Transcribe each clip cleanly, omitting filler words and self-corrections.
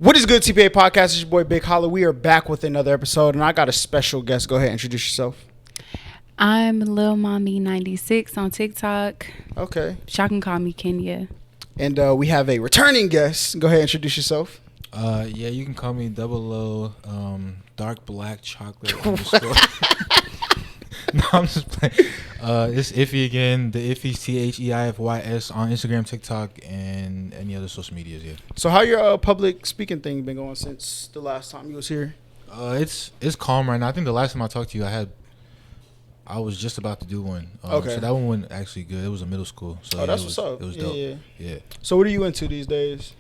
What is good, TPA Podcast? It's your boy Big Holla. We are back with another episode, and I got a special guest. Go ahead, introduce yourself. I'm Lil Mommy 96 on TikTok. Okay. Y'all can call me Kenya. And we have a returning guest. Go ahead, introduce yourself. Yeah, you can call me Double O, dark black chocolate underscore. No, I'm just playing. It's Iffy again. The Ifys, TheIfys on Instagram, TikTok, and any other social medias. Yeah. So, how your public speaking thing been going since the last time you was here? It's calm right now. I think the last time I talked to you, I was just about to do one. Okay. So that one went actually good. It was a middle school. So That's what's up. It was dope. Yeah. So, what are you into these days?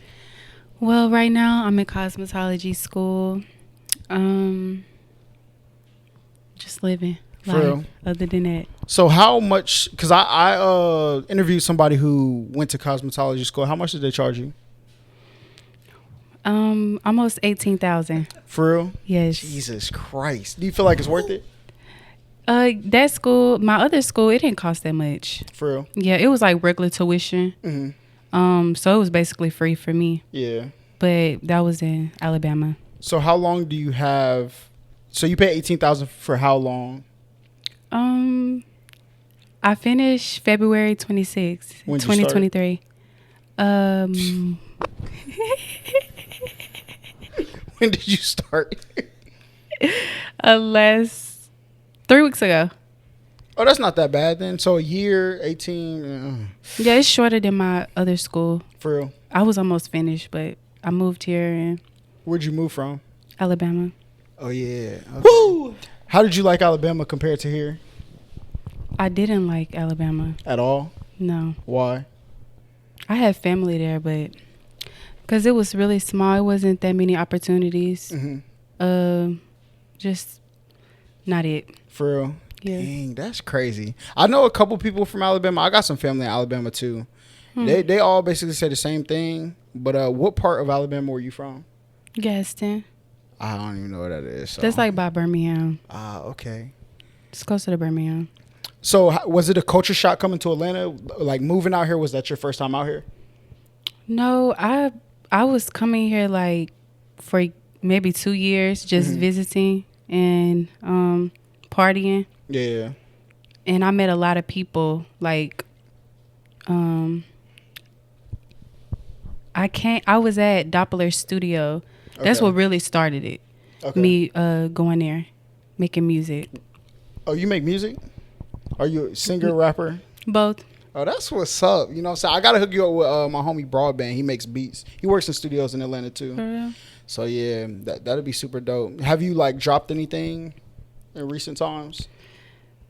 Well, right now I'm in cosmetology school. Just living For life. real? Other than that, So, how much? Because I interviewed somebody who went to cosmetology school. How much did they charge you? almost 18,000. For real? Yes. Jesus Christ. Do you feel like it's worth it? That school, my other school, it didn't cost that much. For real? Yeah, it was like regular tuition. Mm-hmm. So it was basically free for me. Yeah. But that was in Alabama. So, how long do you have? So, you pay $18,000 for how long? I finished February 26th, When did you start? 2023. When did you start? Last 3 weeks ago. Oh, that's not that bad then. So, a year, 18, Yeah, it's shorter than my other school. for real. I was almost finished, but I moved here in Where'd you move from? Alabama. Oh, yeah. Okay. Woo! How did you like Alabama compared to here? I didn't like Alabama. At all? No. Why? I had family there, but because it was really small, it wasn't that many opportunities. Mm-hmm. Just not it. For real? Yeah. Dang, that's crazy. I know a couple people from Alabama. I got some family in Alabama, too. They all basically say the same thing. But what part of Alabama were you from? Gaston. I don't even know what that is. So. That's like by Birmingham. Okay. It's closer to Birmingham. So was it a culture shock coming to Atlanta? Like moving out here, was that your first time out here? No, I was coming here like for maybe 2 years, just visiting and partying. Yeah. And I met a lot of people. Like, I was at Doppler Studio. That's Okay. what really started it. Okay. Me going there, making music. Oh, you make music? Are you a singer, rapper? Both. Oh, that's what's up. You know what I'm saying? I got to hook you up with my homie Broadband. He makes beats. He works in studios in Atlanta, too. For real? So, yeah, that'd be super dope. Have you, like, dropped anything in recent times?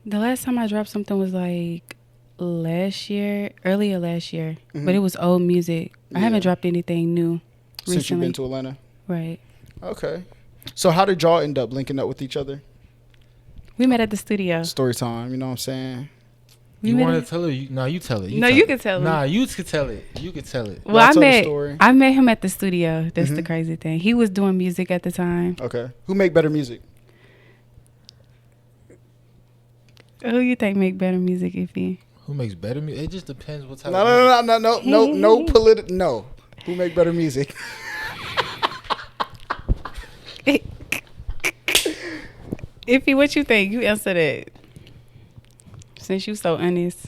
The last time I dropped something was like earlier last year. But it was old music. I Yeah. haven't dropped anything new Since recently. you've been to Atlanta? Right. Okay. So, how did y'all end up linking up with each other? We met at the studio. Story time, you know what I'm saying? We You met want at- to tell her? No, you tell it. No, you can tell it. Nah, you could tell it. You could tell it. Well, Y'all tell the story. I met him at the studio. That's the crazy thing. He was doing music at the time. Okay. Who make better music? Who you think make better music, Iffy? Who makes better music? It just depends what type. No political. No. Who make better music? Iffy, what you think? You answer that. Since you so honest.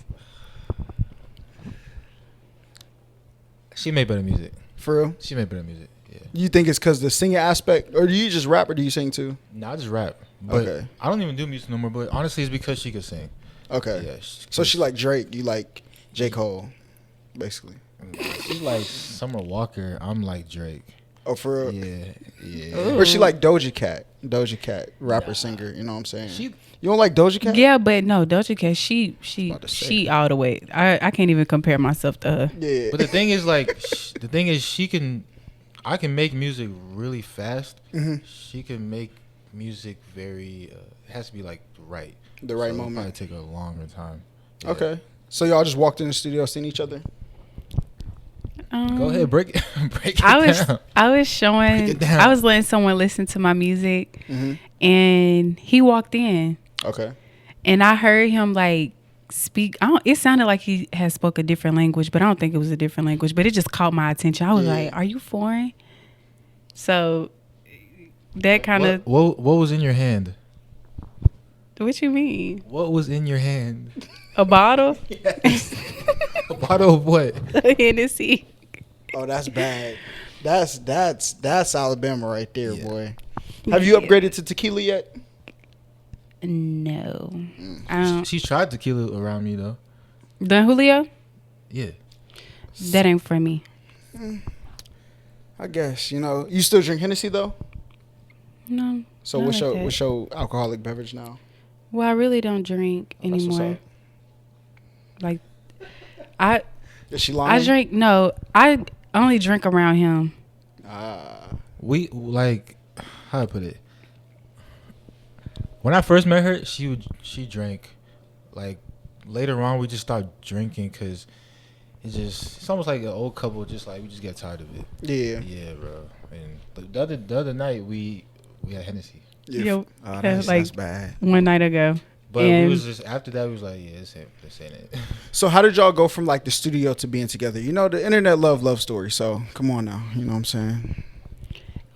She made better music. For real? She made better music. Yeah. You think it's because the singing aspect, or do you just rap, or do you sing too? Nah, I just rap. But Okay. I don't even do music no more. But honestly, it's because she could sing. Okay. Yeah. So she like Drake, you like J. Cole, basically. She's like Summer Walker. I'm like Drake. Oh, for real? Yeah. Or she like Doja Cat, rapper, singer, you know what I'm saying? She- You don't like Doja Cat? Yeah, but no, Doja Cat, she about to say. she all the way. I can't even compare myself to her. Yeah. But the thing is, like, I can make music really fast. She can make music very. It has to be like right. The right So it'll moment. Probably take a longer time. Yeah. Okay. So y'all just walked in the studio, seen each other? Go ahead, break it I down. was showing. Break it down. I was letting someone listen to my music, and he walked in, Okay. and I heard him like speak. It sounded like he had spoke a different language, but I don't think it was a different language. But it just caught my attention. I was Yeah. like, "Are you foreign?" So that kind of. What was in your hand? What you mean? What was in your hand? A bottle? Yes. A bottle of what? Hennessy. Oh, that's bad. That's Alabama right there, boy. Have you upgraded to tequila yet? No. I don't. She's tried tequila around me though. Don Julio? Yeah. That ain't for me. I guess, you still drink Hennessy though? No. So not what's like that. your alcoholic beverage now? Well, I really don't drink That's what's anymore. up. Like, Is she lying? I drink. No, I only drink around him. We like, how do I put it? When I first met her, she drank. Like later on, we just started drinking because it's almost like an old couple. Just like we just get tired of it. Yeah. Yeah, bro. And the other night we had Hennessy. Yeah. Yo, That's bad. One night ago. But And we was just after that we was like, yeah, this ain't it. So how did y'all go from like the studio to being together? The internet love story. So come on now. You know what I'm saying?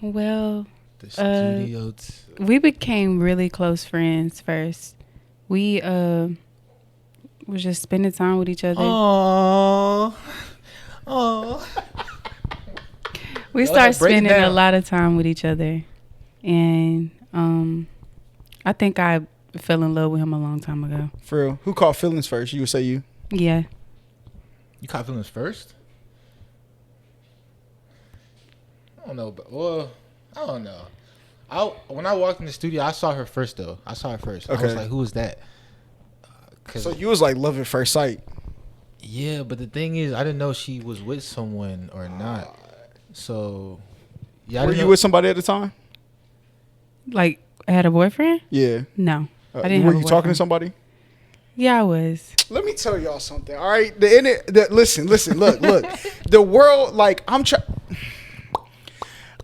Well, The studio. we became really close friends first. We was just spending time with each other. Oh. We Y'all started break it spending a down. lot of time with each other, and I think I fell in love with him a long time ago. For real. Who caught feelings first? You would say you? Yeah. You caught feelings first? I don't know, but I don't know. When I walked in the studio, I saw her first though. I Okay. was like, who was that? So you was like love at first sight. Yeah, but the thing is, I didn't know she was with someone or not. So, yeah. Were you with somebody at the time? Like, I had a boyfriend? Yeah. No. I didn't Were have a you talking to boyfriend. somebody? Yeah, I was. Let me tell y'all something. All right, listen. Look. The world, like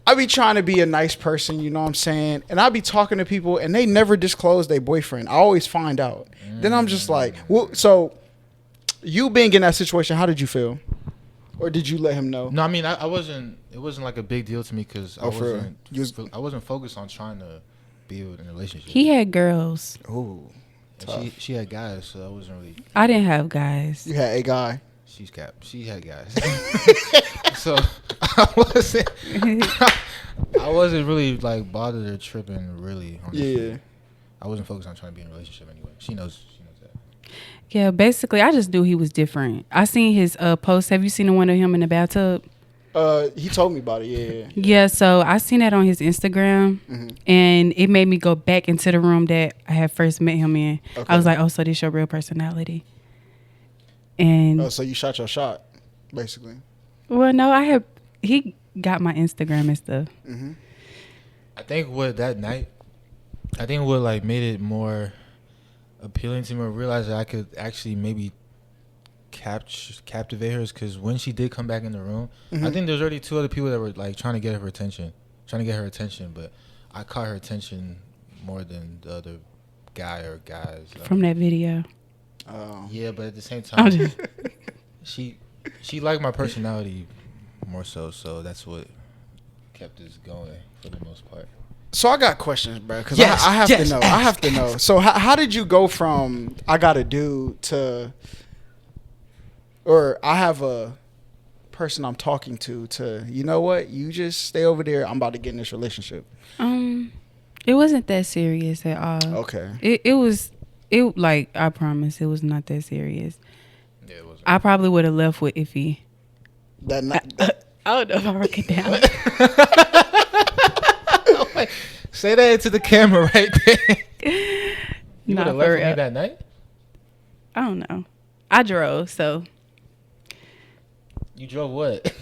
I be trying to be a nice person, you know what I'm saying? And I be talking to people and they never disclose their boyfriend. I always find out. Then I'm just like, well, so you being in that situation, how did you feel? Or did you let him know? No, I mean, I wasn't. It wasn't like a big deal to me because Oh, for real? I wasn't focused on trying to build a relationship. He had girls. Ooh. And she had guys, so I wasn't really. I didn't have guys. You had a guy. She had guys. So I wasn't really like bothered or tripping really. Honestly. Yeah. I wasn't focused on trying to be in a relationship anyway. She knows that. Yeah, basically, I just knew he was different. I seen his post. Have you seen the one of him in the bathtub? He told me about it. Yeah. Yeah, so I seen that on his Instagram, and it made me go back into the room that I had first met him in. Okay. I was like, oh, so this your real personality? And Oh, so you shot your shot, basically. well, no, he got my Instagram and stuff. I think what like made it more appealing to me, or realize that I could actually maybe captivate her, is because when she did come back in the room, I think there's already two other people that were like trying to get her attention, but I caught her attention more than the other guy or guys. From that video. Oh. Yeah, but at the same I'm time, just, she liked my personality more so that's what kept us going for the most part. So I got questions, bro, because Yes, I have yes, to know. I have to know. So how did you go from I got a dude to, or I have a person I'm talking to you know what? You just stay over there. I'm about to get in this relationship. it wasn't that serious at all. Okay. It like, I promise, it was not that serious. Yeah, it was. I probably would have left with Iffy. That night. I don't know if I wrote it down. Say that into the camera right there. You would Nah, have for left with me real. that night? I don't know. I drove, so You drove what?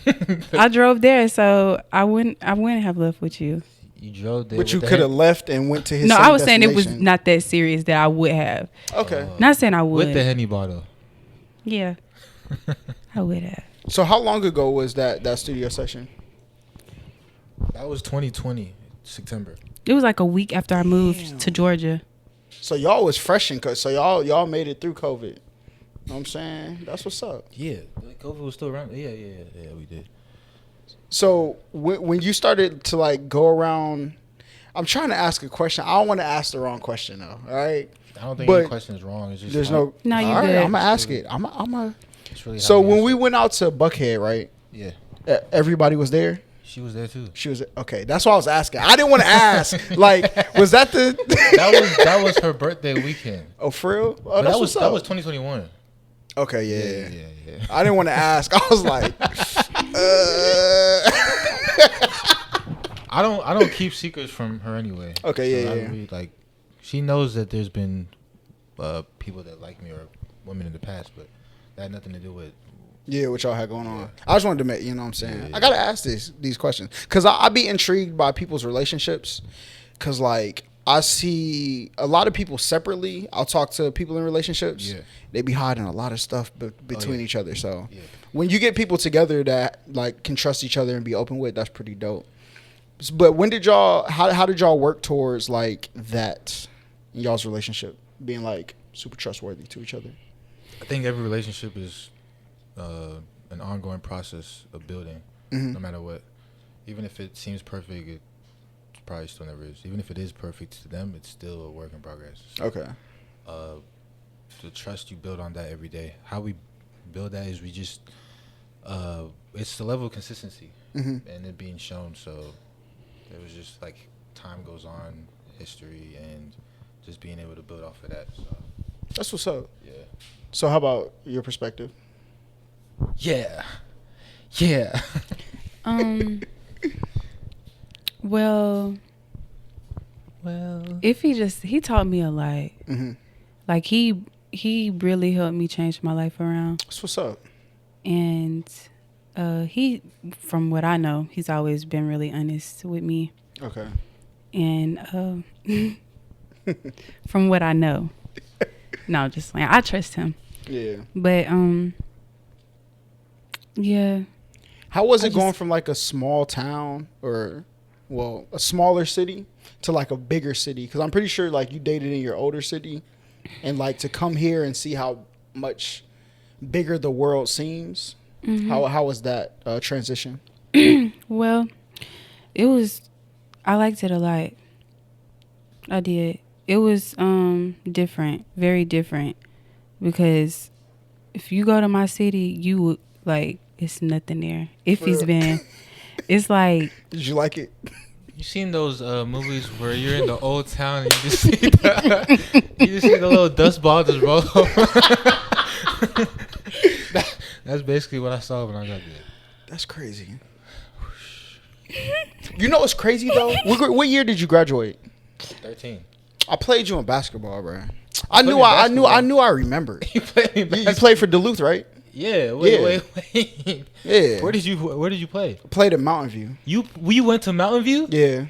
I drove there, so I wouldn't have left with you. You drove there. But you with the could have Hen- left and went to his. No, same I was saying it was destination. not that serious that I would have. Okay. Not saying I would. with the Henny bottle. Yeah, I would have. So how long ago was that studio session? That was 2020 September. It was like a week after I moved to Georgia. So y'all was fresh in so y'all made it through COVID. You know what I'm saying? That's what's up. Yeah, like COVID was still around. Yeah, we did. So when you started to like go around, I'm trying to ask a question. I don't want to ask the wrong question though. All right. I don't think But any question is wrong. It's just There's no. No, you all right, good. I'm gonna ask it. I'm a. It's really So how you when answer we it. went out to Buckhead, right? Yeah, Everybody was there. she was there too. She was okay. That's what I was asking. I didn't want to ask. Like, was that the? That was her birthday weekend. Oh, for real? Oh, But that's that was what's up. 2021. Okay, yeah. Yeah. I didn't want to ask. I was like, I don't keep secrets from her anyway. Okay, I yeah. really, like, she knows that there's been people that like me or women in the past, but that had nothing to do with. Yeah, what y'all had going on. Yeah. I just wanted to make, you know what I'm saying? Yeah. I got to ask these questions. Because I be intrigued by people's relationships. Because, like, I see a lot of people separately. I'll talk to people in relationships. Yeah. They be hiding a lot of stuff between yeah. each other. So, Yeah. when you get people together that, like, can trust each other and be open with, that's pretty dope. But when did y'all, how did y'all work towards, like, that in y'all's relationship? Being, like, super trustworthy to each other? I think every relationship is an ongoing process of building, no matter what. Even if it seems perfect, it probably still never is. Even if it is perfect to them, it's still a work in progress. So, Okay. the trust you build on that every day. How we build that is we just it's the level of consistency and it being shown. So it was just like time goes on, history, and just being able to build off of that. So That's what's up. yeah. So how about your perspective? Yeah. Well, if he taught me a lot. Mm-hmm. Like he really helped me change my life around. That's what's up. And he, from what I know, he's always been really honest with me. Okay. And from what I know, no, just like I trust him. Yeah. But yeah. How was it going from like a small town or, well, a smaller city to like a bigger city? Because I'm pretty sure like you dated in your older city, and like to come here and see how much bigger the world seems. Mm-hmm. How was that transition? Well, it was. I liked it a lot. I did. It was different, very different, because if you go to my city, you would like it's nothing there. If he's been, it's like. Did you like it? You seen those movies where you're in the old town and you just see the little dust ball just roll over? That's basically what I saw when I got there. That's crazy. You know what's crazy though? What year did you graduate? 13. I played you in basketball, bro. I knew I remembered. You played me You played for Duluth, right? Yeah. Wait. Yeah. Where did you play? Played at Mountain View. You went to Mountain View? Yeah.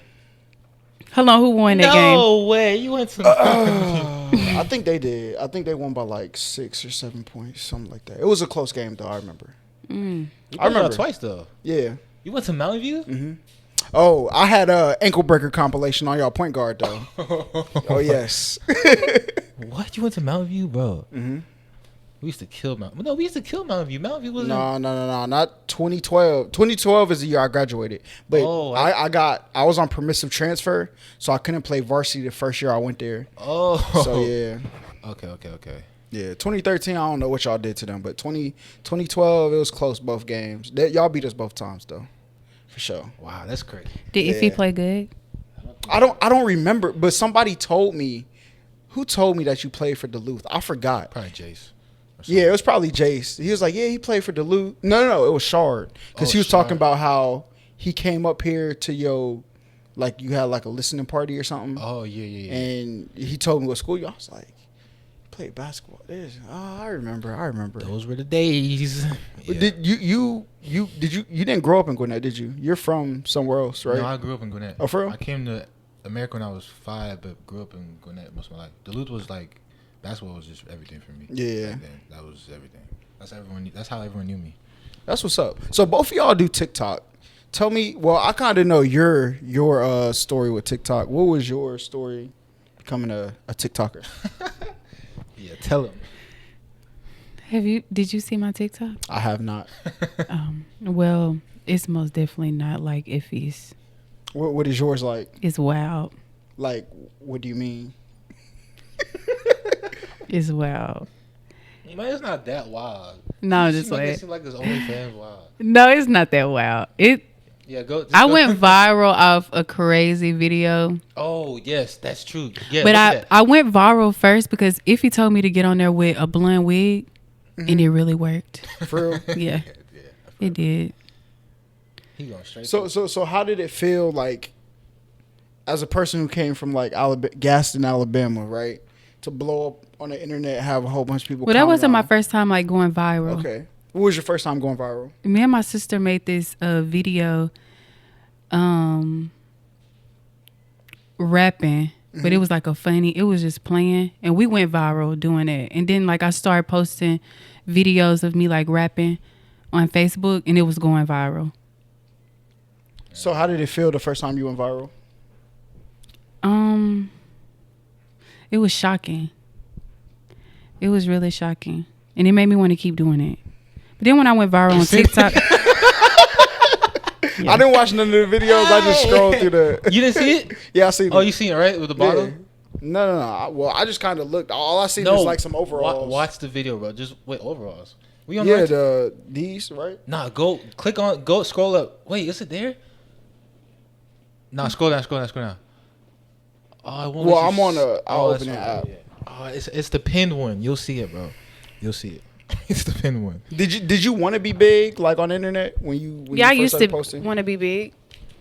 Hold on, who won that game? No way. You went to Mountain View. I think they did. I think they won by like 6 or 7 points, something like that. It was a close game, though. I remember. You I remember played twice though. Yeah. You went to Mountain View? Oh, I had a ankle breaker compilation on y'all point guard though. Oh yes. What? You went to Mountain View, bro? We used to kill Mountain. No, we used to kill Mountain View. Mountain View was No, not 2012. 2012 is the year I graduated. But I was on permissive transfer, so I couldn't play varsity the first year I went there. Oh. So yeah. Okay. Yeah, 2013, I don't know what y'all did to them, but 2012, it was close both games. Y'all beat us both times though, for sure. Wow, that's crazy. Did Ify play good? I don't remember, but somebody told me. Who told me that you played for Duluth? I forgot. Probably Jace. Yeah, it was probably Jace. He was like, yeah, he played for Duluth. No, it was Shard. Because he was talking about how he came up here to like you had like a listening party or something. Oh, yeah. And he told me what school you. I was like, played basketball. I remember. Those were the days. Yeah. Did you didn't grow up in Gwinnett, did you? You're from somewhere else, right? No, I grew up in Gwinnett. Oh, for real? I came to America when I was 5, but grew up in Gwinnett most of my life. Duluth was like, basketball was just everything for me. Yeah. Back then. That was everything. That's how everyone knew me. That's what's up. So both of y'all do TikTok. Tell me, well, I kind of know your story with TikTok. What was your story becoming a TikToker? Yeah, tell him. Did you see my TikTok? I have not. Well, It's most definitely not like Ify's. What is yours like? It's wild. Like, what do you mean? It's wild. Man, it's not that wild. No, It just seem like like it seems like it's OnlyFans wild. no, it's not that wild. Yeah, go. I went viral off a crazy video. Oh yes, that's true. Yeah, But look at that. I went viral first because Ify told me to get on there with a blonde wig, and it really worked. For real? Yeah, it did. He going straight. So how did it feel like, as a person who came from like Gaston, Alabama, right, to blow up on the internet, have a whole bunch of people. Well, that wasn't my comment first time like going viral. on? Okay. What was your first time going viral? Me and my sister made this video, rapping, but it was like it was just playing, and we went viral doing it. And then like I started posting videos of me like rapping on Facebook, and it was going viral. So how did it feel the first time you went viral? It was shocking. It was really shocking, and it made me want to keep doing it. But then when I went viral on TikTok, I didn't watch none of the videos. I just scrolled through the. You didn't see it? Yeah, I seen it. Oh, you seen it right with the bottle? Yeah. No. Well, I just kind of looked. All I seen was like some overalls. Watch the video, bro. Just wait, overalls. We on Yeah, these right. Nah, go scroll up. Wait, is it there? Nah, scroll down. Oh, it won't Well, let you I'm on the. I'll that's open the right, app. yeah. Oh, it's the pinned one. You'll see it, bro. You'll see it. It's the pinned one. Did you want to be big like on the internet when you yeah, I first used started to posting? want to be big.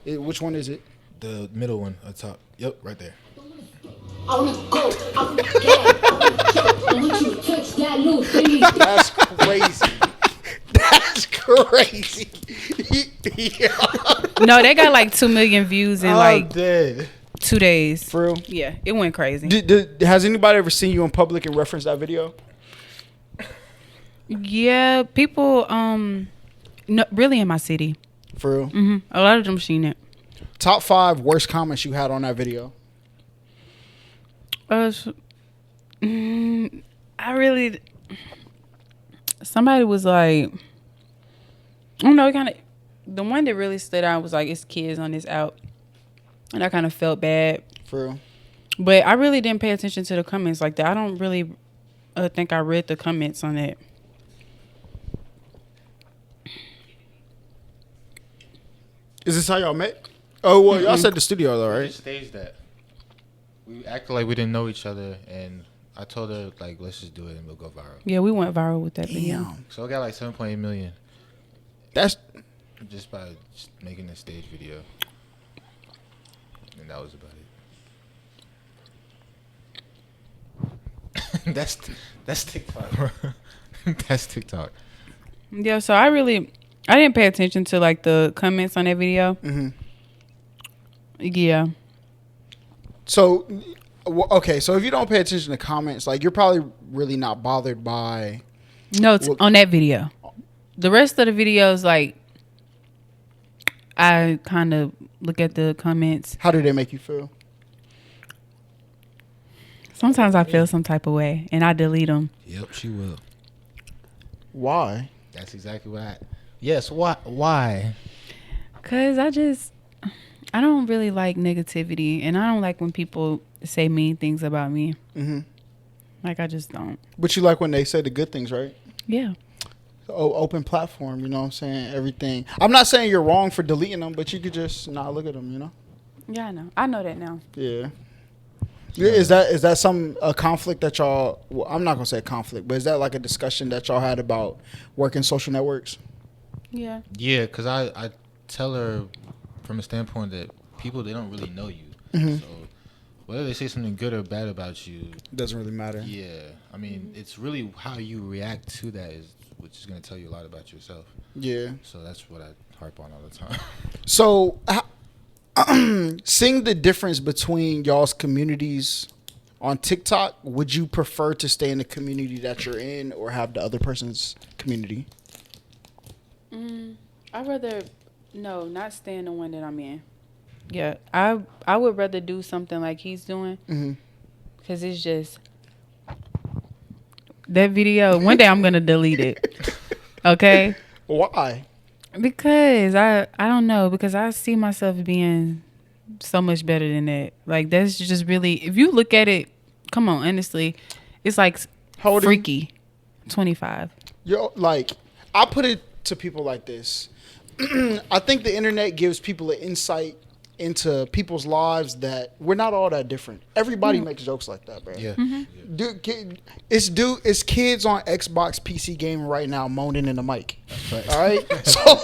Which one is it? The middle one at the top. Yep, right there. I wanna go, I wanna get, I wanna check, I want you to touch that little thing. That's crazy. That's crazy. Yeah. No, they got like 2 million views in like dead. 2 days. For real? Yeah, it went crazy. Has anybody ever seen you in public and referenced that video? Yeah, people no, really in my city. For real? A lot of them seen it. Top 5 worst comments you had on that video. Somebody was like, I don't know, the one that really stood out was like, it's kids on this out. And I kind of felt bad. For real? But I really didn't pay attention to the comments like that. I don't really think I read the comments on that. Is this how y'all met? Oh, well, y'all said the studio though, We right? just staged that. We acted like we didn't know each other, and I told her like, let's just do it and we'll go viral. Yeah, we went viral with that video. Damn. So I got like 7.8 million That's just by just making a stage video, and that was about it. that's TikTok, bro. That's TikTok. Yeah, so I didn't pay attention to like the comments on that video. Yeah. so. Okay, so if you don't pay attention to comments, like you're probably really not bothered by. No, it's on that video. The rest of the videos, like, I kind of look at the comments. How did they make you feel? Sometimes I feel some type of way, and I delete them. Yep, she will. Why? That's exactly what. Yes. Why? Cause I don't really like negativity, and I don't like when people say mean things about me. Like I just don't. But you like when they say the good things, right? Yeah. Open platform, you know what I'm saying? Everything. I'm not saying you're wrong for deleting them, but you could just not look at them, you know? Yeah, I know. I know that now. Yeah. Is that some a conflict that y'all? Well, I'm not gonna say a conflict, but is that like a discussion that y'all had about working social networks? Yeah. Yeah, because I tell her from a standpoint that people, they don't really know you. So whether they say something good or bad about you, Doesn't really matter. yeah, I mean, it's really how you react to that which is going to tell you a lot about yourself. Yeah. So that's what I harp on all the time. So, seeing the difference between y'all's communities on TikTok, would you prefer to stay in the community that you're in or have the other person's community? I'd rather not stay in the one that I'm in. Yeah, I would rather do something like he's doing, because it's just that video. One day I'm gonna delete it. Okay. Why? Because I don't know, because I see myself being so much better than that. Like that's just really, if you look at it, come on, honestly, it's like How old are you? freaky. 25. Yo, like, I put it to people like this. I think the internet gives people an insight into people's lives that we're not all that different. Everybody makes jokes like that, bro. Yeah. It's kids on Xbox PC gaming right now moaning in the mic. That's All right, so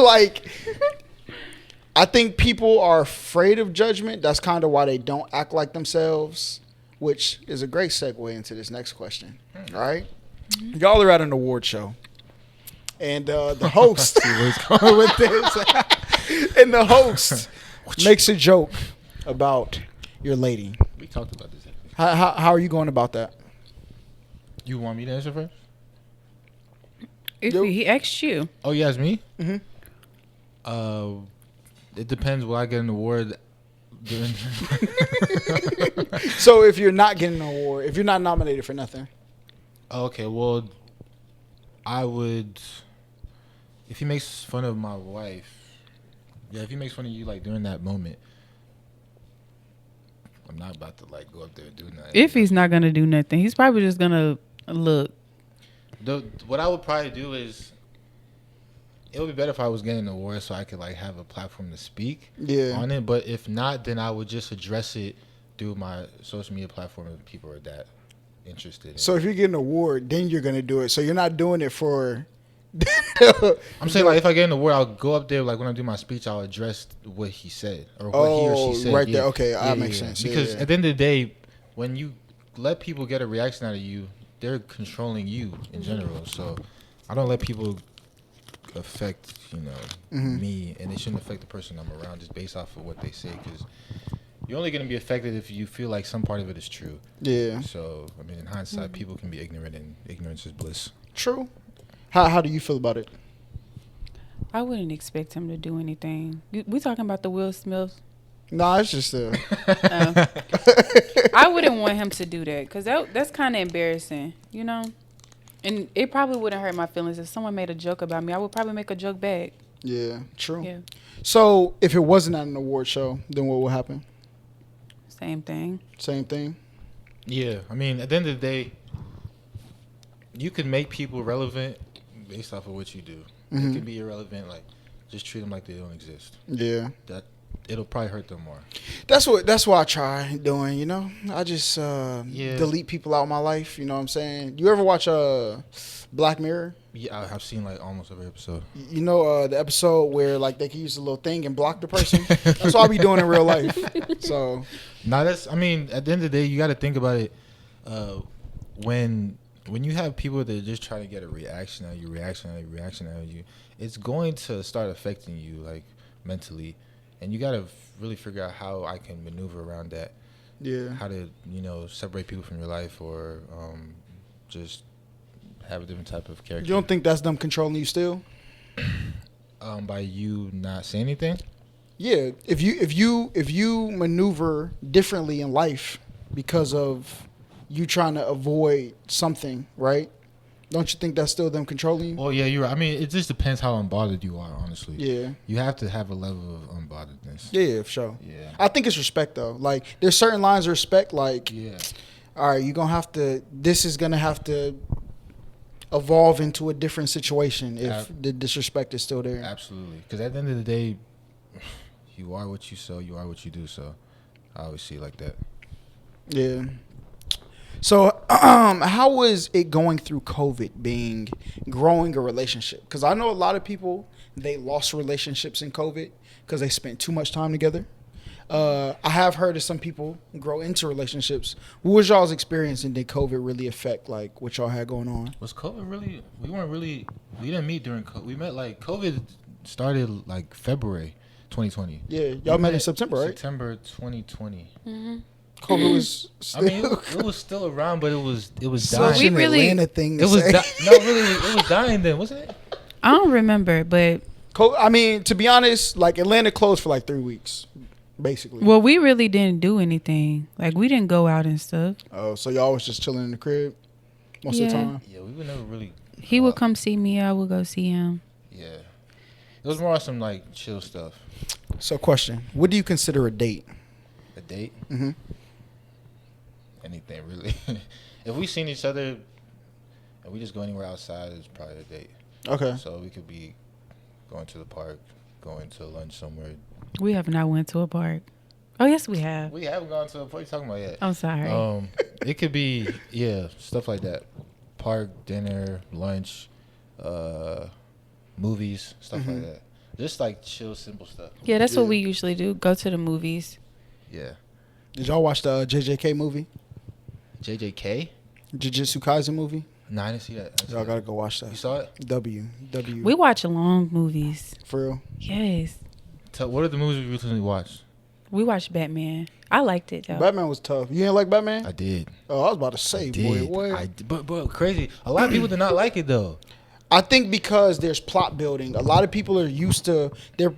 like, I think people are afraid of judgment. That's kind of why they don't act like themselves, which is a great segue into this next question. All right, y'all are at an award show, and the host going with this, and the host makes a joke about your lady. We talked about this. How are you going about that? You want me to answer first? If Yo. he asked you. Oh, yeah, it's me? Mm-hmm. It depends. Will I get an award? So if you're not getting an award, if you're not nominated for nothing, Okay, well, I would. If he makes fun of my wife, yeah, if he makes fun of you like during that moment, I'm not about to like go up there and do nothing. If he's not going to do nothing, he's probably just going to look. What I would probably do is, it would be better if I was getting an award so I could like have a platform to speak yeah. on it. But if not, then I would just address it through my social media platform if people are that interested in. So if you get an award, then you're gonna do it. So you're not doing it for. I'm saying like if I get an award, I'll go up there like when I do my speech, I'll address what he said or what he or she said. Right there. Okay, that makes sense. Because Yeah. at the end of the day, when you let people get a reaction out of you, they're controlling you in general. So I don't let people affect me, and it shouldn't affect the person I'm around just based off of what they say, because you're only going to be affected if you feel like some part of it is true. Yeah. So I mean, in hindsight, people can be ignorant, and ignorance is bliss. True. How do you feel about it? I wouldn't expect him to do anything. We talking about the Will Smith? Nah, it's just I wouldn't want him to do that because that's kind of embarrassing, you know? And it probably wouldn't hurt my feelings if someone made a joke about me. I would probably make a joke back. yeah. True. Yeah. So if it wasn't at an award show, then what would happen? Same thing. Same thing. Yeah, I mean, at the end of the day, you can make people relevant based off of what you do. It can be irrelevant, like just treat them like they don't exist. Yeah. That it'll probably hurt them more. That's what I try doing, you know. I just delete people out of my life, you know what I'm saying? You ever watch Black Mirror? Yeah, I've seen like almost every episode. You know the episode where like they can use a little thing and block the person? That's what I be doing in real life. So Now I mean, at the end of the day, you got to think about it. When you have people that are just trying to get a reaction out of you, it's going to start affecting you like mentally, and you got to really figure out how I can maneuver around that. yeah. How to separate people from your life, or just have a different type of character. You don't think that's them controlling you still? By you not saying anything? Yeah. If you maneuver differently in life because of you trying to avoid something, right? Don't you think that's still them controlling you? Well, yeah, you're right. I mean, it just depends how unbothered you are, honestly. Yeah. You have to have a level of unbotheredness. Yeah, for sure. Yeah. I think it's respect though. Like there's certain lines of respect. Like, Yeah. all right, you're gonna have to. This is gonna have to evolve into a different situation if the disrespect is still there. Absolutely. Because at the end of the day, you are what you sow. You are what you do. So I always see it like that. Yeah. So, how was it going through COVID, growing a relationship? Because I know a lot of people, they lost relationships in COVID because they spent too much time together. I have heard of some people grow into relationships. What was y'all's experience, and did COVID really affect like what y'all had going on? Was COVID really? We didn't meet during COVID. We met like COVID started like February 2020. Yeah, y'all met in September, right? September 2020. COVID was I mean, it was still around, but it was dying. such an really- Atlanta thing to It was say. it was dying then, wasn't it? I don't remember, but I mean, to be honest, like Atlanta closed for like 3 weeks, basically. well, we really didn't do anything. Like we didn't go out and stuff. Oh, so y'all was just chilling in the crib most of the Yeah. time? Yeah, we were never really He would come see me. I would go see him. Yeah. It was more some like chill stuff. So, question: what do you consider a date? A date? Mm-hmm. Anything really. If we seen each other and we just go anywhere outside, it's probably a date. Okay. So we could be going to the park, going to lunch somewhere. We have not went to a park. Oh yes, we have. We haven't gone to a park. What are you talking about yet? I'm sorry. It could be stuff like that. Park, dinner, lunch, movies, stuff like that. Just like chill, simple stuff. Yeah, that's what we usually do. Go to the movies. Yeah. Did y'all watch the JJK movie? JJK? Jujutsu Kaisen movie? No, I didn't see that. Y'all gotta go watch that. You saw it? W. We watch long movies. For real? Yes. What are the movies you recently watched? We watched Batman. I liked it though. Batman was tough. You didn't like Batman? I did. Oh, I was about to say, boy, what? But crazy. A lot of people did not like it though. I think because there's plot building. A lot of people are used to, they're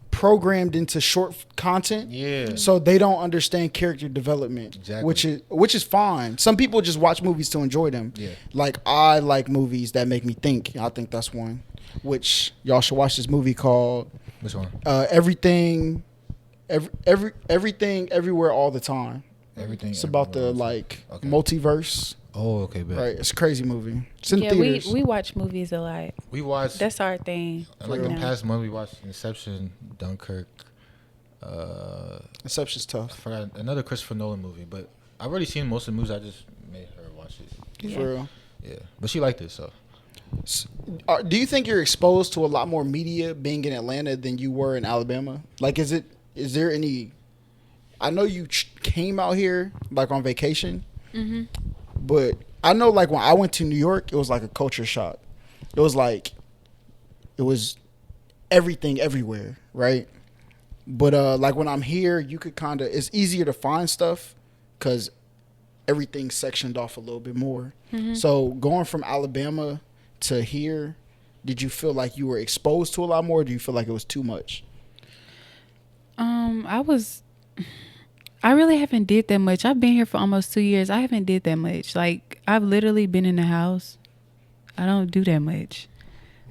programmed into short content. Yeah. So they don't understand character development. Exactly. Which is fine. Some people just watch movies to enjoy them. Yeah. Like I like movies that make me think. I think that's one. Which y'all should watch this movie called Which one? Everything Everywhere All the Time. Everything. It's about the multiverse. Oh, okay, bet. Right. It's a crazy movie. It's in theaters. we watch movies a lot. We watched. That's our thing. Like the past month, we watched Inception, Dunkirk. Inception's I tough. forgot another Christopher Nolan movie, but I've already seen most of the movies. I just made her watch it. Yeah. For real. Yeah, but she liked it, so. Do you think you're exposed to a lot more media being in Atlanta than you were in Alabama? Like, is there any? I know you came out here like on vacation, but I know like when I went to New York, it was like a culture shock. It was everything everywhere, right? But like when I'm here, you could it's easier to find stuff because everything's sectioned off a little bit more. So going from Alabama to here, did you feel like you were exposed to a lot more, or do you feel like it was too much? I really haven't did that much. I've been here for almost 2 years. I haven't did that much. Like, I've literally been in the house. I don't do that much.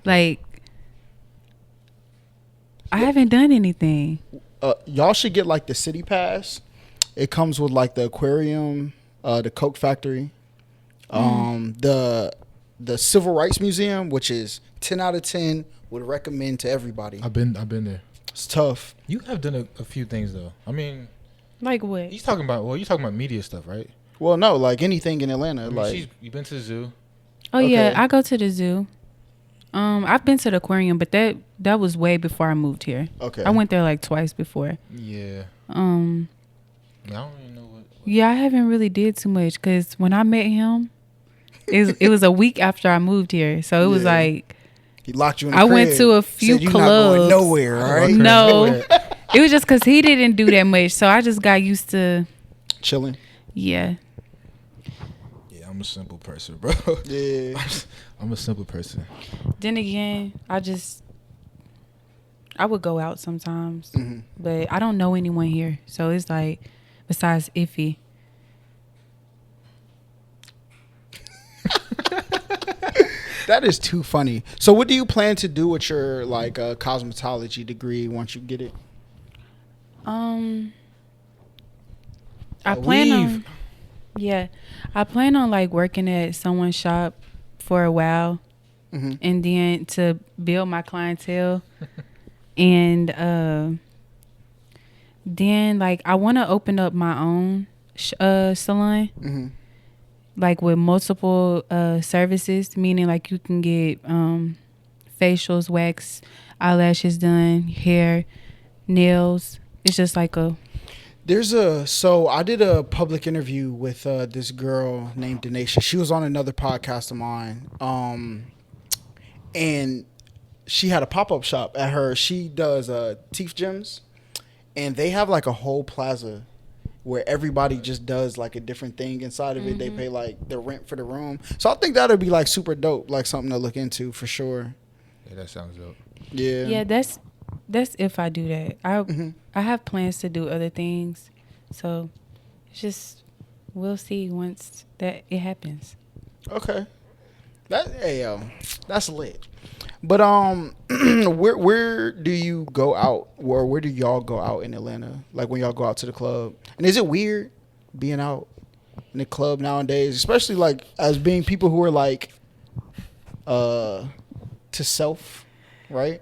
Like, I haven't done anything. Y'all should get like the city pass. It comes with like the aquarium, the Coke factory, the Civil Rights Museum, which is 10 out of 10. Would recommend to everybody. I've been there. It's tough. You have done a few things though. I mean, Like what? you're talking about media stuff, right? Well, no, like anything in Atlanta. I mean, Like you've been to the zoo. Oh Okay. yeah, I go to the zoo. I've been to the aquarium, but that was way before I moved here. Okay. I went there like twice before. Yeah. I don't really know what. Yeah, I haven't really did too much because when I met him, it was a week after I moved here, so it was Yeah. like he locked you in the I crib, went to a few said, "You not going clubs." nowhere, all right? No, it was just because he didn't do that much, so I just got used to. Chilling. Yeah. Yeah, I'm a simple person, bro. Yeah. I'm a simple person. Then again, I would go out sometimes, but I don't know anyone here, so it's like besides Iffy. That is too funny. So, what do you plan to do with your like cosmetology degree once you get it? I plan on. Yeah, I plan on like working at someone's shop for a while, and then to build my clientele, and then like I want to open up my own salon, like with multiple services, meaning like you can get facials, wax, eyelashes done, hair, nails. It's just like a. So I did a public interview with this girl named Denisha. She was on another podcast of mine. And she had a pop-up shop at her. She does teeth gems, and they have like a whole plaza where everybody just does like a different thing inside of it. They pay like the rent for the room. So I think that'll be like super dope, like something to look into for sure. Yeah, that sounds dope. Yeah. Yeah, that's if I do that. I have plans to do other things, so it's just we'll see once that it happens. Okay. Hey yo, that's lit. But where do you go out? Where do y'all go out in Atlanta? Like when y'all go out to the club, and is it weird being out in the club nowadays, especially like as being people who are like to self, right?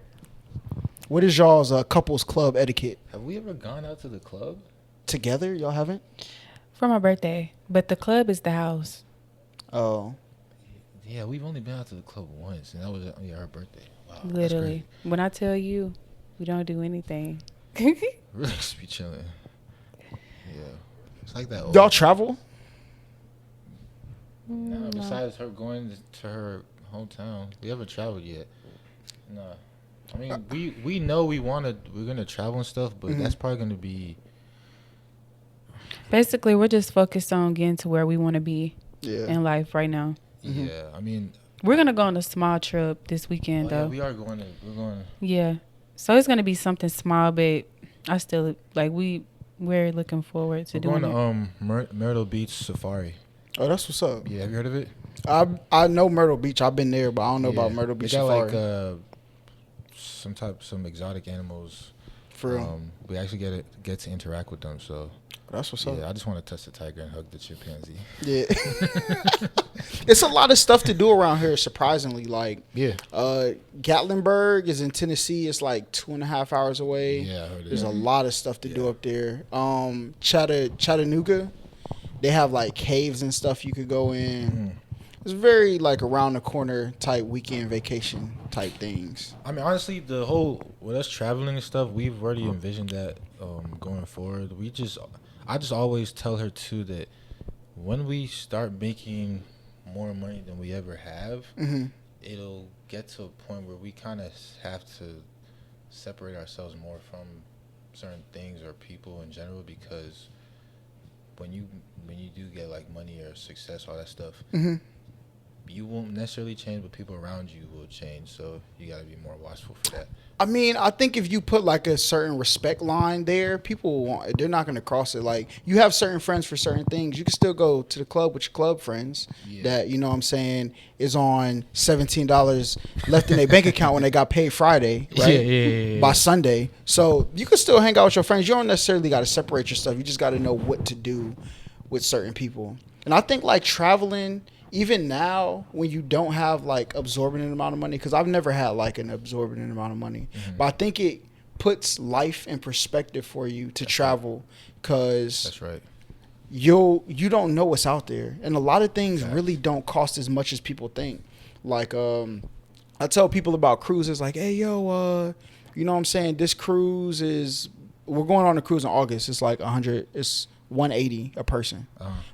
What is y'all's couples club etiquette? Have we ever gone out to the club? Together, y'all haven't? For my birthday, but the club is the house. Oh, Yeah, we've only been out to the club once, and that was her birthday. Wow, that's Literally. When I tell you, we don't do anything. great. Really just be chilling. Yeah, it's like that. y'all travel? No, besides her going to her hometown, we haven't traveled yet. No, I mean we know we're gonna travel and stuff, but that's probably gonna be. Basically, we're just focused on getting to where we want to be Yeah. in life right now. Yeah, I mean. We're gonna go on a small trip this weekend, Yeah, though. we are going to. We're going. Yeah, so it's gonna be something small, but I still like we're looking forward to We're doing going it. to Myrtle Beach Safari. Oh, that's what's up. Yeah, have you heard of it? I know Myrtle Beach. I've been there, but I don't know about Myrtle Beach They got Safari. like some exotic animals. For real. We actually get to interact with them. So That's what's up. yeah, I just want to touch the tiger and hug the chimpanzee. Yeah. It's a lot of stuff to do around here, surprisingly. Like, Yeah. Gatlinburg is in Tennessee. It's like 2.5 hours away. Yeah, I heard of There's that. a lot of stuff to do up there. Chattanooga, they have like caves and stuff you could go in. Mhm. It's very like around the corner type weekend vacation type things. I mean, honestly, with us traveling and stuff, we've already envisioned that going forward. I just always tell her too that when we start making more money than we ever have, it'll get to a point where we kind of have to separate ourselves more from certain things or people in general, because when you do get like money or success, all that stuff, you won't necessarily change, but people around you will change. So you got to be more watchful for that. I mean, I think if you put like a certain respect line there, people they're not going to cross it. Like, you have certain friends for certain things. You can still go to the club with your club friends that, you know what I'm saying, is on $17 left in their bank account when they got paid Friday, right? Yeah. By Sunday. So you can still hang out with your friends. You don't necessarily got to separate your stuff. You just got to know what to do with certain people. And I think like traveling, even now when you don't have like absorbent amount of money, because I've never had like an absorbent amount of money, but I think it puts life in perspective for you to travel, because That's right. you don't know what's out there, and a lot of things really don't cost as much as people think. Like I tell people about cruises, like, hey yo, you know what I'm saying, this cruise we're going on a cruise in August. It's like 180 a person.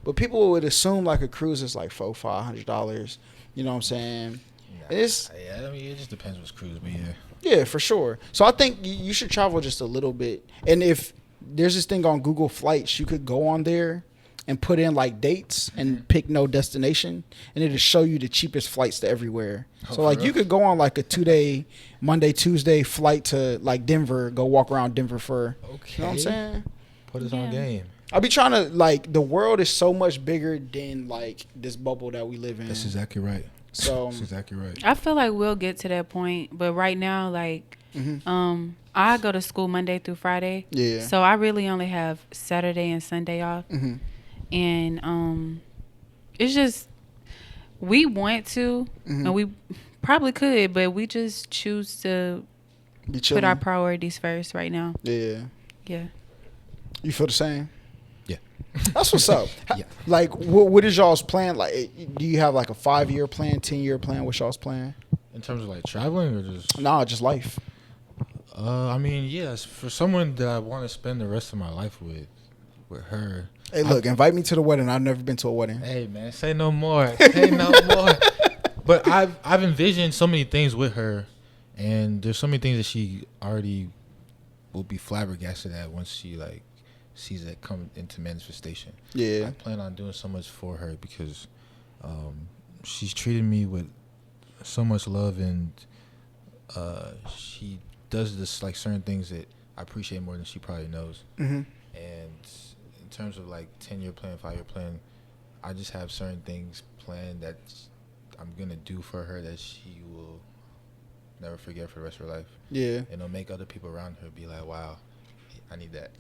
But people would assume like a cruise is like $400-$500. You know what I'm saying? Nah, It's I mean, it just depends what's cruise, but yeah. yeah, for sure. So I think you should travel just a little bit. And if there's this thing on Google Flights, you could go on there and put in like dates and pick no destination, and it'll show you the cheapest flights to everywhere. So like you could go on like a 2-day Monday, Tuesday flight to like Denver, go walk around Denver for, you know what I'm saying? Put us on game. I be trying to, like, the world is so much bigger than like this bubble that we live in. That's exactly right. So That's exactly right. I feel like we'll get to that point, but right now, like, I go to school Monday through Friday. Yeah. So I really only have Saturday and Sunday off. And it's just, we want to, and we probably could, but we just choose to be put chilling. our priorities first right now. Yeah. Yeah. You feel the same? Yeah. That's what's up. Yeah. Like, what is y'all's plan? Like, do you have like a 5-year plan, 10-year plan? What's y'all's plan? In terms of like traveling or just Nah, just life. I mean, yes, for someone that I want to spend the rest of my life with her. Hey, look, invite me to the wedding. I've never been to a wedding. Hey man, say no more. Say no more. But I've envisioned so many things with her, and there's so many things that she already will be flabbergasted at once she like sees it come into manifestation. Yeah. I plan on doing so much for her because she's treated me with so much love, and she does this like certain things that I appreciate more than she probably knows. And in terms of like 10-year plan, 5-year plan, I just have certain things planned that I'm gonna do for her that she will never forget for the rest of her life. Yeah. And it'll make other people around her be like, wow, I need that.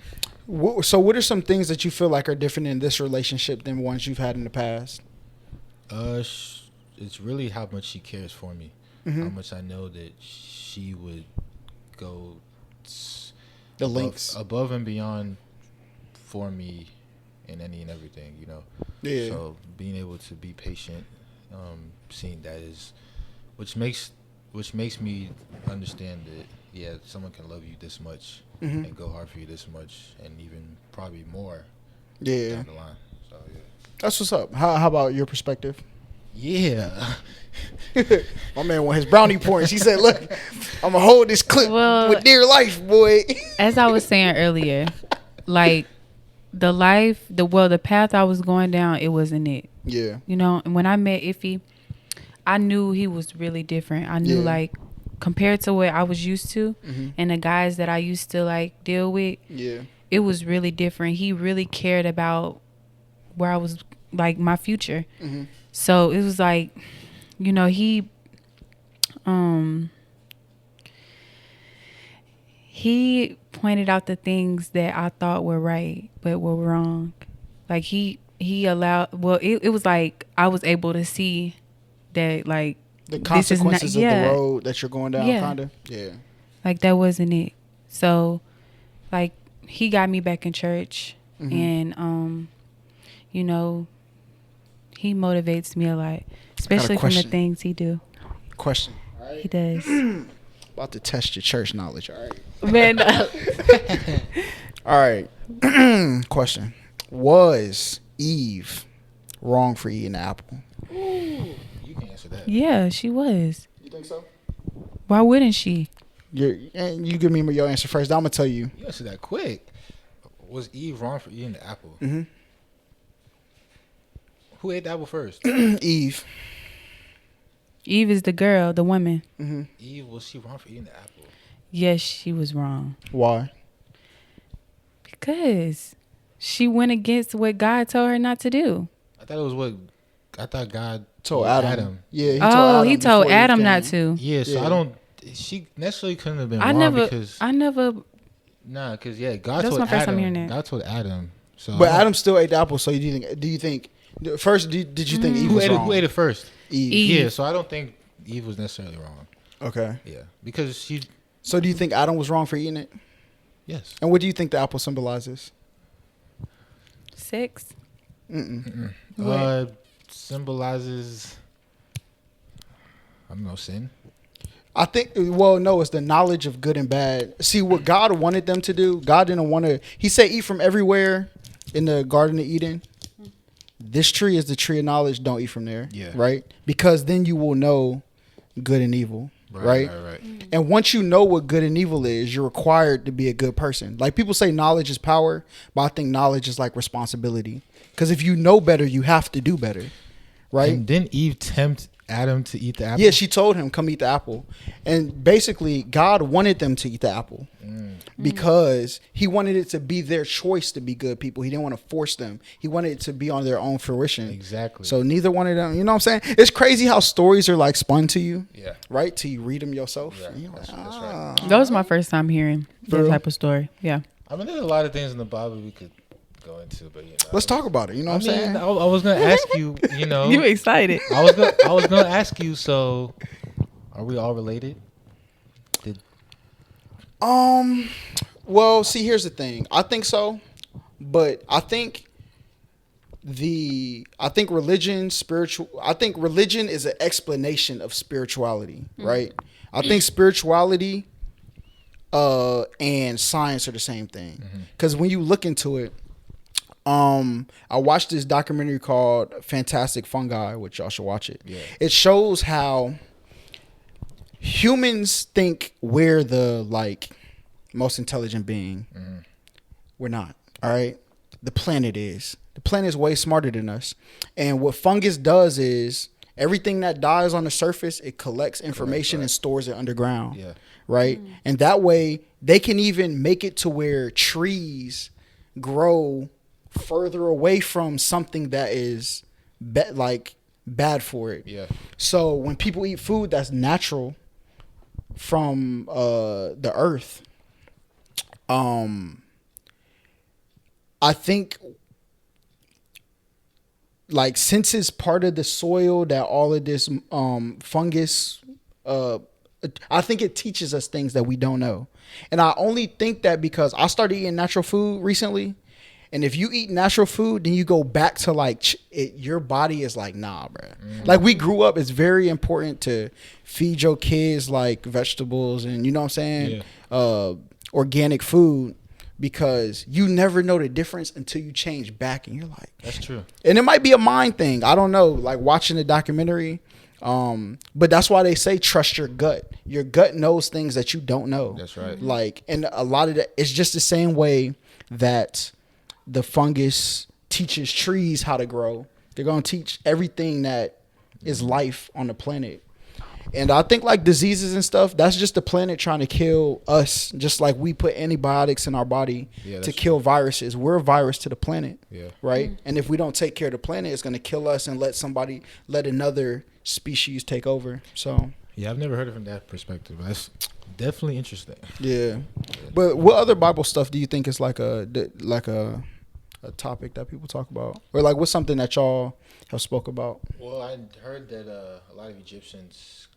So what are some things that you feel like are different in this relationship than ones you've had in the past? It's really how much she cares for me. Mm-hmm. How much I know that she would go The links. above and beyond for me in any and everything, you know. Yeah. So being able to be patient, seeing that is, which makes me understand that someone can love you this much Mm-hmm. and go hard for you this much and even probably more Yeah. down the line. So yeah. That's what's up. How about your perspective? Yeah. My man want his brownie points. He said, "Look, I'm gonna hold this clip Well, with dear life, boy." As I was saying earlier, like the path I was going down, it wasn't it. Yeah. You know, and when I met Iffy, I knew he was really different. I knew Yeah. like compared to what I was used to Mm-hmm. and the guys that I used to like deal with, Yeah. it was really different. He really cared about where I was, like my future. Mm-hmm. So it was like, you know, he pointed out the things that I thought were right but were wrong. Like he allowed, well, it was like I was able to see that like The this is not- consequences of the road that you're going down, Yeah. kind of. Yeah. like that wasn't it. So like he got me back in church. Mm-hmm. And you know, he motivates me a lot, especially from the question. things he do. Question. He does. About to test your church knowledge. All right. Man, All right. Question. Was Eve wrong for eating the apple? You can answer that. yeah, she was. You think so? Why wouldn't she? You give me your answer first. I'm gonna tell you. You answered that quick. Was Eve wrong for eating the apple? Mm-hmm. Who ate the apple first? Eve. Eve is the girl, the woman. Mm-hmm. Eve, was she wrong for eating the apple? Yes, she was wrong Why? because she went against what God told her not to do. I thought God Told Adam. Yeah. He told before Eve Adam came. not to. Yeah, so Yeah. she necessarily couldn't have been I wrong never, because God That's told my first time Adam. hearing that. God told Adam. So But Adam still ate the apple. So do you think first? Did you think Eve who was ate it? wrong? Who ate it first? Eve. Yeah, so I don't think Eve was necessarily wrong. Okay. Yeah, because she. So do you think Adam was wrong for eating it? Yes. And what do you think the apple symbolizes? Sex. Symbolizes. I don't know, sin. I think, well, no, it's the knowledge of good and bad. See, what God wanted them to do, God didn't want to, he said eat from everywhere in the Garden of Eden. This tree is the tree of knowledge. Don't eat from there. Yeah. Right? Because then you will know good and evil. Right? Right. And once you know what good and evil is, you're required to be a good person. Like people say knowledge is power, but I think knowledge is like responsibility. Because if you know better, you have to do better. Right? And didn't Eve tempt Adam to eat the apple? Yeah, she told him, come eat the apple. And basically, God wanted them to eat the apple because he wanted it to be their choice to be good people. He didn't want to force them. He wanted it to be on their own fruition. Exactly. So neither one of them, you know what I'm saying? It's crazy how stories are like spun to you, Yeah. right? Till you read them yourself. Yeah, And you're that's like, right. That was my first time hearing For that real? type of story. Yeah. I mean, there's a lot of things in the Bible we could go into, but Let's talk about it. You know what I'm saying? I was gonna ask you. You know, You excited? I was gonna ask you. So, are we all related? Well, see, here's the thing. I think so, but I think religion is an explanation of spirituality, right? I think spirituality and science are the same thing. Because when you look into it, I watched this documentary called Fantastic Fungi, which y'all should watch it. Yeah. It shows how humans think we're the like most intelligent being. We're not. All right. The planet is. The planet is way smarter than us. And what fungus does is everything that dies on the surface, it collects information and stores it underground. Yeah. Right. And that way they can even make it to where trees grow further away from something that is like bad for it. Yeah. So when people eat food that's natural from the earth, I think like since it's part of the soil that all of this fungus, I think it teaches us things that we don't know. And I only think that because I started eating natural food recently. And if you eat natural food, then you go back to like your body is like, nah, bro. Like we grew up, it's very important to feed your kids like vegetables and you know what I'm saying? Organic food, because you never know the difference until you change back and you're like, That's true. and it might be a mind thing. I don't know, like watching the documentary. But that's why they say trust your gut. Your gut knows things that you don't know. That's right. Like, and a lot of that, it's just the same way that the fungus teaches trees how to grow. They're going to teach everything that is life on the planet. And I think like diseases and stuff, that's just the planet trying to kill us, just like we put antibiotics in our body to kill viruses. We're a virus to the planet, right? And if we don't take care of the planet, it's going to kill us and let another species take over. So yeah, I've never heard it from that perspective. That's definitely interesting. Yeah. But what other Bible stuff do you think is like a topic that people talk about, or like what's something that y'all have spoke about? Well, I heard that a lot of Egyptians,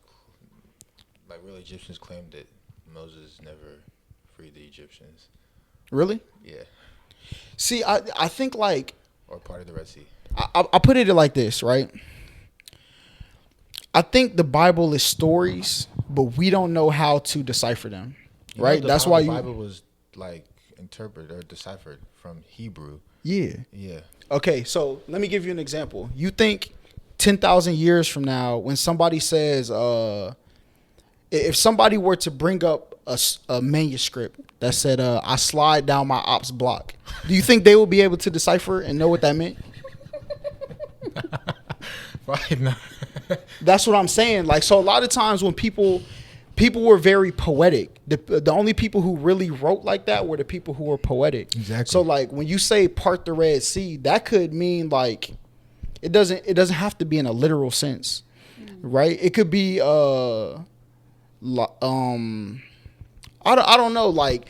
like real Egyptians, claimed that Moses never freed the Egyptians. Really? Yeah. See, I think like, or part of the Red Sea. I put it like this, right? I think the Bible is stories, but we don't know how to decipher them, right? That's why the Bible was like interpreted or deciphered from Hebrew. Yeah. Yeah. Okay, so let me give you an example. You think 10,000 years from now, when somebody says, if somebody were to bring up a manuscript that said, I slide down my ops block, do you think they will be able to decipher and know what that meant? Right. No. That's what I'm saying. Like, so a lot of times when people were very poetic. The only people who really wrote like that were the people who were poetic. Exactly. So like when you say part the Red Sea, that could mean like it doesn't have to be in a literal sense, right? It could be I don't know, like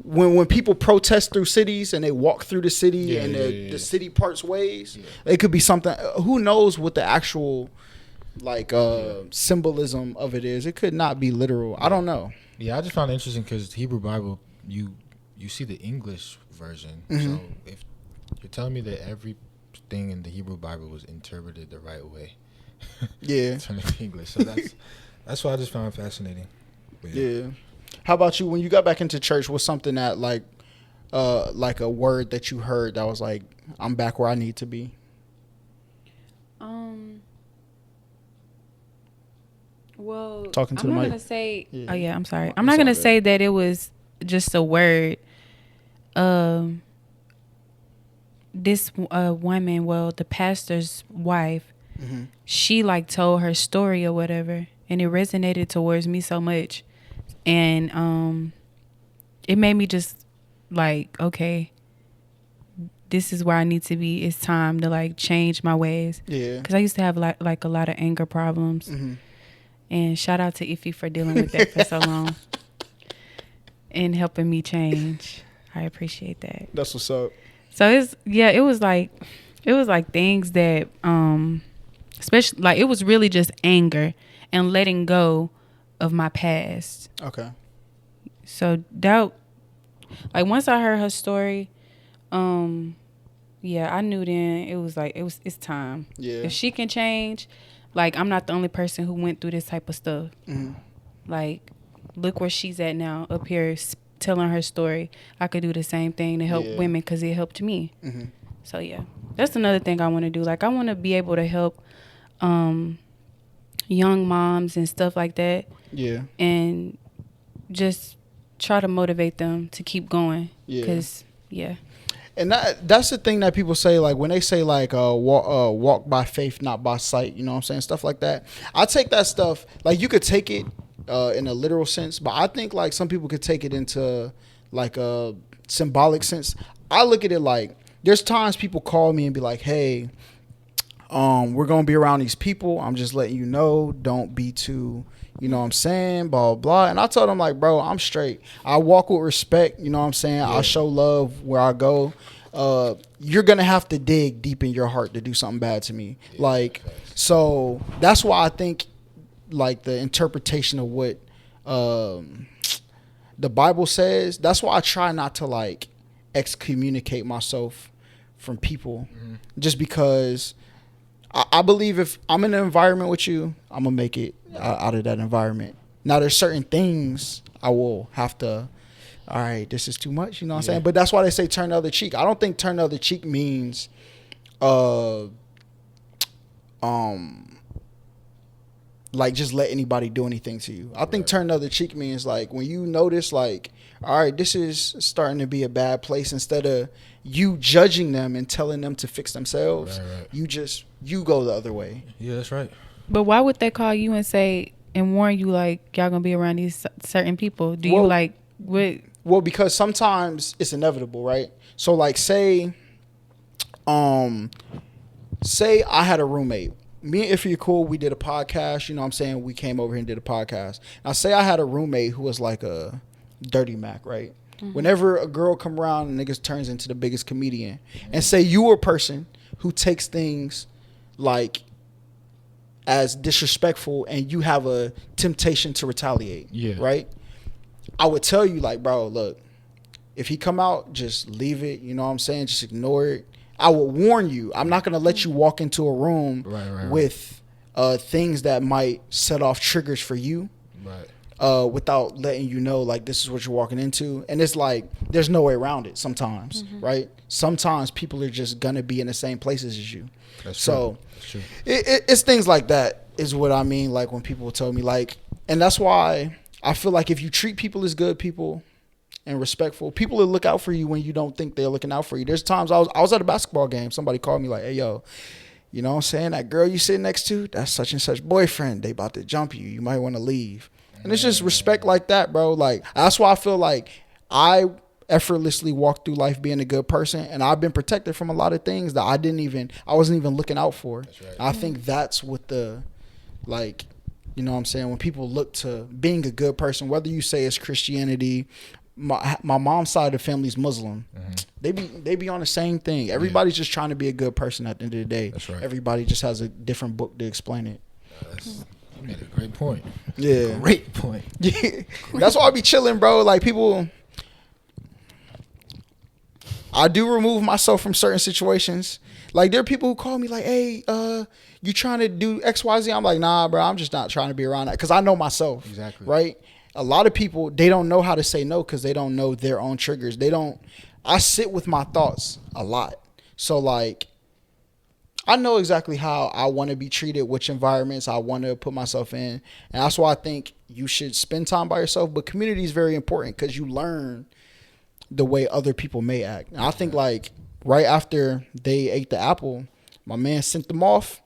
when people protest through cities and they walk through the city and the city parts ways, it could be something. Who knows what the actual like symbolism of it is. It could not be literal. I don't know. Yeah, I just found it interesting because Hebrew Bible, you see the English version. So if you're telling me that everything in the Hebrew Bible was interpreted the right way, turn it to English. So that's what I just found fascinating. But yeah. How about you? When you got back into church, was something that like a word that you heard that was like, I'm back where I need to be? Well, Talking to I'm the not mic. gonna say. Yeah. Oh yeah, I'm sorry. I'm not gonna say that it was just a word. This woman, well, the pastor's wife, she like told her story or whatever, and it resonated towards me so much, and it made me just like, okay, this is where I need to be. It's time to like change my ways. Yeah. Because I used to have like a lot of anger problems. And shout out to TheIfys for dealing with that for so long and helping me change. I appreciate that. That's what's up. So it was like things that especially like it was really just anger and letting go of my past. Okay. So that, like, once I heard her story, yeah, I knew then it's time. Yeah. If she can change, like, I'm not the only person who went through this type of stuff. Like, look where she's at now, up here telling her story. I could do the same thing to help women because it helped me. So yeah, that's another thing I want to do. Like, I want to be able to help young moms and stuff like that. Yeah. And just try to motivate them to keep going. Yeah. Because, yeah. And that's the thing that people say, like, when they say, like, walk by faith, not by sight, you know what I'm saying? Stuff like that. I take that stuff, like, you could take it in a literal sense, but I think, like, some people could take it into, like, a symbolic sense. I look at it like, there's times people call me and be like, hey, we're gonna be around these people. I'm just letting you know, don't be too, you know what I'm saying, blah blah. And I told him like, bro, I'm straight. I walk with respect, you know what I'm saying. I show love where I go. You're gonna have to dig deep in your heart to do something bad to me. Like, so that's why I think like the interpretation of what the Bible says, that's why I try not to like excommunicate myself from people, just because I believe if I'm in an environment with you, I'm gonna make it out of that environment. Now there's certain things I will have to, all right, this is too much, you know what I'm saying? But that's why they say turn the other cheek. I don't think turn the other cheek means like just let anybody do anything to you. I think turn the other cheek means like when you notice like, all right, this is starting to be a bad place, instead of you judging them and telling them to fix themselves, you go the other way. Yeah, that's right. But why would they call you and say and warn you like y'all gonna be around these certain people? Do you like what? Well, because sometimes it's inevitable, right? So like say I had a roommate. Me and Iffy are cool. We did a podcast. You know what I'm saying? We came over here and did a podcast. Now, say I had a roommate who was like a dirty Mac, right? Whenever a girl come around, niggas turns into the biggest comedian. And say you were a person who takes things like as disrespectful and you have a temptation to retaliate, right? I would tell you like, bro, look, if he come out, just leave it. You know what I'm saying? Just ignore it. I will warn you. I'm not going to let you walk into a room with things that might set off triggers for you without letting you know, like, this is what you're walking into. And it's like, there's no way around it sometimes, right? Sometimes people are just going to be in the same places as you. That's true. It's things like that is what I mean, like, when people tell me, like, and that's why I feel like if you treat people as good people and respectful, people will look out for you when you don't think they're looking out for you. There's times I was at a basketball game. Somebody called me like, hey, yo, you know what I'm saying? That girl you sitting next to, that's such and such boyfriend. They about to jump you. You might want to leave. And it's just respect like that, bro. Like, that's why I feel like I effortlessly walk through life being a good person. And I've been protected from a lot of things that I wasn't even looking out for. That's right. I think that's what the, like, you know what I'm saying? When people look to being a good person, whether you say it's Christianity, my mom's side of the family's Muslim. They be on the same thing. Everybody's just trying to be a good person at the end of the day. That's right. Everybody just has a different book to explain it. You made a great point. Yeah. Great point. Yeah. That's why I be chilling, bro. Like, people, I do remove myself from certain situations. Like, there are people who call me like, hey, you trying to do XYZ? I'm like, nah, bro, I'm just not trying to be around that. Because I know myself. Exactly. Right? A lot of people, they don't know how to say no because they don't know their own triggers. I sit with my thoughts a lot. So, like, I know exactly how I want to be treated, which environments I want to put myself in. And that's why I think you should spend time by yourself. But community is very important because you learn the way other people may act. And I think, like, right after they ate the apple, my man sent them off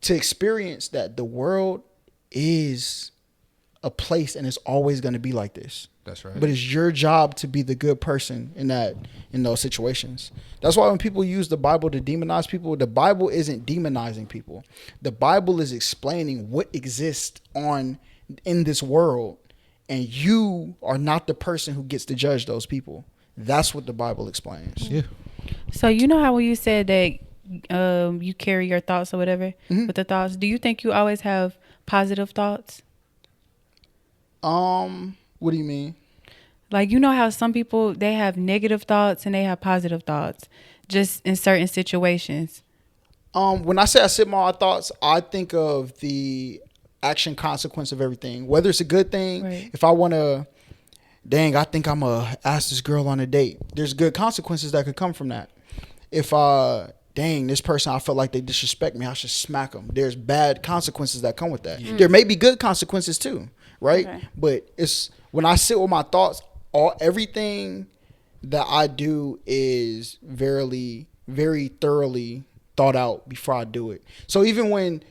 to experience that the world is a place and it's always going to be like this. That's right. But it's your job to be the good person in those situations. That's why when people use the Bible to demonize people, the Bible isn't demonizing people. The Bible is explaining what exists in this world, and you are not the person who gets to judge those people. That's what the Bible explains. Yeah. So you know how when you said that you carry your thoughts or whatever with the thoughts, do you think you always have positive thoughts? What do you mean? Like, you know how some people, they have negative thoughts and they have positive thoughts just in certain situations. When I say I sit my thoughts, I think of the action consequence of everything, whether it's a good thing. Right. If I want to, I think I'm going to ask this girl on a date. There's good consequences that could come from that. If this person, I felt like they disrespect me, I should smack them. There's bad consequences that come with that. There may be good consequences too. Right. Okay. But it's when I sit with my thoughts, everything that I do is very, very thoroughly thought out before I do it. So even when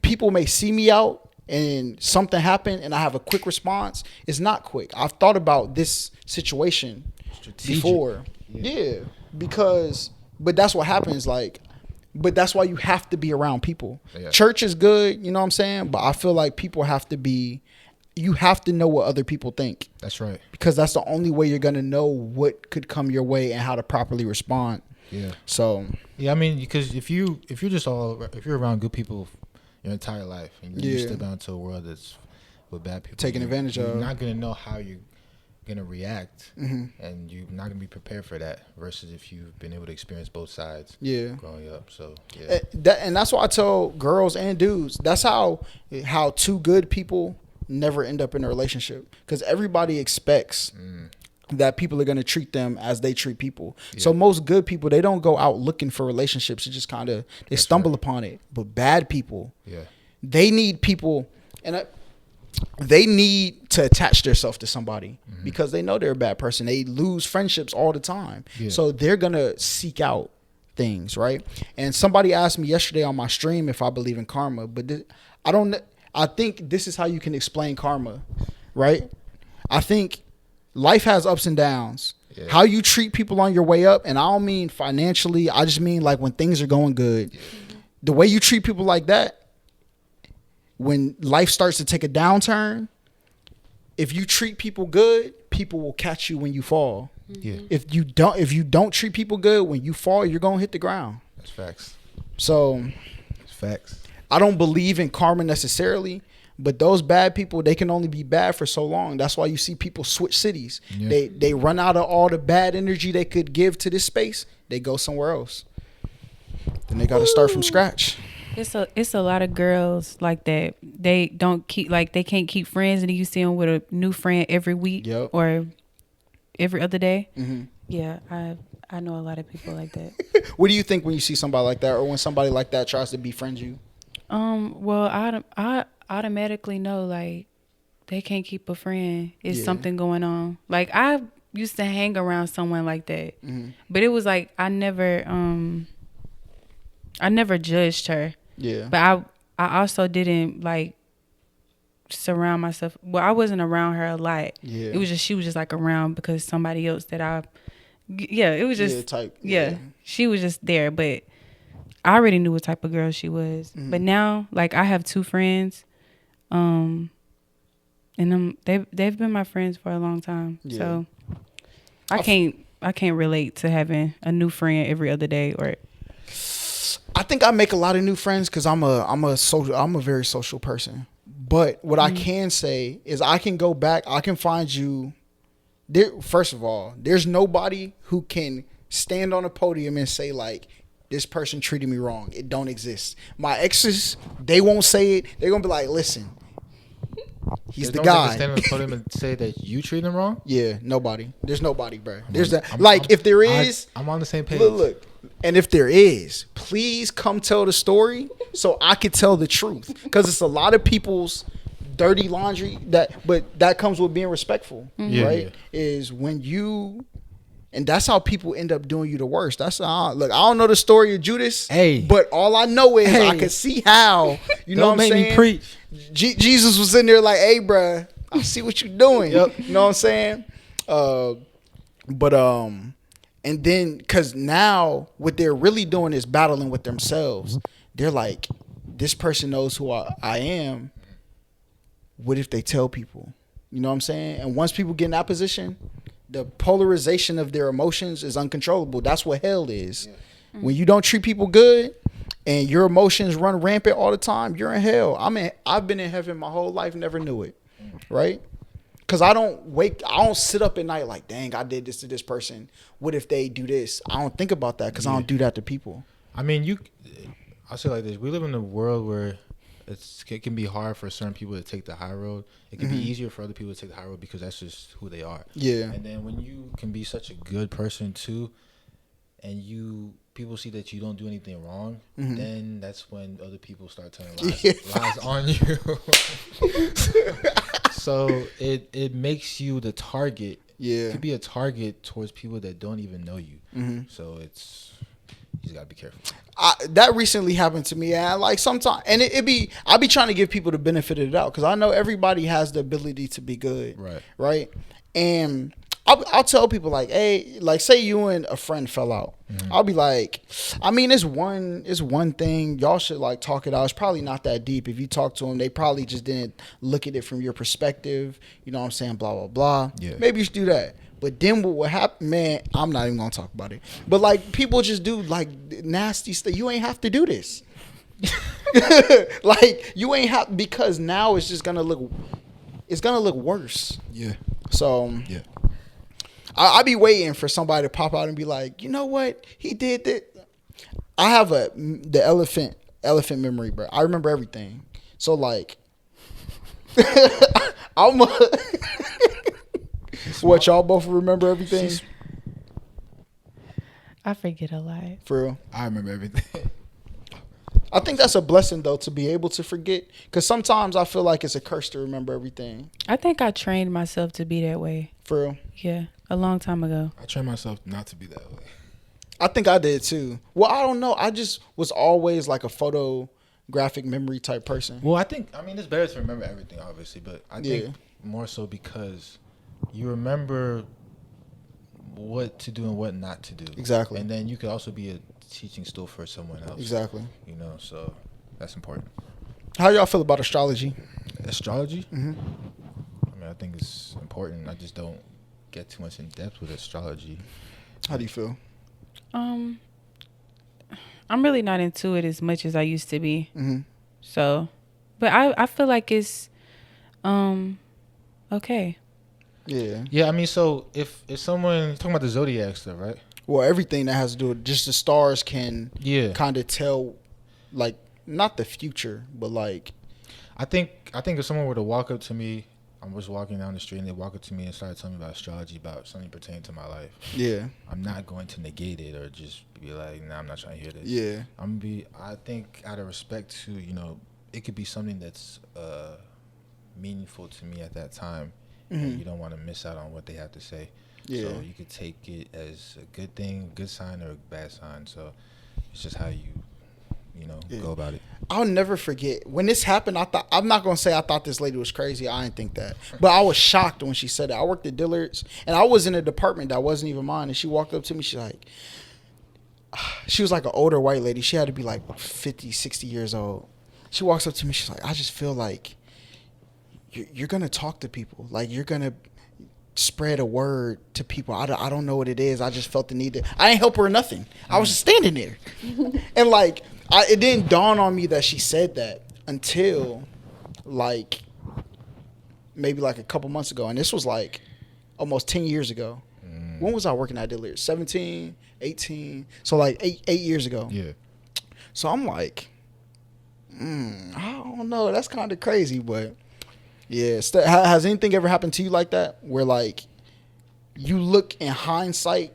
people may see me out and something happened and I have a quick response, it's not quick. I've thought about this situation before. Yeah. But that's what happens. Like, But that's why you have to be around people. Yeah. Church is good, you know what I'm saying? But I feel like people have to be, you have to know what other people think. That's right. Because that's the only way you're going to know what could come your way and how to properly respond. Yeah. So. Yeah, I mean, because if you're around good people your entire life and you step out into a world that's with bad people, taking advantage of, you're not going to know how you're going to react, and you're not going to be prepared for that versus if you've been able to experience both sides growing up. So and that's why I tell girls and dudes, that's how two good people never end up in a relationship, because everybody expects that people are going to treat them as they treat people. So most good people, they don't go out looking for relationships. It just kind of they stumble upon it. But bad people, they need people, and they need to attach themselves to somebody because they know they're a bad person. They lose friendships all the time. So they're going to seek out things, right? And somebody asked me yesterday on my stream if I believe in karma, but I think this is how you can explain karma, right? I think life has ups and downs. How you treat people on your way up, and I don't mean financially, I just mean like when things are going good. The way you treat people like that, when life starts to take a downturn, if you treat people good, people will catch you when you fall. If you don't treat people good, when you fall, you're gonna hit the ground. That's facts. So That's facts. I don't believe in karma necessarily, but those bad people, they can only be bad for so long. That's why you see people switch cities. They run out of all the bad energy they could give to this space. They go somewhere else. Then they got to start from scratch. It's a lot of girls like that. They don't keep, like, they can't keep friends, and you see them with a new friend every week or every other day. Yeah, I know a lot of people like that. What do you think when you see somebody like that, or when somebody like that tries to befriend you? Well, I automatically know, like, they can't keep a friend. It's something going on. Like, I used to hang around someone like that, but it was like I never judged her. But I also didn't like surround myself. Well, I wasn't around her a lot. It was just, she was just like around because somebody else that it was just she was just there. But I already knew what type of girl she was. But now, like, I have two friends, and they've been my friends for a long time. So I can't relate to having a new friend every other day. Or I think I make a lot of new friends because I'm a very social person. But what I can say is I can go back. I can find you. First of all, there's nobody who can stand on a podium and say, like, this person treated me wrong. It don't exist. My exes, they won't say it. They're gonna be like, listen, he's the guy. Stand on the podium and say that you treat them wrong. Yeah, nobody. There's nobody, bro. If there is, I'm on the same page. Look. And if there is, please come tell the story so I can tell the truth. Because it's a lot of people's dirty laundry but that comes with being respectful, right? Is when you, and that's how people end up doing you the worst. That's how, look, I don't know the story of Judas, but all I know is I can see how, you know what I'm saying? Don't make me preach. Jesus was in there like, hey, bruh, I see what you're doing. You know what I'm saying? And then, because now what they're really doing is battling with themselves. They're like, this person knows who I am. What if they tell people? You know what I'm saying? And once people get in that position, the polarization of their emotions is uncontrollable. That's what hell is. When you don't treat people good and your emotions run rampant all the time, you're in hell. I've been in heaven my whole life, never knew it. Right? Because I don't sit up at night like, dang, I did this to this person. What if they do this? I don't think about that because I don't do that to people. I mean, I'll say it like this. We live in a world where it can be hard for certain people to take the high road. It can be easier for other people to take the high road because that's just who they are. And then when you can be such a good person too, and people see that you don't do anything wrong, then that's when other people start telling lies on you. So it makes you the target. It could be a target towards people that don't even know you. So you just gotta be careful. That recently happened to me, and like sometimes, and I be trying to give people the benefit of the doubt because I know everybody has the ability to be good, right? And I'll tell people like, hey, like say you and a friend fell out. I'll be like, I mean, it's one thing. Y'all should like talk it out. It's probably not that deep. If you talk to them, they probably just didn't look at it from your perspective. You know what I'm saying? Blah, blah, blah. Yeah. Maybe you should do that. But then what would happen, man, I'm not even going to talk about it. But like people just do like nasty stuff. You ain't have to do this. Like you ain't have, because now it's just going to look worse. Yeah. So Yeah. I be waiting for somebody to pop out and be like, you know what, he did that. I have the elephant memory, bro. I remember everything. So like, what, y'all both remember everything? I forget a lot. For real, I remember everything. I think that's a blessing though, to be able to forget. Because sometimes I feel like it's a curse to remember everything. I think I trained myself to be that way. For real. Yeah, a long time ago. I trained myself not to be that way. I think I did too. Well, I don't know. I just was always like a photographic memory type person. Well, I mean, it's better to remember everything, obviously, but I think Yeah. more so because you remember what to do and what not to do. Exactly. And then you could also be a teaching tool for someone else. Exactly. You know, so that's important. How y'all feel about astrology? Astrology? Mm-hmm. I mean, I think it's important. I just don't get too much in depth with astrology. How do you feel? I'm really not into it as much as I used to be. Mm-hmm. So, but I feel like it's okay. Yeah. Yeah, I mean, so if someone talking about the zodiac stuff, right? Well, everything that has to do with just the stars can Yeah. kind of tell, like, not the future, but like, I think if someone were to walk up to me, I was walking down the street and they walk up to me and started telling me about astrology, about something pertaining to my life. yeah, I'm not going to negate it or just be like, nah, I'm not trying to hear this. yeah, I think out of respect to, you know, it could be something that's meaningful to me at that time. And you don't want to miss out on what they have to say. yeah. So you could take it as a good thing, good sign, or a bad sign. So it's just how you go about it. I'll never forget when this happened. I'm not gonna say I thought this lady was crazy. I didn't think that, but I was shocked when she said it. I worked at Dillard's and I was in a department that wasn't even mine. And she walked up to me. She was like an older white lady. She had to be like 50, 60 years old. She walks up to me. She's like, I just feel like you're gonna talk to people. Like you're gonna spread a word to people. I don't know what it is. I just felt the need to. I ain't help her or nothing. I was just standing there, and like it didn't dawn on me that she said that until like maybe like a couple months ago, and this was like almost 10 years ago. When was I working at Dillard's? 17, 18. So like eight years ago. Yeah. So I'm like, I don't know. That's kind of crazy, but. Yeah, has anything ever happened to you like that? Where like you look in hindsight,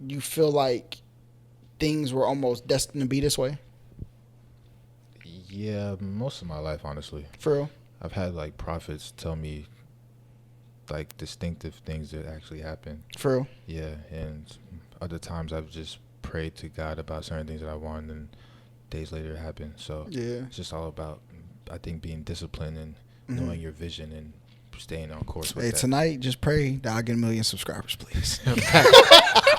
you feel like things were almost destined to be this way? Yeah, most of my life, honestly. For real? I've had like prophets tell me like distinctive things that actually happen. For real? Yeah, and other times I've just prayed to God about certain things that I want, and days later it happened. So Yeah. it's just all about, I think, being disciplined and knowing your vision and staying on course with Hey, that. tonight, just pray that I get 1 million subscribers, please.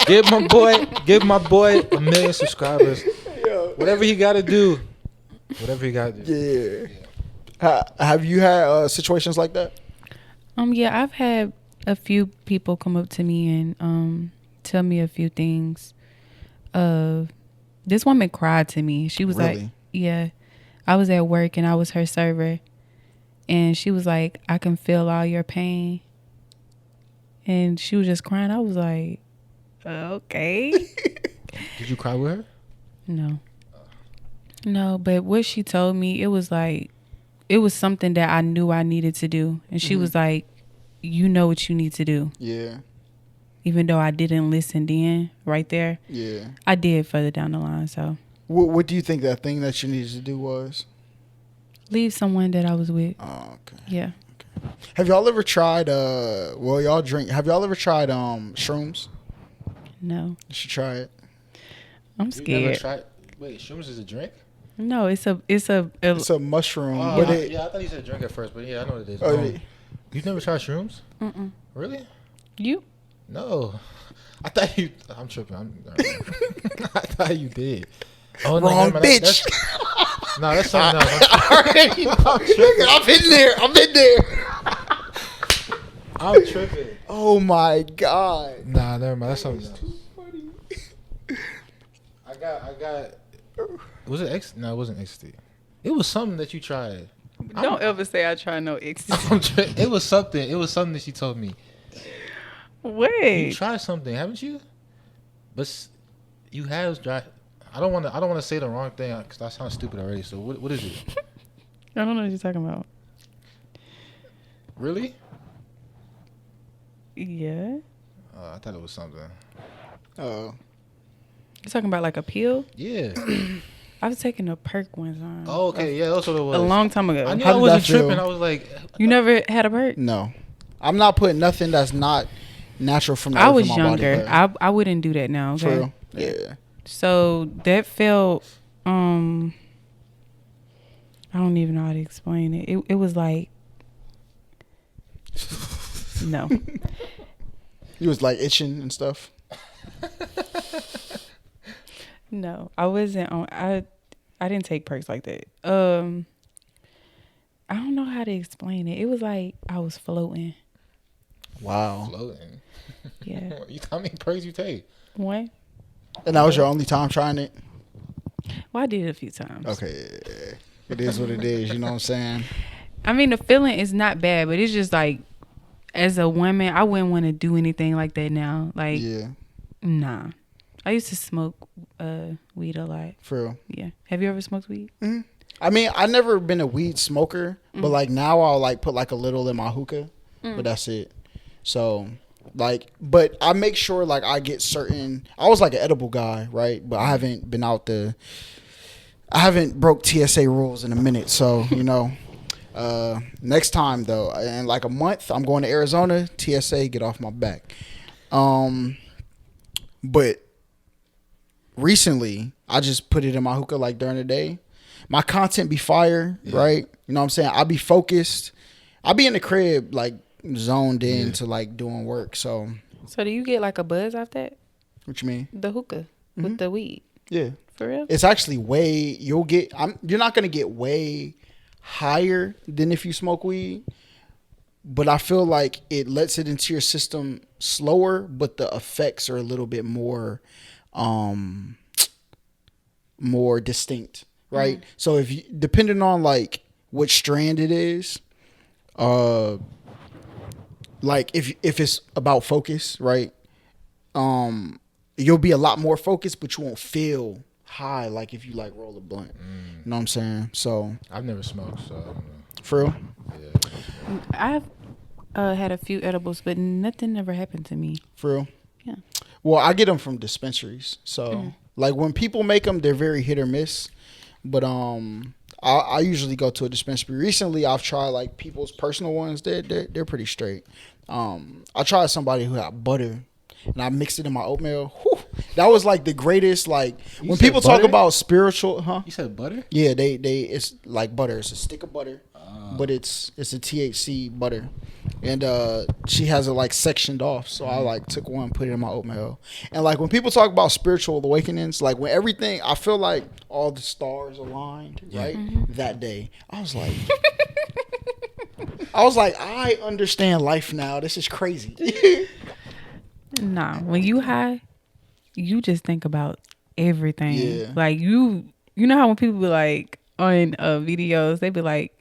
give my boy 1 million subscribers. Whatever he got to do. Yeah. Have you had situations like that? Yeah, I've had a few people come up to me and tell me a few things. This woman cried to me. She was like, Really? yeah, I was at work and I was her server. And she was like, I can feel all your pain. And she was just crying. I was like, okay. Did you cry with her? No, but what she told me, it was something that I knew I needed to do. And she was like, you know what you need to do. Yeah. Even though I didn't listen then, right there. Yeah. I did further down the line, so. What do you think that thing that you needed to do was? Leave someone that I was with. Oh, okay. Yeah. Have y'all ever tried y'all drink, have y'all ever tried shrooms? No. You should try it. I'm You never scared. tried? Wait, shrooms is a drink? No, it's a It's a mushroom, Oh, but yeah, I thought you said drink at first, but yeah, I know what it is. Oh, You've never tried shrooms? Mm-mm. Really? You? No, I thought you. I'm tripping. I thought you did. Oh, no, Wrong never mind. bitch. No, that's something else. Already know. I've been there. I'm tripping. Oh my god. Nah, never mind. That's something else. I got. Was it X? No, it wasn't XD. It was something that you tried. Don't ever say I try no ecstasy. It was something. It was something that she told me. You Wait. tried something, haven't you? But you have tried. I don't want to say the wrong thing because that sounds stupid already. So what is it? I don't know what you're talking about. Really? Yeah. I thought it was something. Oh. You're talking about like a pill? Yeah. I was taking a perk one time. Oh, okay. Yeah, that's what it was. A long time ago. I knew How I did wasn't that feel? tripping. I was like, You never had a perk? No. I'm not putting nothing that's not natural from the I earth was in my body, younger. but I wouldn't do that now. for Okay. real. Yeah. So that felt I don't even know how to explain it. It was like no. You was like itching and stuff. No. I wasn't on I didn't take perks like that. I don't know how to explain it. It was like I was floating. Wow. Yeah. floating. You how many perks you take? One. And that was your only time trying it? Well, I did it a few times. Okay. It is what it is. You know what I'm saying? I mean, the feeling is not bad, but it's just like, as a woman, I wouldn't want to do anything like that now. Like, Yeah. nah. I used to smoke weed a lot. For real. Yeah. Have you ever smoked weed? Mm-hmm. I mean, I never been a weed smoker, but like now I'll like put like a little in my hookah, but that's it. So like, but I make sure like I get certain. I was like an edible guy, right? But I haven't been out the. I haven't broke TSA rules in a minute, so you know. Next time though, in like a month, I'm going to Arizona. TSA, get off my back. But recently, I just put it in my hookah like during the day. My content be fire, right? You know what I'm saying? I be focused. I be in the crib like zoned in to like doing work. So So do you get like a buzz off that? what you mean? The hookah with the weed? Yeah. For real? It's actually you're not going to get way higher than if you smoke weed, but I feel like it lets it into your system slower, but the effects are a little bit more distinct, right? So if you, depending on like which strand it is, like if it's about focus, right? You'll be a lot more focused, but you won't feel high like if you like roll a blunt. You know what I'm saying? So I've never smoked, so I don't know. for real. Yeah. I've had a few edibles, but nothing ever happened to me. For real. Yeah. Well, I get them from dispensaries. So like when people make them, they're very hit or miss. But I usually go to a dispensary. Recently, I've tried like people's personal ones. They're pretty straight. I tried somebody who had butter, and I mixed it in my oatmeal. Whew, that was like the greatest. Like You when said people talk butter? about spiritual, You said butter? Yeah, they it's like butter. It's a stick of butter, but it's a THC butter, and she has it like sectioned off. So I like took one, put it in my oatmeal, and like when people talk about spiritual awakenings, like when everything, I feel like all the stars aligned, right? That day, I was like, I understand life now. This is crazy. Nah, when you high, you just think about everything. Yeah. Like you know how when people be like on videos, they be like,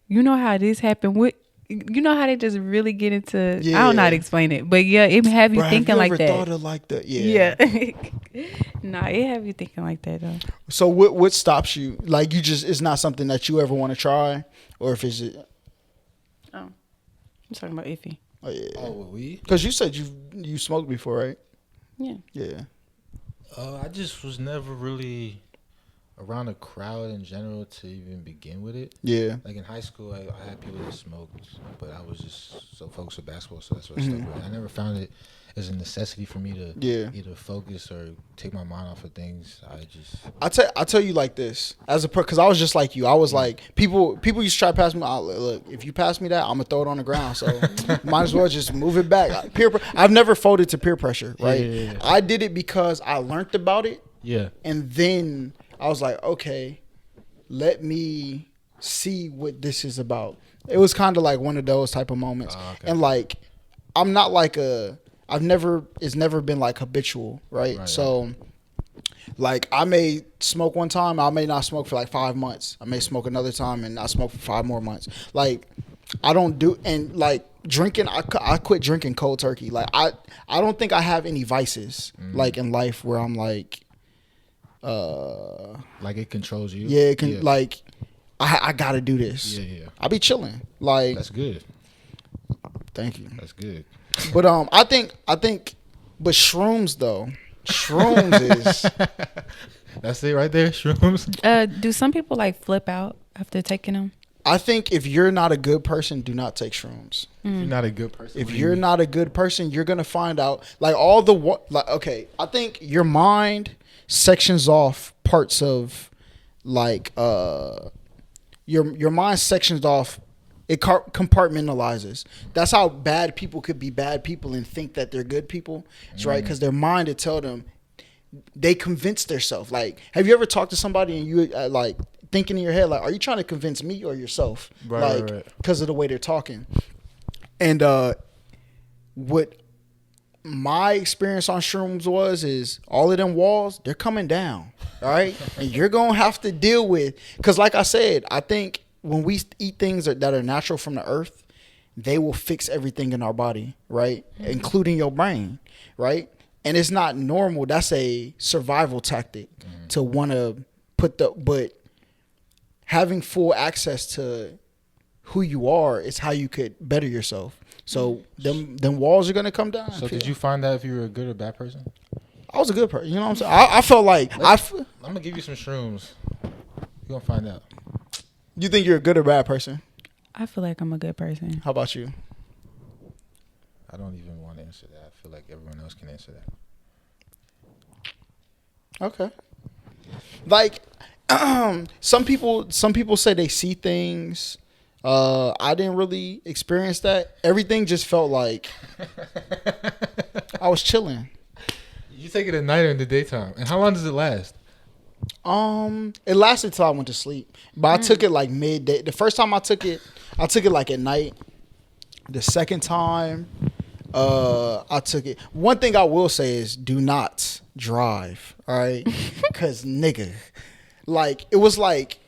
you know how this happened? You know how they just really get into. I don't know how to explain it, but yeah, it have you Bruh, thinking have you like ever that. thought of like that? Yeah. Nah, it have you thinking like that though. So what stops you? Like you just, it's not something that you ever want to try, or if it's. Oh, I'm talking about iffy. Oh yeah. Oh, with weed? Because you said you smoked before, right? Yeah. Yeah. I just was never really around a crowd in general to even begin with it. Yeah. Like in high school, I had people that smoked, but I was just so focused with basketball, so that's what I stuck with. I never found it as a necessity for me to either focus or take my mind off of things. I tell you like this as a because I was just like you. I was like people used to try to pass me. Look, if you pass me that, I'm gonna throw it on the ground. So might as well just move it back. I've never folded to peer pressure, right? Yeah. I did it because I learned about it. Yeah. And then I was like, okay, let me see what this is about. It was kind of like one of those type of moments. Okay. And like, I'm not like it's never been like habitual, right? So like I may smoke one time, I may not smoke for like 5 months. I may smoke another time and not smoke for 5 more months. Like I don't do, and like drinking, I quit drinking cold turkey. Like I don't think I have any vices like in life where I'm like, like it controls you. Yeah, it can like I gotta do this. Yeah. I be chilling. Like That's good. Thank you. That's good. But I think but shrooms though. Shrooms is That's it right there, shrooms. Do some people like flip out after taking them? I think if you're not a good person, do not take shrooms. If you're not a good person. If you're not a good person, you're gonna find out like all the okay, I think your mind sections off parts of like your mind sections off, it compartmentalizes. That's how bad people could be bad people and think that they're good people. It's right, because their mind to tell them, they convince themselves. Like, have you ever talked to somebody and you like thinking in your head like, are you trying to convince me or yourself? Right. Because of the way they're talking. And what my experience on shrooms is all of them walls, they're coming down, all right? And you're going to have to deal with, because like I said, I think when we eat things that are natural from the earth, they will fix everything in our body, right? Including your brain, right? And it's not normal. That's a survival tactic to want to but having full access to who you are is how you could better yourself. So them walls are gonna come down. So did you find out if you were a good or bad person? I was a good person. You know what I'm saying? I felt like I'm gonna give you some shrooms. You're gonna find out. You think you're a good or bad person? I feel like I'm a good person. How about you? I don't even want to answer that. I feel like everyone else can answer that. Okay. Like some people say they see things. I didn't really experience that. Everything just felt like I was chilling. You take it at night or in the daytime? And how long does it last? It lasted till I went to sleep. But I took it like midday. The first time I took it like at night. The second time, I took it. One thing I will say is do not drive. All right, because nigga, like it was like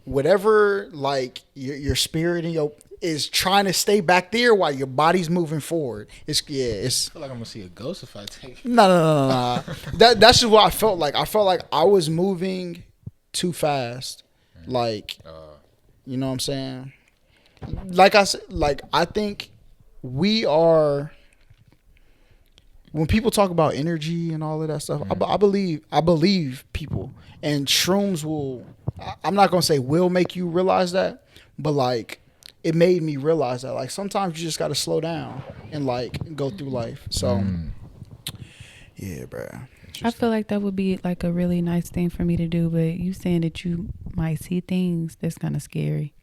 whatever, like your spirit and your is trying to stay back there while your body's moving forward. It's I feel like I'm gonna see a ghost if I take it. No. That's just what I felt like. I felt like I was moving too fast. Like, you know what I'm saying? Like I said, like I think we are. When people talk about energy and all of that stuff, I believe people, and shrooms will. I'm not gonna say will make you realize that, but like it made me realize that like sometimes you just gotta slow down and like go through life. So yeah, bro. I feel like that would be like a really nice thing for me to do, but you saying that you might see things, that's kind of scary.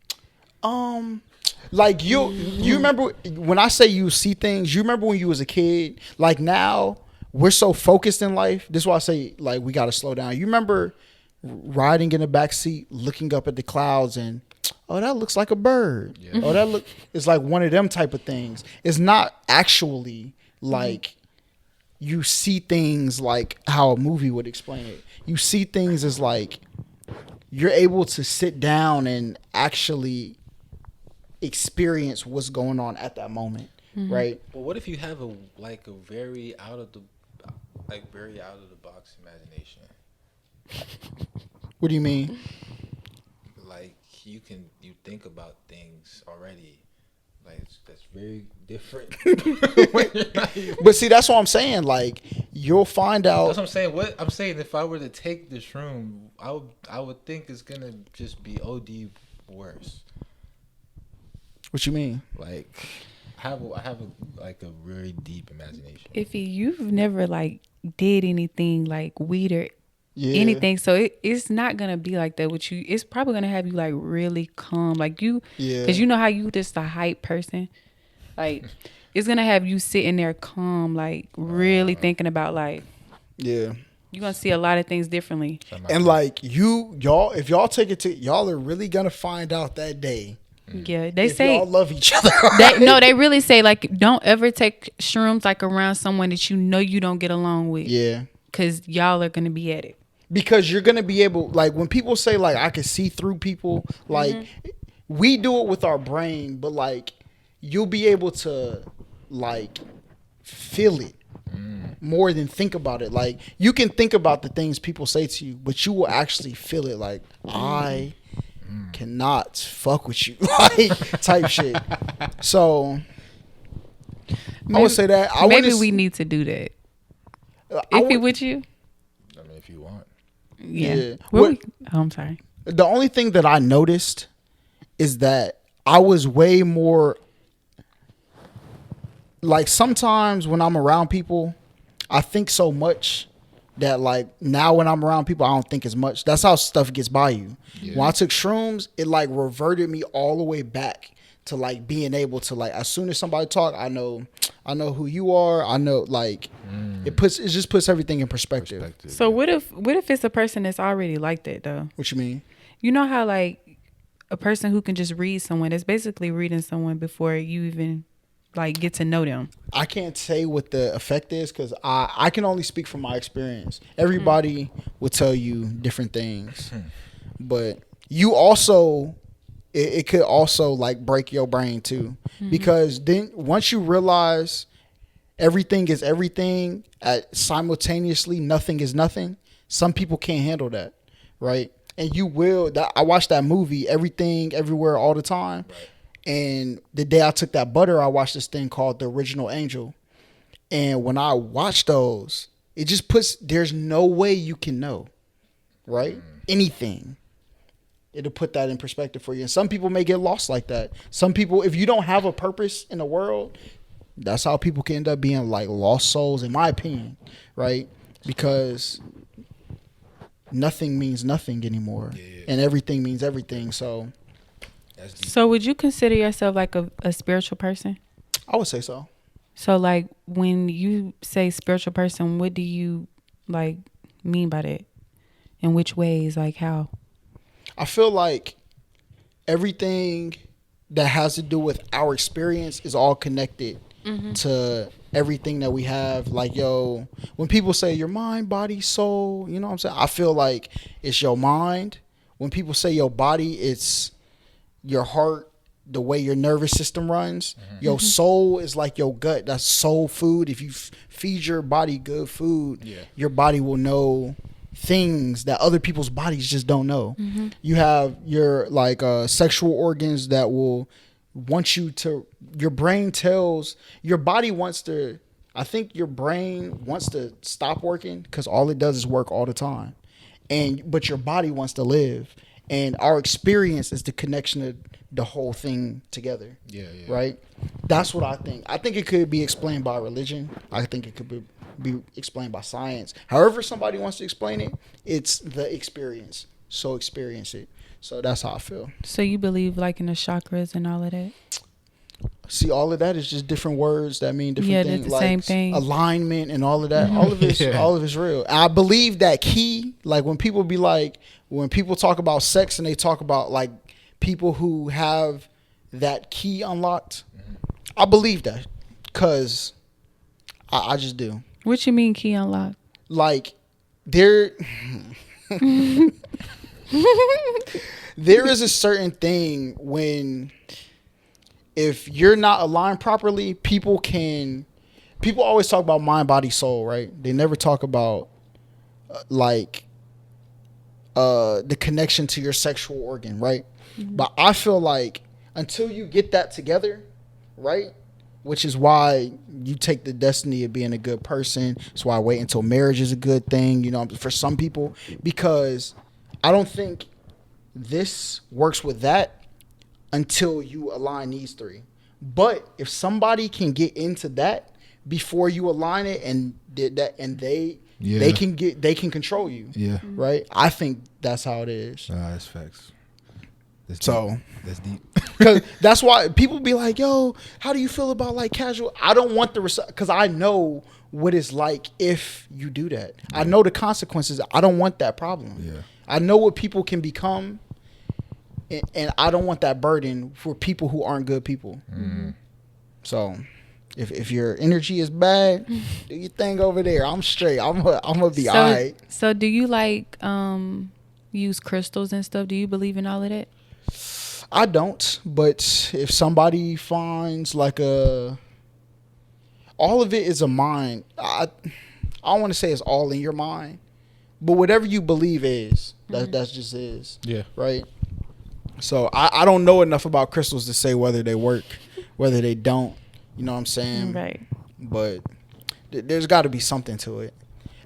Like you remember when I say you see things, you remember when you was a kid? Like now we're so focused in life. This is why I say like we gotta slow down. You remember riding in the back seat, looking up at the clouds and oh, that looks like a bird. Yeah. Oh, it's like one of them type of things. It's not actually like you see things like how a movie would explain it. You see things as like you're able to sit down and actually experience what's going on at that moment, right? But what if you have a very out of the box imagination? What do you mean? Like you think about things already. Like that's very different. But see, that's what I'm saying. Like you'll find That's out. what I'm saying. What I'm saying, if I were to take the shroom, I would think it's gonna just be OD worse. What you mean? Like, I have like a very deep imagination. If you've never like did anything like weed or Yeah. anything, so it's not gonna be like that with you. It's probably gonna have you like really calm, like you, Yeah. because you know how you just a hype person, like it's gonna have you sitting there calm, like really thinking about like Yeah. you're gonna see a lot of things differently. And like y'all, if y'all take it to, y'all are really gonna find out that day. Yeah, they If say y'all love each other. they really say like don't ever take shrooms like around someone that you know you don't get along with. Yeah. Cause y'all are gonna be at it. Because you're gonna be able, like when people say like I can see through people, like we do it with our brain, but like you'll be able to like feel it more than think about it. Like you can think about the things people say to you, but you will actually feel it. Like I cannot fuck with you, like type shit. So I would say that. Maybe we need to do that. Iffy with you? I mean, if you want. Yeah. What- I'm sorry. The only thing that I noticed is that I was way more like sometimes when I'm around people, I think so much that like now when I'm around people, I don't think as much. That's how stuff gets by you. Yeah. When I took shrooms, it like reverted me all the way back to like being able to like as soon as somebody talk, I know who you are. I know like it just puts everything in perspective. So what if it's a person that's already like that though? What you mean? You know how like a person who can just read someone, that's basically reading someone before you even like get to know them. I can't say what the effect is because I can only speak from my experience. Everybody will tell you different things, but you also it could also like break your brain too because then once you realize everything is everything simultaneously, nothing is nothing. Some people can't handle that, right? And you will. I watched that movie, Everything, Everywhere, All the Time. Right. And the day I took that butter, I watched this thing called The Original Angel. And when I watch those, it just puts, there's no way you can know, right? Anything. It'll put that in perspective for you. And some people may get lost like that. Some people, if you don't have a purpose in the world, that's how people can end up being like lost souls, in my opinion, right? Because nothing means nothing anymore. Yeah. And everything means everything. So would you consider yourself like a spiritual person? I would say so. So like when you say spiritual person, what do you like mean by that? In which ways? Like how? I feel like everything that has to do with our experience is all connected to everything that we have. Like, yo, when people say your mind, body, soul, you know what I'm saying? I feel like it's your mind. When people say your body, it's your heart, the way your nervous system runs. Your soul is like your gut. That's soul food. If you feed your body good food, your body will know things that other people's bodies just don't know. You have your like sexual organs that will want you to, your brain tells, your body wants to, I think your brain wants to stop working because all it does is work all the time. But your body wants to live. And our experience is the connection of the whole thing together. Yeah. Right? That's what I think. I think it could be explained by religion. I think it could be explained by science. However somebody wants to explain it, it's the experience. So experience it. So that's how I feel. So you believe like in the chakras and all of that? See, all of that is just different words that mean different things. Yeah, the like same thing. Alignment and all of that. All of it's real. I believe that key, like when people be like, when people talk about sex and they talk about like people who have that key unlocked, I believe that because I just do. What you mean key unlocked? Like there is a certain thing when if you're not aligned properly, people always talk about mind, body, soul, right? They never talk about the connection to your sexual organ, right? But I feel like until you get that together, right? which is why you take the destiny of being a good person. That's why I wait until marriage is a good thing, you know, for some people, because I don't think this works with that until you align these three. But if somebody can get into that before you align it and did that, and they can control you. Yeah. Right. I think that's how it is. That's facts. That's So deep. That's deep. Because that's why people be like, yo, how do you feel about like casual? I don't want the because I know what it's like if you do that. I know the consequences. I don't want that problem. Yeah. I know what people can become, and I don't want that burden for people who aren't good people. Mm-hmm. So if your energy is bad, do your thing over there. I'm straight. I'm gonna be all right. So do you like use crystals and stuff? Do you believe in all of that? I don't, but if somebody finds like all of it is a mind. I don't want to say it's all in your mind, but whatever you believe is, that's just is. Yeah. Right. So I don't know enough about crystals to say whether they work, whether they don't. You know what I'm saying? Right. But there's got to be something to it.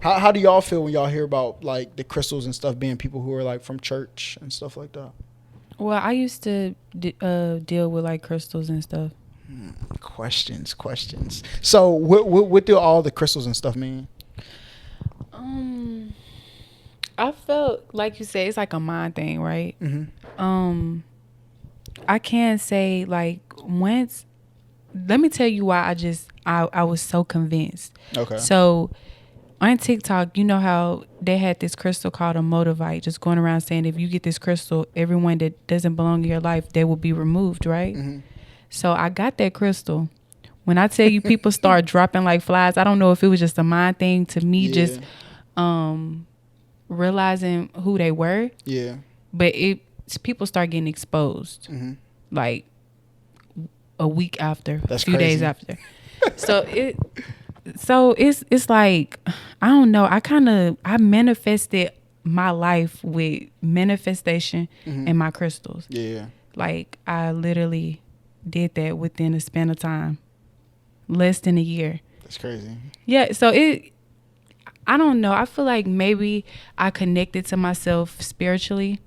How do y'all feel when y'all hear about like the crystals and stuff being people who are like from church and stuff like that? Well, I used to deal with like crystals and stuff. Questions. So what do all the crystals and stuff mean? I felt like you said it's like a mind thing, right? Mm-hmm. I can't say like once. Let me tell you why I was so convinced. Okay. So on TikTok, you know how they had this crystal called a motivite, just going around saying if you get this crystal, everyone that doesn't belong in your life, they will be removed, right? Mm-hmm. So I got that crystal. When I tell you people start dropping like flies, I don't know if it was just a mind thing to me, just realizing who they were. Yeah. But people start getting exposed. Mm-hmm. Like a week after, a few days after. So it's like, I don't know. I manifested my life with manifestation and my crystals. Yeah. Like I literally did that within a span of time, less than a year. That's crazy. Yeah. So I don't know. I feel like maybe I connected to myself spiritually,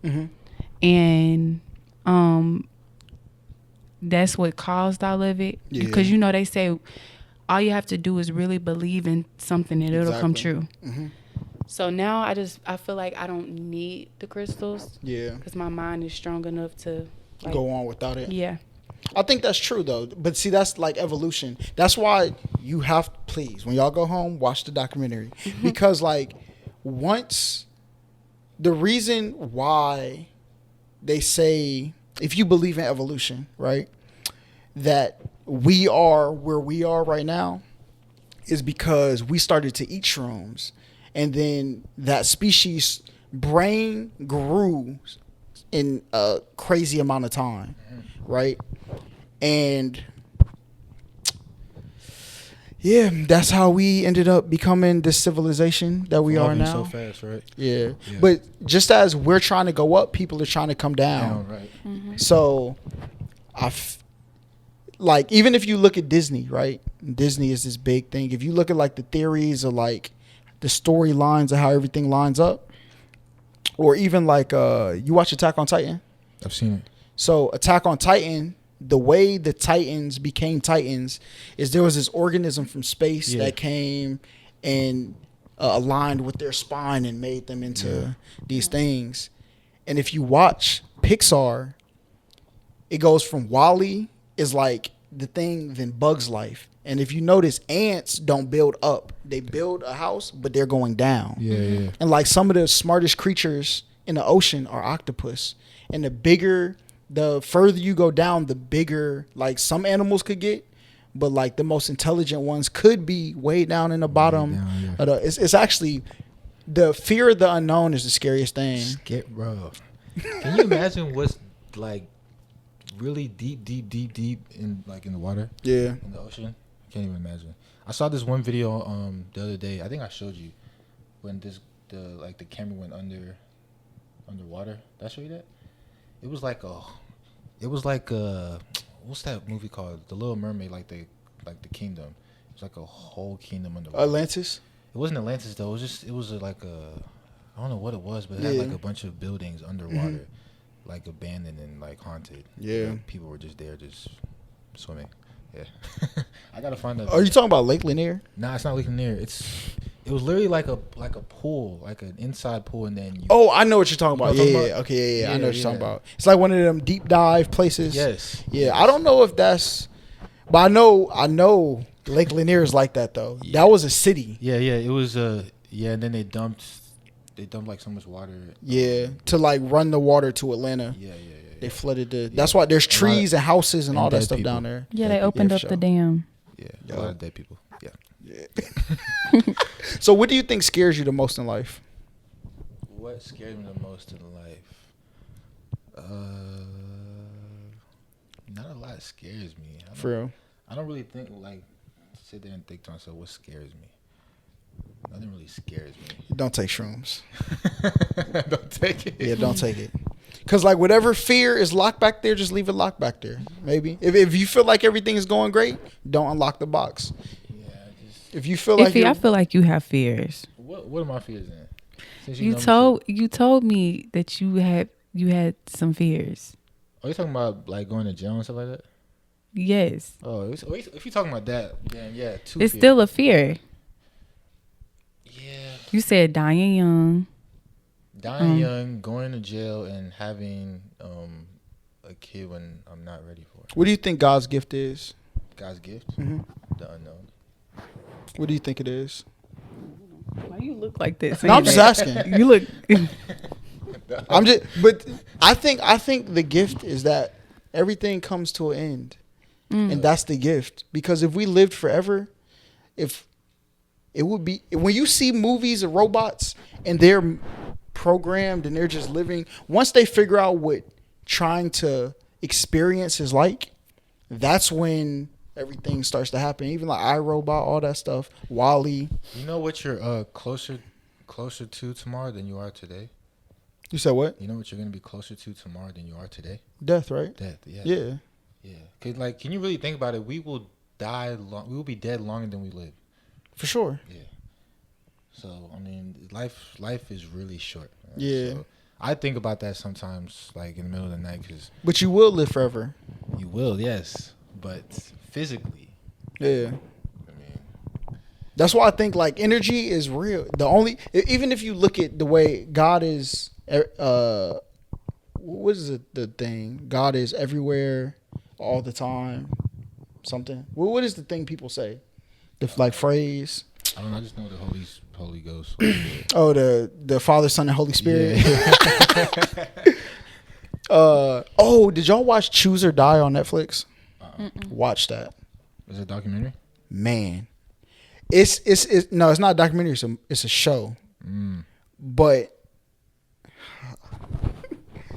and that's what caused all of it. Yeah. Because you know they say all you have to do is really believe in something and it'll come true. Mm-hmm. So now I feel like I don't need the crystals. Yeah. Because my mind is strong enough to like, go on without it. Yeah. I think that's true though. But see, that's like evolution. That's why you have, please, when y'all go home, watch the documentary. Because like once, the reason why they say, if you believe in evolution, right, that we are where we are right now is because we started to eat shrooms, and then that species brain grew in a crazy amount of time, right? And yeah, that's how we ended up becoming this civilization that we are now. So fast, right? Yeah. But just as we're trying to go up, people are trying to come down. Right. Mm-hmm. So like, even if you look at Disney, right? Disney is this big thing. If you look at like the theories or like the storylines of how everything lines up, or even like you watch Attack on Titan? I've seen it. So Attack on Titan, the way the Titans became Titans is there was this organism from space that came and aligned with their spine and made them into these things. And if you watch Pixar, it goes from Wall-E is like the thing than Bug's Life. And if you notice, ants don't build up. They build a house, but they're going down. Yeah. And like some of the smartest creatures in the ocean are octopus. And the further you go down, the bigger like some animals could get. But like the most intelligent ones could be way down in the bottom. It's actually, the fear of the unknown is the scariest thing. Bro. Can you imagine what's like really deep in like in the water? Yeah. In the ocean? I can't even imagine. I saw this one video the other day. I think I showed you when the camera went underwater. Did I show you that? It was like what's that movie called? The Little Mermaid, like the like the kingdom. It's like a whole kingdom underwater. Atlantis. It wasn't Atlantis though. It was like a, I don't know what it was, but it had like a bunch of buildings underwater, like abandoned and like haunted. Yeah. Like, people were just there, just swimming. Yeah. I gotta find that. Are you talking about Lake Lanier? Nah, it's not Lake Lanier. It was literally like a pool, like an inside pool, and then Oh, I know what you're talking about. You know what I'm Yeah, talking yeah, about? okay, yeah, I know what you're Yeah, talking yeah. about. It's like one of them deep dive places. yes, Yeah, I don't know if that's, but I know Lake Lanier is like that though. Yeah. That was a city. yeah, it was yeah, and then they dumped like so much water. Yeah, to like run the water to Atlanta. Yeah. They flooded the. That's why there's trees and houses and and all that dead stuff people. down there. Yeah, they opened for up sure. the dam. Yeah, Yeah. a lot of dead people. Yeah. So, what do you think scares you the most in life? What scared me the most in life? Not a lot scares me. For real. I don't really think like sit there and think to myself what scares me. Nothing really scares me. Don't take shrooms. Don't take it. Yeah, don't take it. Cause like whatever fear is locked back there, just leave it locked back there. Maybe if you feel like everything is going great, don't unlock the box. Yeah, If you feel like Iffy, I feel like you have fears. what are my fears in? Since You know me told me that you had some fears. so- Are you talking about like going to jail and stuff like that? Yes, Oh, if you're talking about that, then yeah, it's fears. still a fear. Yeah. You said dying young. Dying young, going to jail, and having a kid when I'm not ready for it. What do you think God's gift is? God's gift, Mhm. the unknown. What do you think it is? Why you look like this? No, I'm just asking. You look. But I think the gift is that everything comes to an end, and that's the gift. Because if we lived forever, if it would be when you see movies of robots and they're programmed and they're just living. Once they figure out what trying to experience is like, that's when everything starts to happen. Even like iRobot, all that stuff. Wall-E. You know what you're closer to tomorrow than you are today? You said what? You know what you're gonna be closer to tomorrow than you are today? Death, right? Death. Yeah. Yeah. Yeah. Cause like, can you really think about it? We will die. We will be dead longer than we live. For sure. Yeah. So I mean, life is really short. Yeah. So, I think about that sometimes, like in the middle of the night, because But you will live forever. you will, yes, but physically, Yeah. I mean, That's why I think like energy is real. Even if you look at the way God is, what is it? The thing God is everywhere, all the time. Something. What is the thing people say? The like phrase. I don't know. I just know the Holy Ghost. Oh, the Father, Son, and Holy Spirit. Did y'all watch Choose or Die on Netflix? Watch that. Is it a documentary? Man, it's no, it's not a documentary. It's a show. But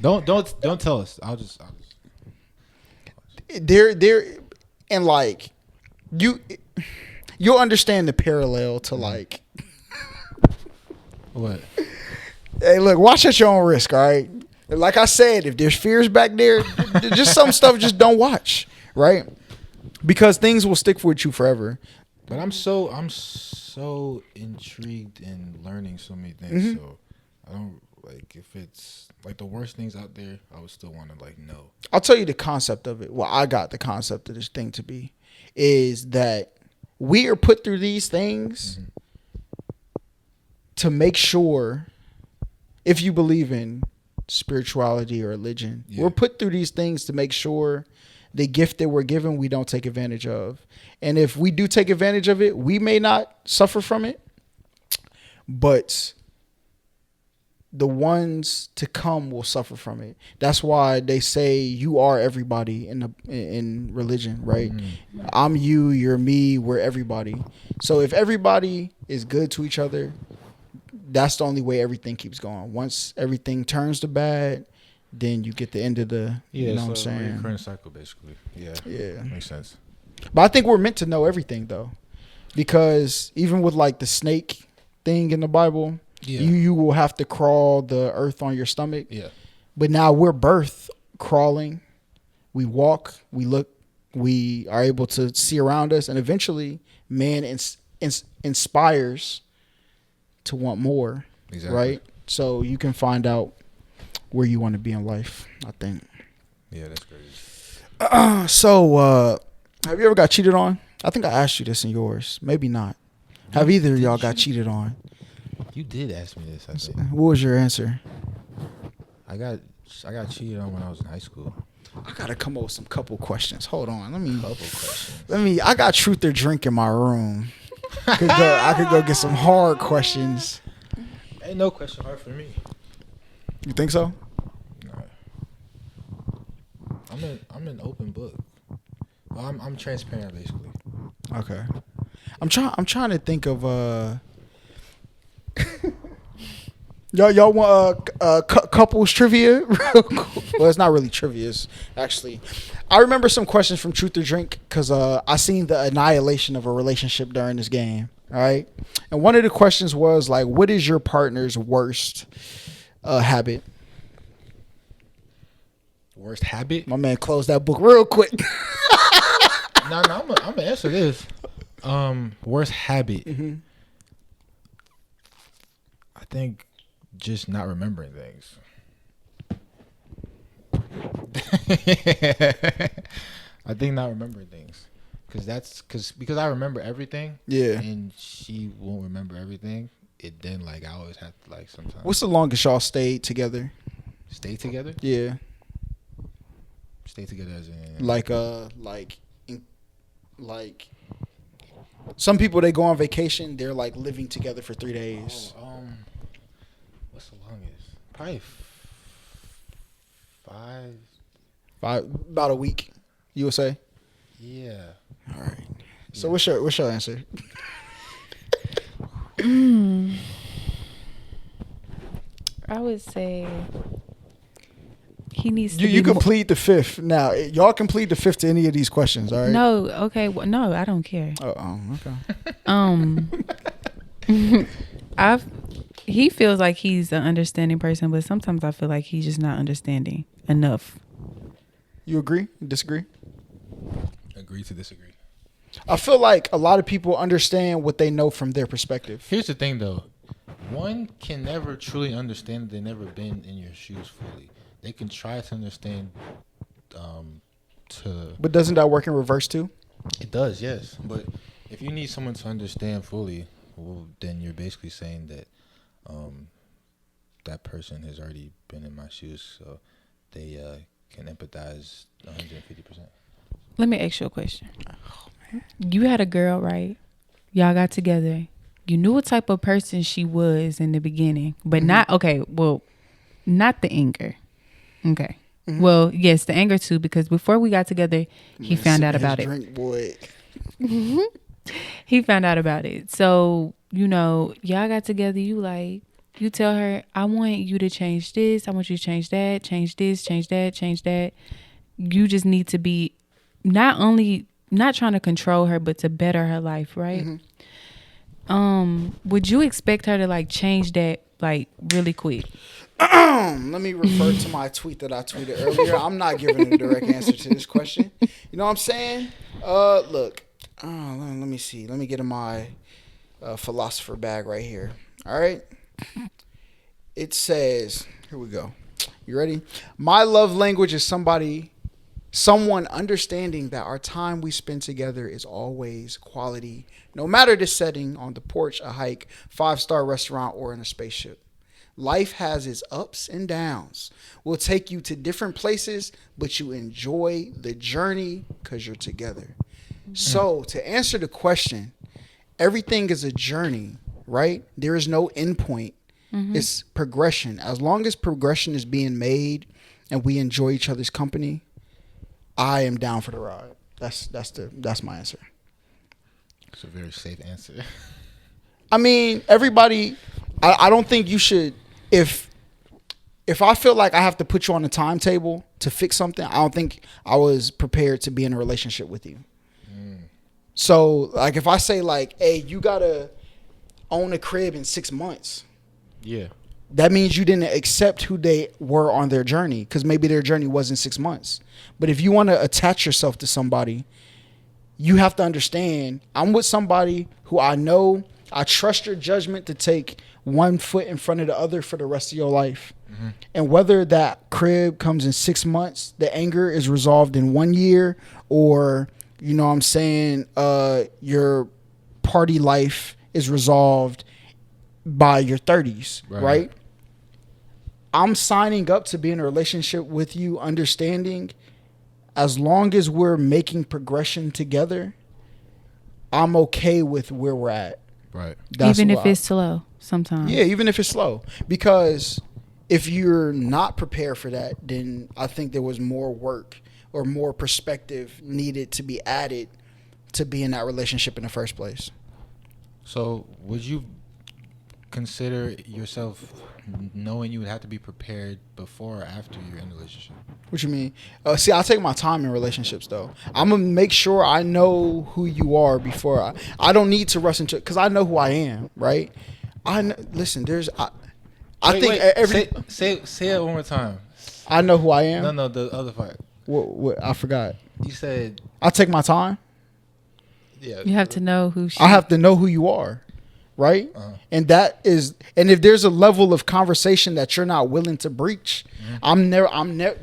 Don't tell us. I'll just. they're and like you'll understand the parallel to like. What? Hey, look, watch at your own risk, all right? Like I said, if there's fears back there, just some stuff just don't watch, right? Because things will stick with you forever. But I'm so intrigued in learning so many things. So I don't like if it's like the worst things out there. I would still want to like know. I'll tell you the concept of it. Well, I got the concept of this thing to be is that we are put through these things to make sure, if you believe in spirituality or religion, we're put through these things to make sure the gift that we're given, we don't take advantage of. And if we do take advantage of it, we may not suffer from it, but the ones to come will suffer from it. That's why they say you are everybody in religion, right? I'm you, you're me, we're everybody. So if everybody is good to each other, that's the only way everything keeps going. Once everything turns to bad, then you get the end of the, you know what I'm saying? Recurrent cycle, basically. Yeah. Yeah. Makes sense. But I think we're meant to know everything though, because even with like the snake thing in the Bible, you will have to crawl the earth on your stomach. Yeah. But now we're birth crawling. We walk, we look, we are able to see around us, and eventually man inspires to want more. Exactly. Right? So you can find out where you want to be in life, I think. Yeah, that's crazy. So have you ever got cheated on? I think I asked you this in yours. Maybe not. Have either of y'all got cheated on? You did ask me this, I think. What was your answer? I got cheated on when I was in high school. I gotta come up with some couple questions. Hold on. Couple questions. I got truth or drink in my room. I could go get some hard questions. Ain't no question hard for me. You think so? No. I'm an open book. Well, I'm transparent basically. Okay. I'm trying to think of y'all want couples trivia? Well, it's not really trivia. It's actually, I remember some questions from Truth or Drink because I seen the annihilation of a relationship during this game. All right, and one of the questions was like, what is your partner's worst habit? Worst habit? My man closed that book real quick. No, I'm gonna answer this. Worst habit. Mm-hmm. I think just not remembering things. I think not remembering things, because I remember everything. Yeah. And she won't remember everything. It then like I always have to like sometimes. What's the longest y'all stayed together? Stay together? Yeah. Stay together as in like some people, they go on vacation, they're like living together for 3 days. What's the longest? Probably About a week, you would say? Yeah. All right. So what's your answer? I would say he needs to. You complete the fifth. Now, y'all complete the fifth to any of these questions, all right? No, okay, well, no, I don't care. Okay. He feels like he's an understanding person, but sometimes I feel like he's just not understanding enough. You agree? Disagree? Agree to disagree. I feel like a lot of people understand what they know from their perspective. Here's the thing, though. One can never truly understand if they've never been in your shoes fully. They can try to understand. But doesn't that work in reverse too? It does, yes. But if you need someone to understand fully, well, then you're basically saying that that person has already been in my shoes, so they can empathize 150%. Let me ask you a question. You had a girl, right? Y'all got together. You knew what type of person she was in the beginning, but not the anger. Okay. Mm-hmm. Well, yes, the anger too, because before we got together, he found out about it. Drink, boy. He found out about it. So, y'all got together. You tell her, I want you to change this. I want you to change that, change this, change that, change that. You just need to be not trying to control her, but to better her life, right? Mm-hmm. Would you expect her to like change that like really quick? Let me refer to my tweet that I tweeted earlier. I'm not giving a direct answer to this question. You know what I'm saying? Look. Let me see. Let me get in my philosopher bag right here. All right. It says, here we go. You ready? My love language is someone understanding that our time we spend together is always quality, no matter the setting, on the porch, a hike, 5-star restaurant, or in a spaceship. Life has its ups and downs. We'll take you to different places, but you enjoy the journey because you're together. So to answer the question, everything is a journey, right? There is no end point. Mm-hmm. It's progression. As long as progression is being made and we enjoy each other's company, I am down for the ride. That's my answer. It's a very safe answer. I mean, everybody, I don't think you should, if I feel like I have to put you on a timetable to fix something, I don't think I was prepared to be in a relationship with you. So, like, if I say, like, hey, you got to own a crib in 6 months. Yeah. that means you didn't accept who they were on their journey, because maybe their journey wasn't 6 months. But if you want to attach yourself to somebody, you have to understand, I'm with somebody who I know, I trust your judgment to take one foot in front of the other for the rest of your life. Mm-hmm. And whether that crib comes in 6 months, the anger is resolved in 1 year, or, you know what I'm saying, your party life is resolved by your 30s, right? I'm signing up to be in a relationship with you, understanding as long as we're making progression together, I'm okay with where we're at. Right. Even if it's slow sometimes. Yeah, even if it's slow. Because if you're not prepared for that, then I think there was more work or more perspective needed to be added to be in that relationship in the first place. So would you consider yourself knowing you would have to be prepared before or after you're in a relationship? What you mean? See, I take my time in relationships, though. I'm going to make sure I know who you are before I don't need to rush into it, because I know who I am, right? Listen, Say it one more time. I know who I am. No, the other part. What I forgot. You said I take my time. Yeah. You have to know who I have to know who you are, right? Uh-huh. And if there's a level of conversation that you're not willing to breach, mm-hmm.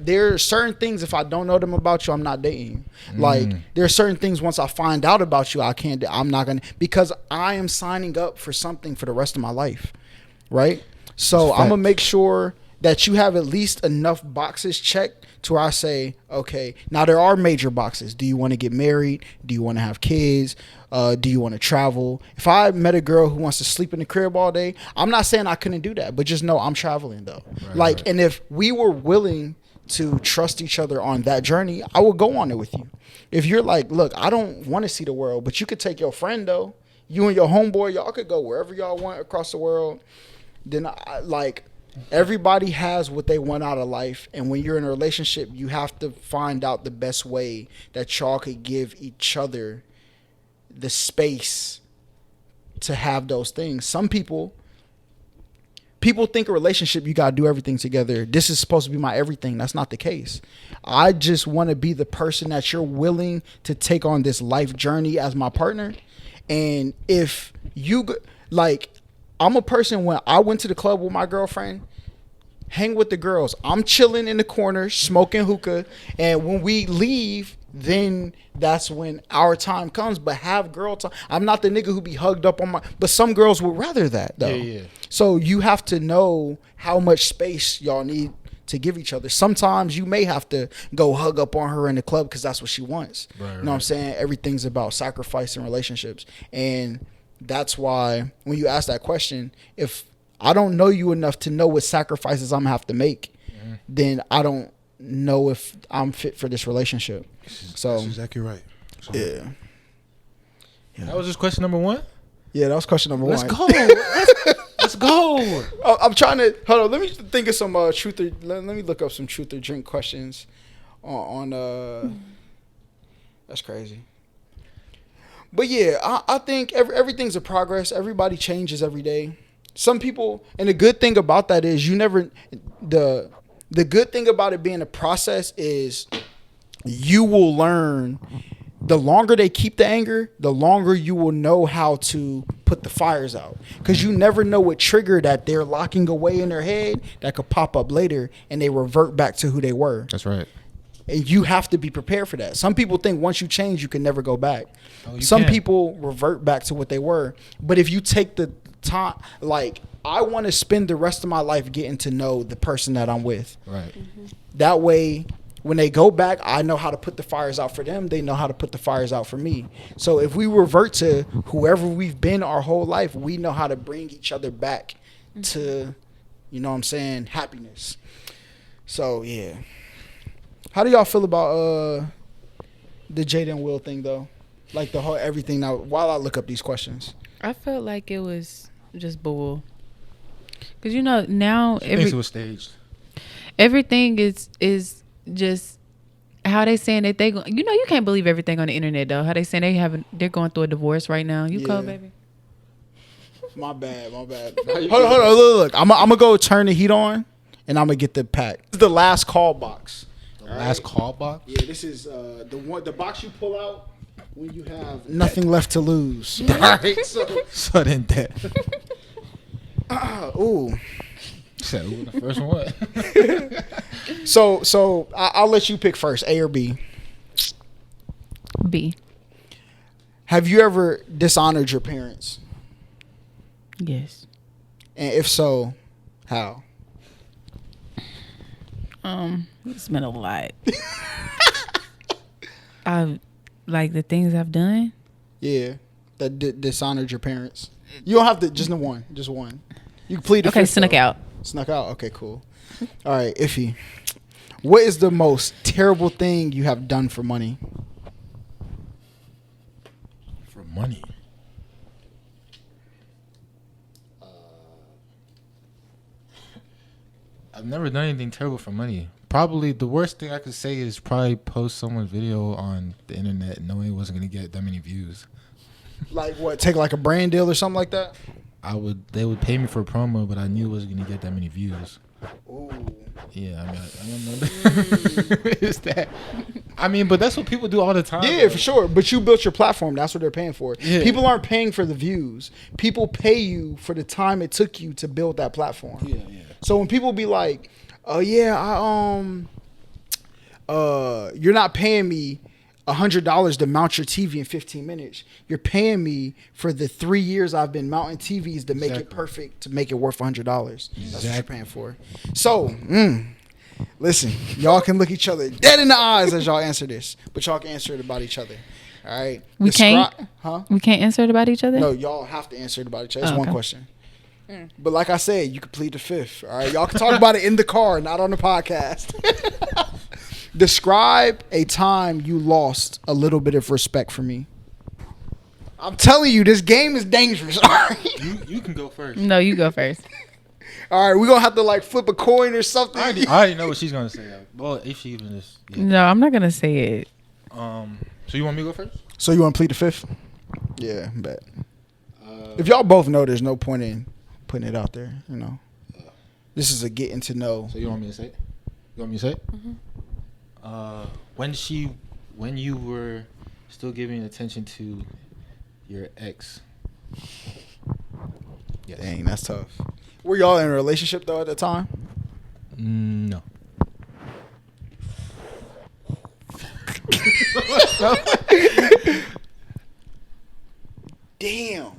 There are certain things, if I don't know them about you, I'm not dating. Mm. Like, there are certain things once I find out about you, I'm not going to, because I am signing up for something for the rest of my life, right? So I'm going to make sure that you have at least enough boxes checked to where I say, okay, now there are major boxes. Do you want to get married? Do you want to have kids? Do you want to travel? If I met a girl who wants to sleep in the crib all day, I'm not saying I couldn't do that, but just know I'm traveling though. Right. And if we were willing to trust each other on that journey, I would go on it with you. If you're like, look, I don't want to see the world, but you could take your friend though. You and your homeboy, y'all could go wherever y'all want across the world. Then everybody has what they want out of life, and when you're in a relationship, you have to find out the best way that y'all could give each other the space to have those things. Some people think a relationship, you gotta do everything together. This is supposed to be my everything. That's not the case. I just want to be the person that you're willing to take on this life journey as my partner. And if you I'm a person, when I went to the club with my girlfriend, hang with the girls, I'm chilling in the corner, smoking hookah, and when we leave, then that's when our time comes. But have girl time. I'm not the nigga who be hugged up on but some girls would rather that though. Yeah. So you have to know how much space y'all need to give each other. Sometimes you may have to go hug up on her in the club because that's what she wants. Right, you know what I'm saying? Everything's about sacrifice in relationships. And that's why when you ask that question, if I don't know you enough to know what sacrifices I'm gonna have to make, mm-hmm. then I don't know if I'm fit for this relationship. That's exactly right. So, yeah. That was just question number one? Yeah, that was question number one. Let's go. Let's go. I'm trying to hold on. Let me think of some truth or let me look up some truth or drink questions on that's crazy. But yeah, I think everything's a progress. Everybody changes every day. Some people, and the good thing about that is the good thing about it being a process is you will learn. The longer they keep the anger, the longer you will know how to put the fires out. Because you never know what trigger that they're locking away in their head that could pop up later and they revert back to who they were. That's right. And you have to be prepared for that. Some people think once you change, you can never go back. Some people revert back to what they were. But if you take the time, I want to spend the rest of my life getting to know the person that I'm with. Right. Mm-hmm. That way, when they go back, I know how to put the fires out for them. They know how to put the fires out for me. So if we revert to whoever we've been our whole life, we know how to bring each other back to, you know what I'm saying, happiness. So, yeah. How do y'all feel about the Jada and Will thing, though? Like the whole everything now, while I look up these questions. I felt like it was just bull. Because, now... She thinks it was staged. Everything is just how they saying that they you can't believe everything on the internet though. How they saying they're going through a divorce right now. You cold, baby? My bad. Hold on. Look. I'm gonna go turn the heat on, and I'm gonna get the pack. This is the last call box. Last call box? Yeah, this is the box you pull out when you have nothing left to lose. All right, so Sudden death. ooh. Said, ooh, the first one. So I'll let you pick first, A or B. B. Have you ever dishonored your parents? Yes. And if so, how? It's been a lot. I've like the things I've done. Yeah, that dishonored your parents. You don't have to just one. You can plead the Okay, fifth, snuck though. out. Snuck out. Okay, cool. All right, Iffy. What is the most terrible thing you have done for money? For money? I've never done anything terrible for money. Probably the worst thing I could say is probably post someone's video on the internet knowing it wasn't going to get that many views. Like what? Take like a brand deal or something like that? They would pay me for a promo, but I knew it wasn't going to get that many views. Ooh. Yeah, I don't know. Is that? I mean, but that's what people do all the time. Yeah, bro. for sure. But you built your platform. That's what they're paying for. Yeah. People aren't paying for the views. People pay you for the time it took you to build that platform. Yeah. So when people be like, "Oh yeah, you're not paying me $100 to mount your TV in 15 minutes. You're paying me for the 3 years I've been mounting TVs to make it perfect, to make it worth $100. That's what you're paying for. So, listen, y'all can look each other dead in the eyes as y'all answer this, but y'all can answer it about each other. All right? We can't? Huh? We can't answer it about each other? No, y'all have to answer it about each other. It's one Okay. question. But like I said, you can plead the fifth. All right, y'all can talk about it in the car, not on the podcast. Describe a time you lost a little bit of respect for me. I'm telling you, this game is dangerous. All right, You can go first. No, you go first. all right, we're gonna have to like flip a coin or something. I already know what she's gonna say. Well, if she even is. Yeah. No, I'm not gonna say it. So you want me to go first? So you want to plead the fifth? Yeah, bet. If y'all both know, there's no point in putting it out there. You know, this is a getting to know. So you want me to say it? You want me to say it? Mm-hmm. When you were still giving attention to your ex. Yes. Dang, that's tough. Were y'all in a relationship though at the time? No. Damn.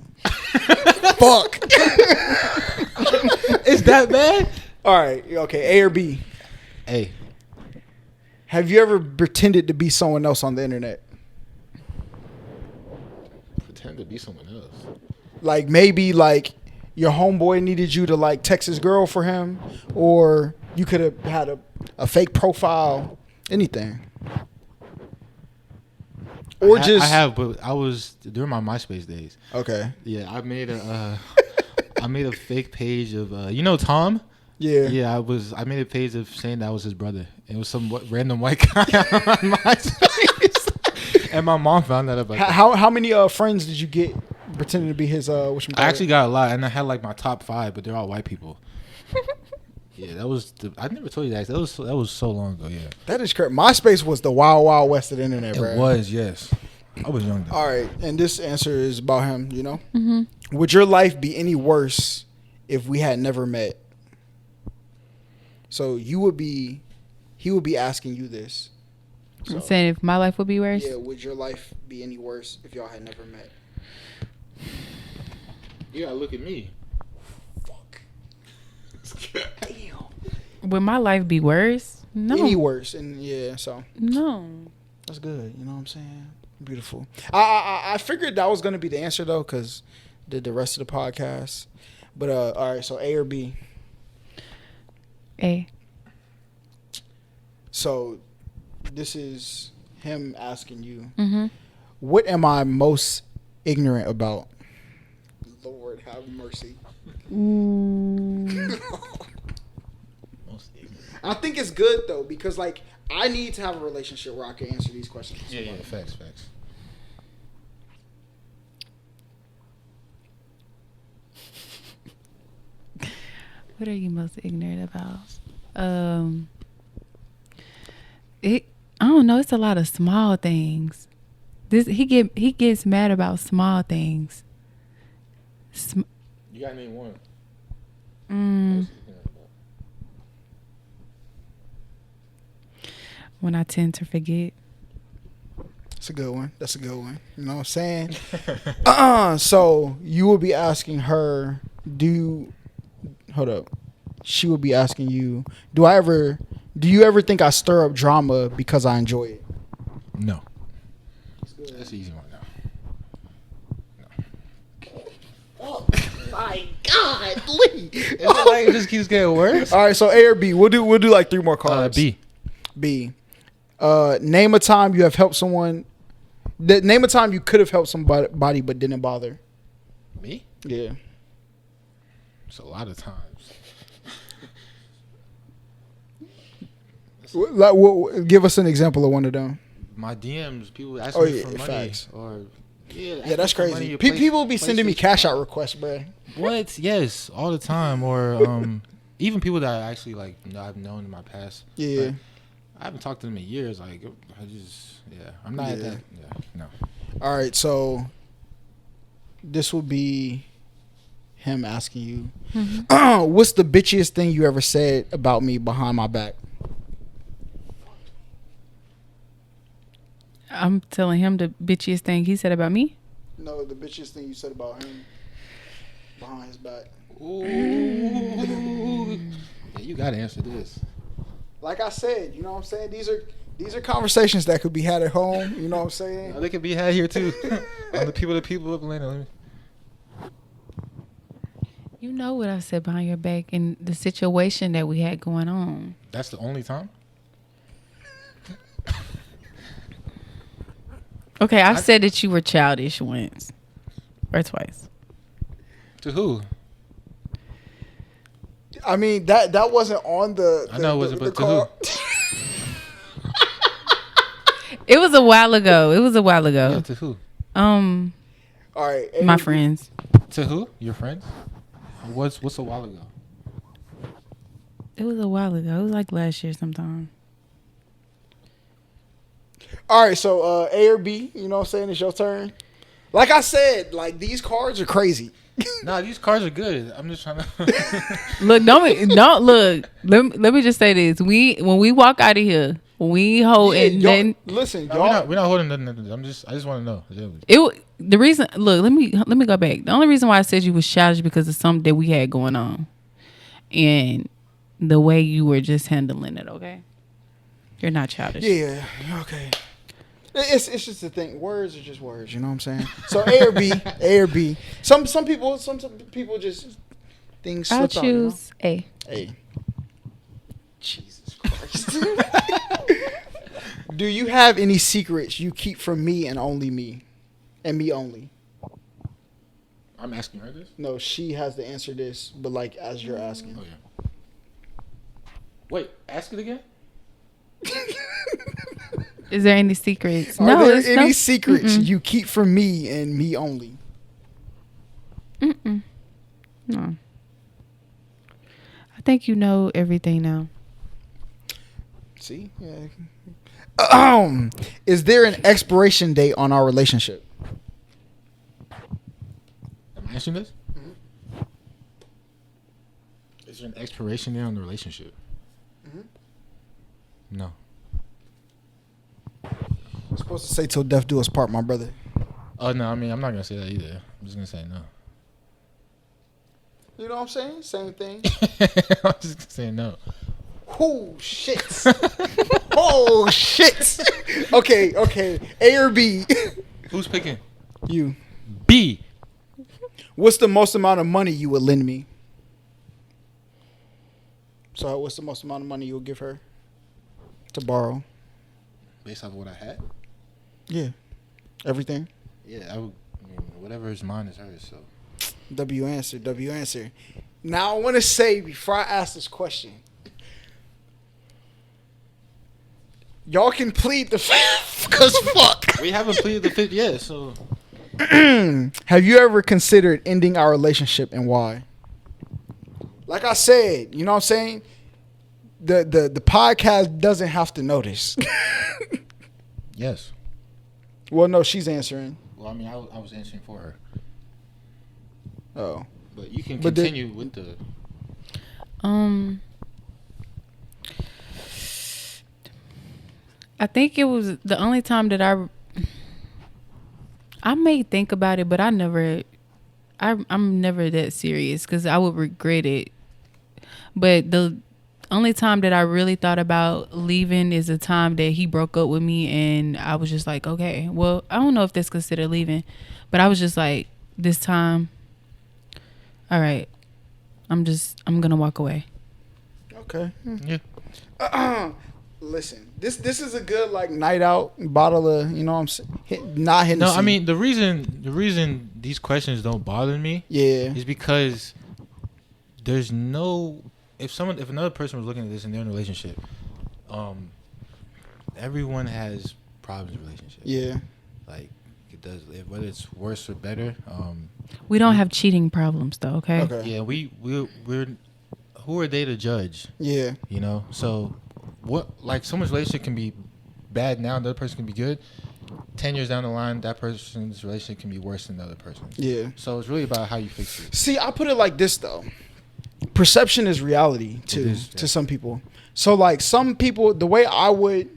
Fuck. Is that bad? All right. Okay. A or B. A. Have you ever pretended to be someone else on the internet? Pretend to be someone else. Like maybe like your homeboy needed you to like text his girl for him, or you could have had a fake profile, anything. Or I just have, but I was during my MySpace days. okay. Yeah, I made a fake page of Tom. Yeah. Yeah, I made a page of saying that was his brother. It was some random white guy on MySpace, and my mom found out about that. How many friends did you get pretending to be his? I actually got a lot, and I had like my top 5, but they're all white people. Yeah, that was. I never told you that. That was so long ago. Yeah, That is correct. MySpace was the wild, wild west of the internet, bro. it was. Yes, I was young then. All right, and this answer is about him. You know, Mm-hmm. would your life be any worse if we had never met? So he would be asking you this. So, Saying if my life would be worse. yeah, would your life be any worse if y'all had never met? You gotta look at me. Fuck. Damn. Would my life be worse? No. Any worse? And yeah, so No. that's good. You know what I'm saying? Beautiful. I figured that was gonna be the answer though, cause did the rest of the podcast. But all right. So A or B. A. So this is him asking you, Mm-hmm. what am I most ignorant about? Lord have mercy. I think it's good though, because like I need to have a relationship where I can answer these questions. Yeah, facts. What are you most ignorant about? I don't know. It's a lot of small things. He gets mad about small things. You gotta name one. When I tend to forget. That's a good one. That's a good one. You know what I'm saying? So you will be asking her, hold up. She will be asking you, do you ever think I stir up drama because I enjoy it? No. That's an easy one now. Oh my God, Lee. It's like it just keeps getting worse. All right, so A or B. We'll do like 3 more cards. B. B. Name a time you have helped someone. Name a time you could have helped somebody but didn't bother. Me? Yeah. It's a lot of times. Give us an example of one of them. My DMs, people asking me for money. Facts. Or Yeah, that's crazy. People be sending me cash out requests, bro. What? Yes, all the time. Or even people that I actually like, I've known in my past. Yeah. Like, I haven't talked to them in years. Like, I'm not at that. Yeah, no. All right, so this will be him asking you, what's the bitchiest thing you ever said about me behind my back? I'm telling him the bitchiest thing he said about me. No, the bitchiest thing you said about him behind his back. Ooh. Yeah, you gotta answer this. Like I said, you know what I'm saying? These are conversations that could be had at home. You know what I'm saying? They could be had here too. On the people of Atlanta. You know what I said behind your back and the situation that we had going on. That's the only time? Okay, I've said that you were childish once or twice. To who? I mean, that wasn't on the I know it wasn't, but to call. who? It was a while ago. Yeah, to who? All right, My friends. To who? Your friends? What's a while ago? It was a while ago. It was like last year sometime. All right, so A or B, you know what I'm saying? It's your turn. Like I said, like these cards are crazy. Nah, these cards are good. I'm just trying to Look, don't look. Let me just say this: when we walk out of here, we hold Yeah, and y'all- then listen, No, y'all. we're not holding nothing. I just want to know. the reason. Look, let me go back. The only reason why I said you was childish because of something that we had going on, and the way you were just handling it. Okay, you're not childish. Yeah, okay. It's just the thing. Words are just words. You know what I'm saying? So A or B, A or B. Some people just things I'll slip out. You know? choose A. A. Jesus Christ. Do you have any secrets you keep from me and only me, and me only? I'm asking her this. No, she has to answer this, but like as you're asking. Oh yeah. Wait, ask it again. Is there any secrets? Are No. there it's any no, secrets Mm-mm. you keep from me and me only? Mm-mm. No. I think you know everything now. See? Yeah. Is there an expiration date on our relationship? Am I answering this? Mm-hmm. Is there an expiration date on the relationship? Mm-hmm. No. I'm supposed to say till death do us part, my brother. Oh no, I mean I'm not gonna say that either. I'm just gonna say no. You know what I'm saying? Same thing. I'm just gonna say no. Oh shit. Oh shit. Okay. A or B? Who's picking? You. B. What's the most amount of money you would lend me? So what's the most amount of money you'll give her to borrow? Based off of what I had? Yeah. Everything? Yeah, I mean, whatever is mine is hers, so. W answer. Now I want to say before I ask this question, y'all can plead the fifth, because fuck. We haven't pleaded the fifth yet, so. Have you ever considered ending our relationship and why? like I said, you know what I'm saying? The podcast doesn't have to notice. Yes. Well, no, she's answering. Well, I mean, I was answering for her. Oh. But you can But continue with the... I think it was the only time that I may think about it, but I'm never that serious because I would regret it. But the only time that I really thought about leaving is the time that he broke up with me, and I was just like, okay, well, I don't know if that's considered leaving, but I was just like, this time, all right, I'm gonna walk away. Okay. Yeah. Listen, this is a good like night out bottle of, you know what I'm saying, not hitting. No, I mean the reason these questions don't bother me, yeah, is because there's no if another person was looking at this and they're in a relationship, everyone has problems in relationships. yeah. Like it does, whether it's worse or better. We don't have cheating problems though, okay? Okay. Yeah, we're who are they to judge? Yeah. You know, so what? Like someone's relationship can be bad now, the other person can be good. 10 years down the line, that person's relationship can be worse than the other person's. Yeah. So it's really about how you fix it. See, I put it like this though. Perception is reality too, to some people. So like some people, the way I would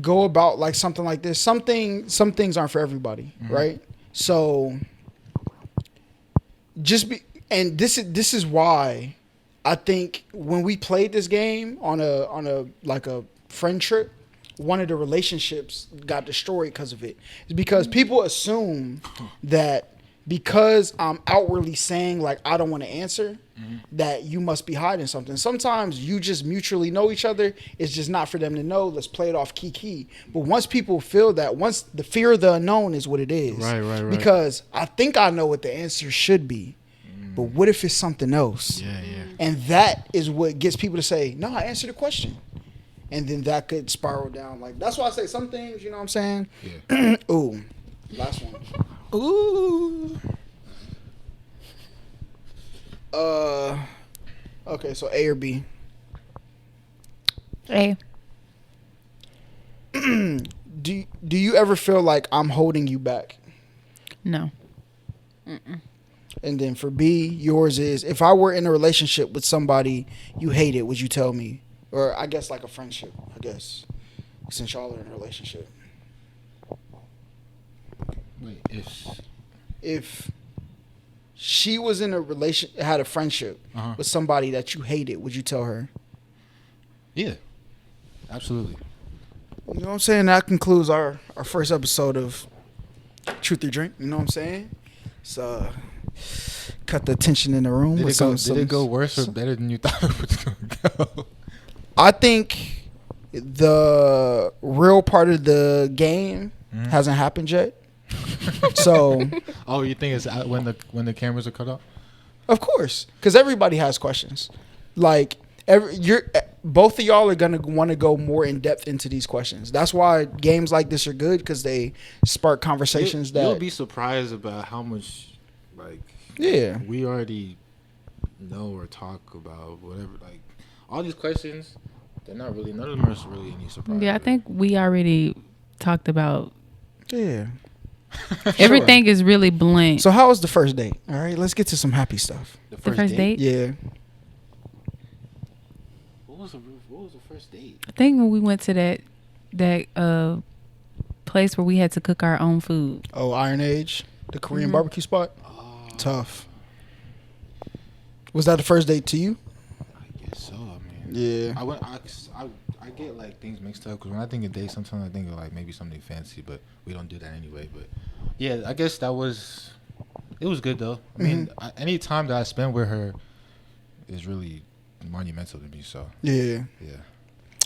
go about like something like this, some things aren't for everybody, right? So and this is why I think when we played this game on a like a friend trip, one of the relationships got destroyed because of it. It's because people assume that because I'm outwardly saying like I don't want to answer, that you must be hiding something. Sometimes you just mutually know each other. It's just not for them to know. Let's play it off key. But once people feel that, once the fear of the unknown is what it is. Right. Because I think I know what the answer should be. But what if it's something else? Yeah. And that is what gets people to say, no, I answered the question. And then that could spiral down. Like that's why I say some things, you know what I'm saying? Yeah. Ooh. Last one. Ooh. Okay, so A or B? A. Do you ever feel like I'm holding you back? No. And then for B, yours is, if I were in a relationship with somebody you hated, would you tell me? Or I guess like a friendship, I guess, since y'all are in a relationship. Wait, If she was in a had a friendship with somebody that you hated, would you tell her? Yeah, absolutely. You know what I'm saying? That concludes our first episode of Truth or Drink. You know what I'm saying? So cut the tension in the room. Did it go worse or better than you thought it was going to go? I think the real part of the game hasn't happened yet. So, oh, you think it's when the cameras are cut off? Of course, because everybody has questions. Like both of y'all are gonna want to go more in depth into these questions. That's why games like this are good, because they spark conversations. You'll be surprised about how much we already know or talk about, whatever. Like all these questions, none of them are really any surprise. Yeah, I think we already talked about. Yeah. Everything is really blank. So how was the first date? All right, let's get to some happy stuff. The first date? Yeah. What was the first date? I think when we went to that place where we had to cook our own food. Oh, Iron Age, the Korean barbecue spot. Oh. Tough. Was that the first date to you? I guess so. I mean, yeah. I get like things mixed up, because when I think of date, sometimes I think of like maybe something fancy, but we don't do that anyway. But yeah, I guess it was good though. I mean, any time that I spend with her is really monumental to me. So yeah.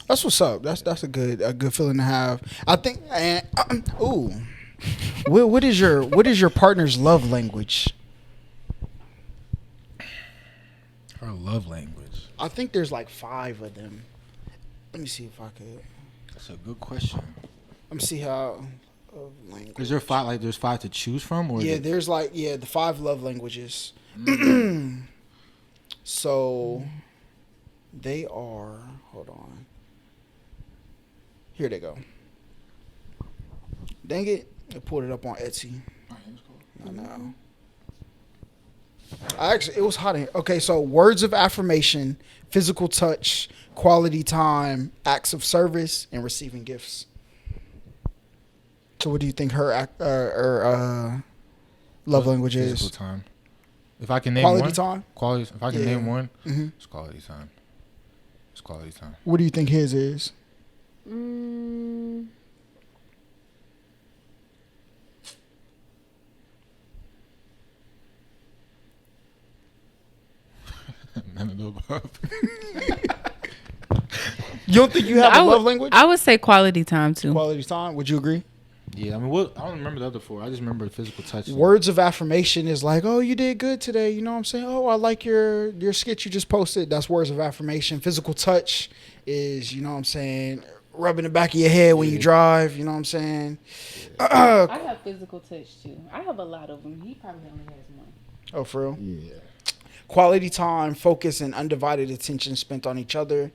That's what's up. That's a good feeling to have. I think. Ooh, what is your partner's love language? Her love language. I think there's like 5 of them. Let me see if I could. That's a good question. Let me see how. Language. Is there 5? Like, there's 5 to choose from, or there's the 5 love languages. So they are. Hold on. Here they go. Dang it! I pulled it up on Etsy. I know. It was hot in here. Okay, so words of affirmation, physical touch, quality time, acts of service, and receiving gifts. So, what do you think her love language Physical is? time. If I can name Quality one. time. Quality. If I can Yeah. name one, Mm-hmm. it's quality time. It's quality time. What do you think his is? None of the above. You don't think you have a love language? I would say quality time too. Quality time. Would you agree? Yeah, I mean, I don't remember the other four. I just remember the physical touch. Words of affirmation is like, oh, you did good today. You know what I'm saying? Oh, I like your skit you just posted. That's words of affirmation. Physical touch is, you know what I'm saying, rubbing the back of your head when you drive. You know what I'm saying? I have physical touch too. I have a lot of them. He probably only has one. Oh, for real? Yeah. Quality time, focus, and undivided attention spent on each other.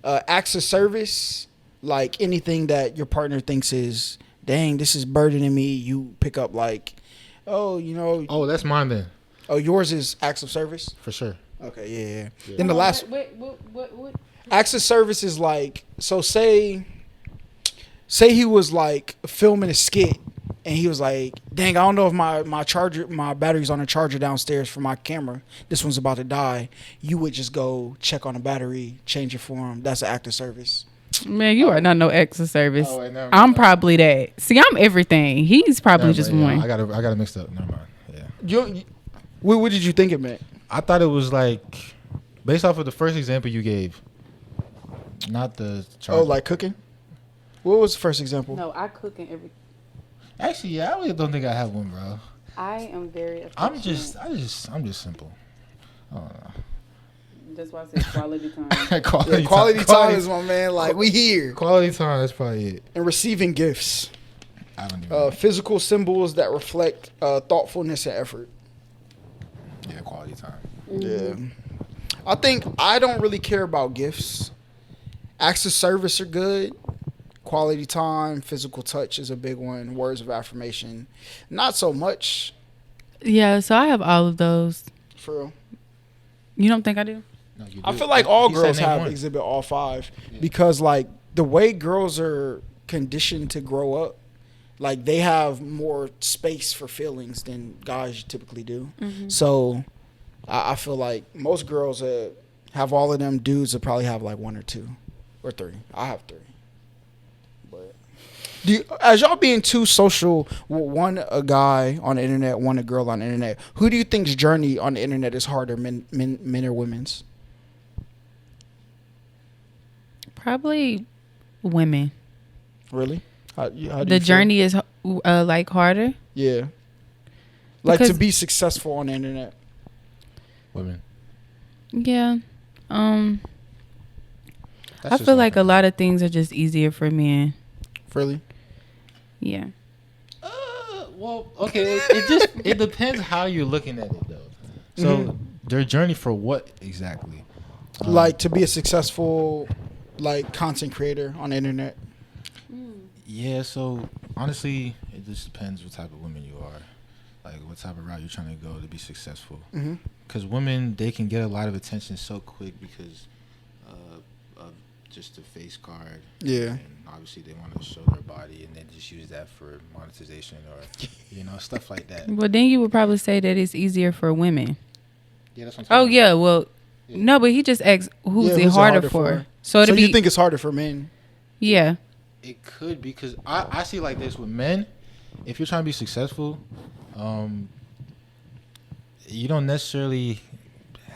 Acts of service, like anything that your partner thinks is, dang, this is burdening me. You pick up like, oh, you know. Oh, that's mine then. Oh, yours is acts of service? For sure. Okay, yeah. Yeah. Then the last What? acts of service is like, so say he was like filming a skit and he was like, dang, I don't know if my battery's on the charger downstairs for my camera. This one's about to die. You would just go check on the battery, change it for him. That's an act of service. Man, you are not no ex of service. Oh, wait, never I'm mind. probably that. See, I'm everything. He's probably just Yeah, one. I got it mixed up. Never mind. Yeah. What did you think it meant? I thought it was like based off of the first example you gave, not the charger. Oh, like cooking? What was the first example? No, I cook and everything. Actually, yeah, I really don't think I have one, bro. I am very I'm affectionate. just simple. I don't know. That's why I said quality time. Quality time is my man. Like, we here. Quality time. That's probably it. And receiving gifts. I don't even know. Physical symbols that reflect thoughtfulness and effort. Yeah, quality time. Yeah. I think I don't really care about gifts. Acts of service are good. Quality time, physical touch is a big one. Words of affirmation, not so much. Yeah, so I have all of those. For real. You don't think I do? No, you I do. feel like all He said girls name have one. exhibit all five Yeah. because like the way girls are conditioned to grow up, like they have more space for feelings than guys typically do. So I feel like most girls have all of them dudes that probably have like one or two or three. I have three. But as y'all being too social, one a guy on the internet, one a girl on the internet, who do you think's journey on the internet is harder, men or women's? Probably women. Really? How do you The feel? journey is like harder. Yeah. Like to Because- be successful on the internet. Women. Yeah. That's I just feel my like a lot of things are just easier for men. Really? Yeah. Well, okay. It depends how you're looking at it though. So their journey for what exactly? Like to be a successful like content creator on the internet. Yeah. So honestly, it just depends what type of woman you are, like what type of route you're trying to go to be successful. Mm-hmm. Because women, they can get a lot of attention so quick because of just the face card. Yeah. And obviously they want to show their body and then just use that for monetization or, stuff like that. Well, then you would probably say that it's easier for women. Yeah, that's what I'm Oh, talking yeah. Well, Yeah. no, but he just asked who's it harder for. So So it'd be, you think it's harder for men? yeah. It could be because I see like this with men. If you're trying to be successful, you don't necessarily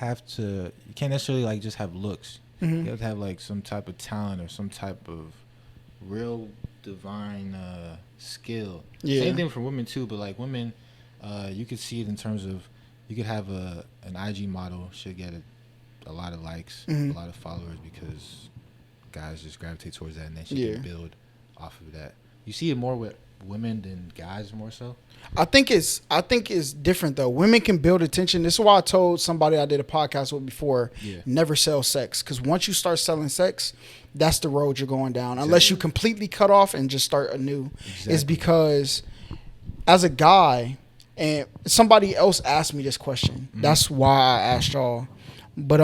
you can't necessarily like just have looks. Mm-hmm. You have to have like some type of talent or some type of real divine skill. Yeah. Same thing for women too, but like women, you could see it in terms of you could have an IG model, she'll get a lot of likes, Mhm. a lot of followers because guys just gravitate towards that and then she Yeah. can build off of that. You see it more with women than guys more so? I think it's different though. Women can build attention. This is why I told somebody I did a podcast with before, never sell sex. Because once you start selling sex, that's the road you're going down. Exactly. Unless you completely cut off and just start anew. Exactly. It's because as a guy, and somebody else asked me this question. Mm-hmm. That's why I asked y'all. But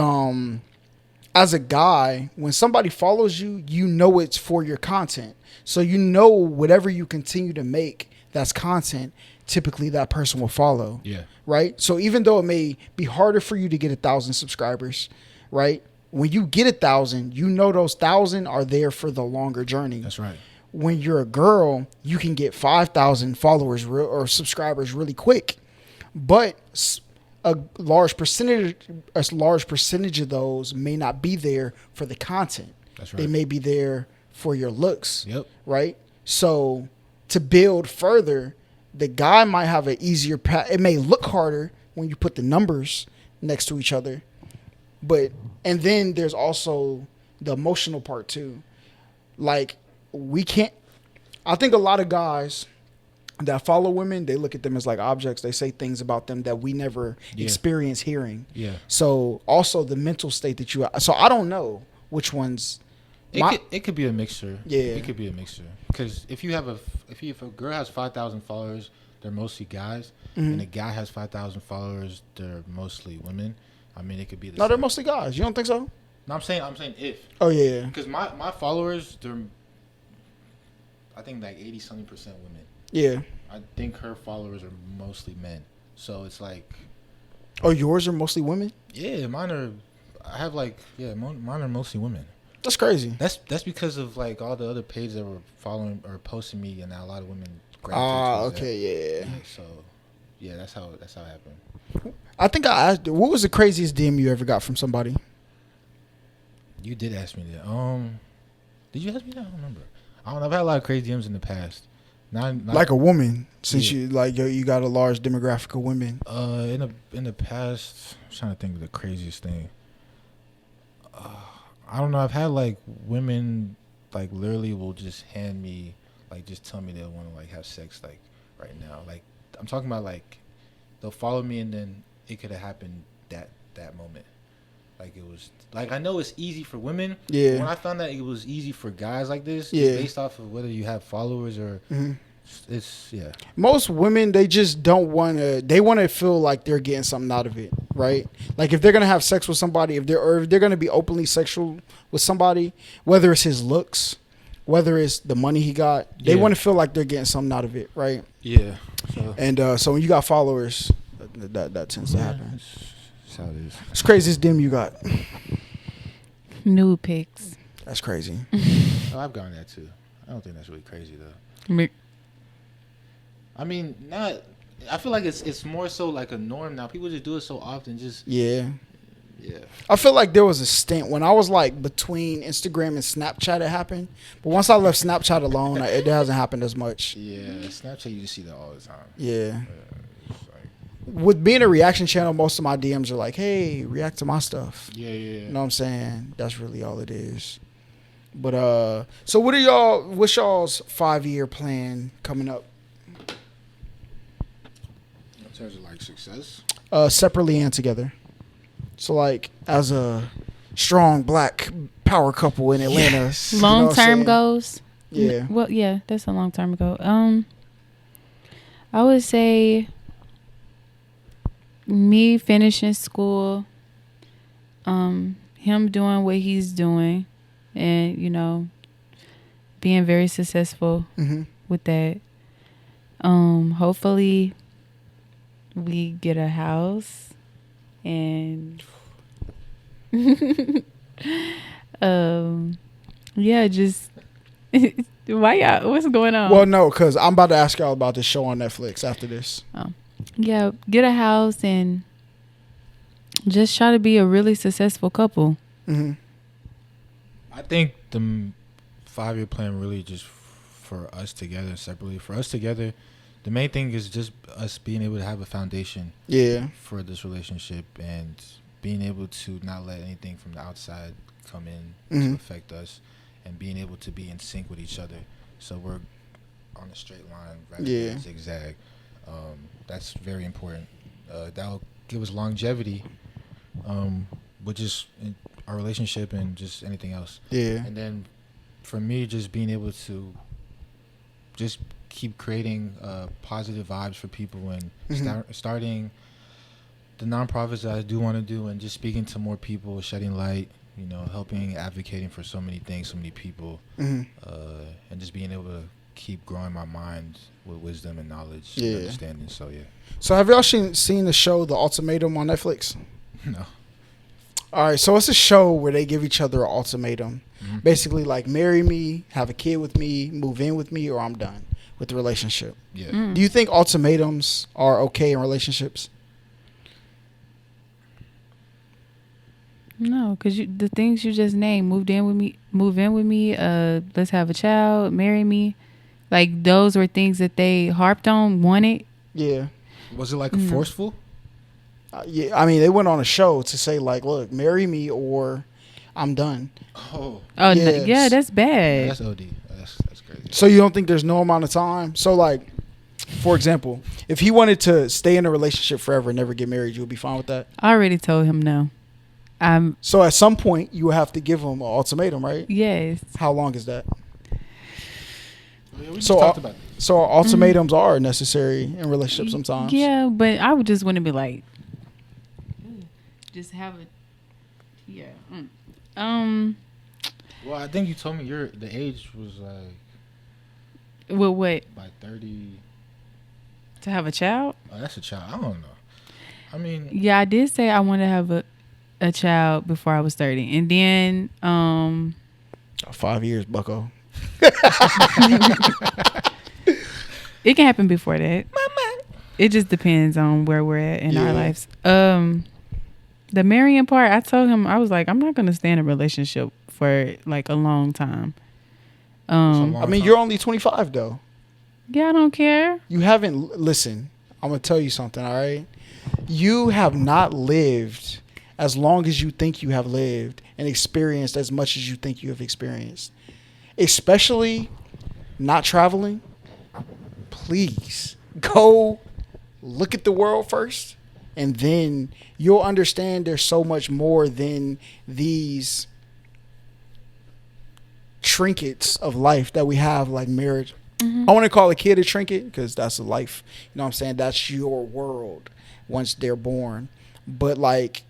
as a guy, when somebody follows you, you know it's for your content. So you know whatever you continue to make that's content, typically that person will follow. Yeah. Right? So even though it may be harder for you to get 1,000 subscribers, right? When you get 1,000, you know those 1,000 are there for the longer journey. That's right. When you're a girl, you can get 5,000 followers or subscribers really quick. But a large percentage of those may not be there for the content. That's right. They may be there for your looks. Yep. Right? So to build further, the guy might have an easier path. It may look harder when you put the numbers next to each other. And then there's also the emotional part too. Like I think a lot of guys that follow women, they look at them as like objects. They say things about them that we never experience hearing. Yeah. So also the mental state that so I don't know which ones. It could be a mixture. Yeah. It could be a mixture. Because if a girl has 5,000 followers, they're mostly guys, mm-hmm. and a guy has 5,000 followers, they're mostly women. I mean, it could be the same. They're mostly guys. You don't think so? No, I'm saying if. Oh yeah. Because my followers, they're I think like 80-something% women. Yeah. I think her followers are mostly men. So it's like. Oh, yours are mostly women? Yeah, mine are. I have like mine are mostly women. That's crazy. That's because of like all the other pages that were following or posting me, and now a lot of women. Okay, yeah. So, yeah, that's how it happened. I think I asked. What was the craziest DM you ever got from somebody? You did ask me that. Did you ask me that? I don't remember. I don't know. I've had a lot of crazy DMs in the past. Not like a woman, since you got a large demographic of women. In the past, I'm trying to think of the craziest thing. I don't know. I've had like women like literally will just hand me like just tell me they want to like have sex like right now. Like I'm talking about like they'll follow me and then it could have happened that moment. Like it was like I know it's easy for women. Yeah. When I found that it was easy for guys like this, it's based off of whether you have followers or it's Most women they just don't want to. They want to feel like they're getting something out of it, right? Like if they're gonna have sex with somebody, if they're gonna be openly sexual with somebody, whether it's his looks, whether it's the money he got, they want to feel like they're getting something out of it, right? Yeah. So when you got followers, that tends to happen. That's how it is. It's craziest dim you got. Nude pics. That's crazy. Oh, I've gotten that too. I don't think that's really crazy though. I mean, I feel like it's more so like a norm now. People just do it so often. Yeah. I feel like there was a stint when I was like between Instagram and Snapchat. It happened, but once I left Snapchat alone, it hasn't happened as much. Yeah, Snapchat you just see that all the time. Yeah. With being a reaction channel, most of my DMs are like, "Hey, react to my stuff." Yeah. You know what I'm saying? That's really all it is. But so what's y'all's 5-year plan coming up? In terms of like success? Separately and together. So like as a strong black power couple in Atlanta. Yes. Long-term goals? Yeah. Well, yeah, that's a long time ago. I would say me finishing school, him doing what he's doing, and being very successful with that. Hopefully we get a house and just why y'all, what's going on? Well, no, because I'm about to ask y'all about this show on Netflix after this. Yeah, get a house and just try to be a really successful couple. I think the 5-year plan really just for us together separately. For us together, the main thing is just us being able to have a foundation for this relationship and being able to not let anything from the outside come in to affect us and being able to be in sync with each other. So on a straight line rather Yeah. than zigzag. That's very important. That'll give us longevity, with just in our relationship and just anything else. Yeah. And then for me, just being able to just keep creating positive vibes for people and starting the nonprofits that I do want to do, and just speaking to more people, shedding light, helping, advocating for so many things, so many people, and just being able to keep growing my mind with wisdom and knowledge and understanding. So yeah. So have y'all seen the show The Ultimatum on Netflix? No. All right, so it's a show where they give each other an ultimatum. Basically, like, marry me, have a kid with me, move in with me, or I'm done with the relationship. Yeah. Do you think ultimatums are okay in relationships? No, because the things you just named, move in with me, let's have a child, marry me, like those were things that they harped on, wanted. Yeah. Was it like a forceful? Yeah, I mean, they went on a show to say, like, look, marry me or I'm done. Oh. Oh, Yes. yeah, that's bad. That's OD. That's crazy. So you don't think there's no amount of time? So, like, for example, if he wanted to stay in a relationship forever and never get married, you would be fine with that? I already told him no. So at some point, you have to give him an ultimatum, right? Yes. How long is that? Yeah, we just So, talked about it. so ultimatums are necessary in relationships sometimes. Yeah, but I would just want to be like, just have a, yeah. Well, I think you told me the age was like Well, what? by 30. To have a child? Oh, that's a child. I don't know. I mean, Yeah, I did say I want to have a child before I was 30. And then 5 years, bucko. it can happen before that. It just depends on where we're at in our lives. The marrying part, I told him, I was like, I'm not going to stay in a relationship for like a long time. I mean, you're only 25, though. Yeah, I don't care. You haven't, listen, I'm going to tell you something, all right? You have not lived as long as you think you have lived and experienced as much as you think you have experienced. Especially not traveling. Please go look at the world first, and then you'll understand there's so much more than these trinkets of life that we have, like marriage. I want to call a kid a trinket because that's a life. You know what I'm saying? That's your world once they're born. But like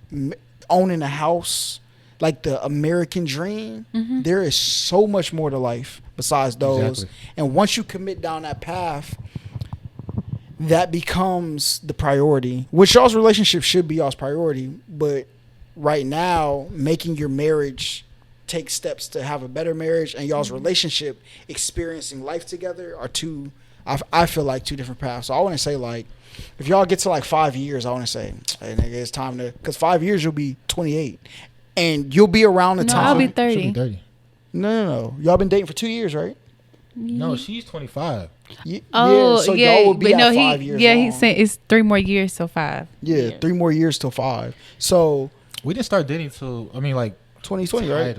owning a house, like the American dream, there is so much more to life besides those. Exactly. And once you commit down that path, that becomes the priority, which y'all's relationship should be y'all's priority. But right now, making your marriage take steps to have a better marriage and y'all's relationship experiencing life together are two, I feel like, two different paths. So I want to say, like, if y'all get to like 5 years, I want to say, hey, nigga, it's time to, because 5 years you'll be 28 and you'll be around the No, time. I'll be She'll 30. be 30. No. Y'all been dating for 2 years, right? No, she's 25. Oh, yeah. So yeah. y'all will be but at no, 5 years. Yeah, long. he's saying it's 3 more years, so 5. Yeah, 3 more years till 5. So We didn't start dating till, I mean, like, 2020, right?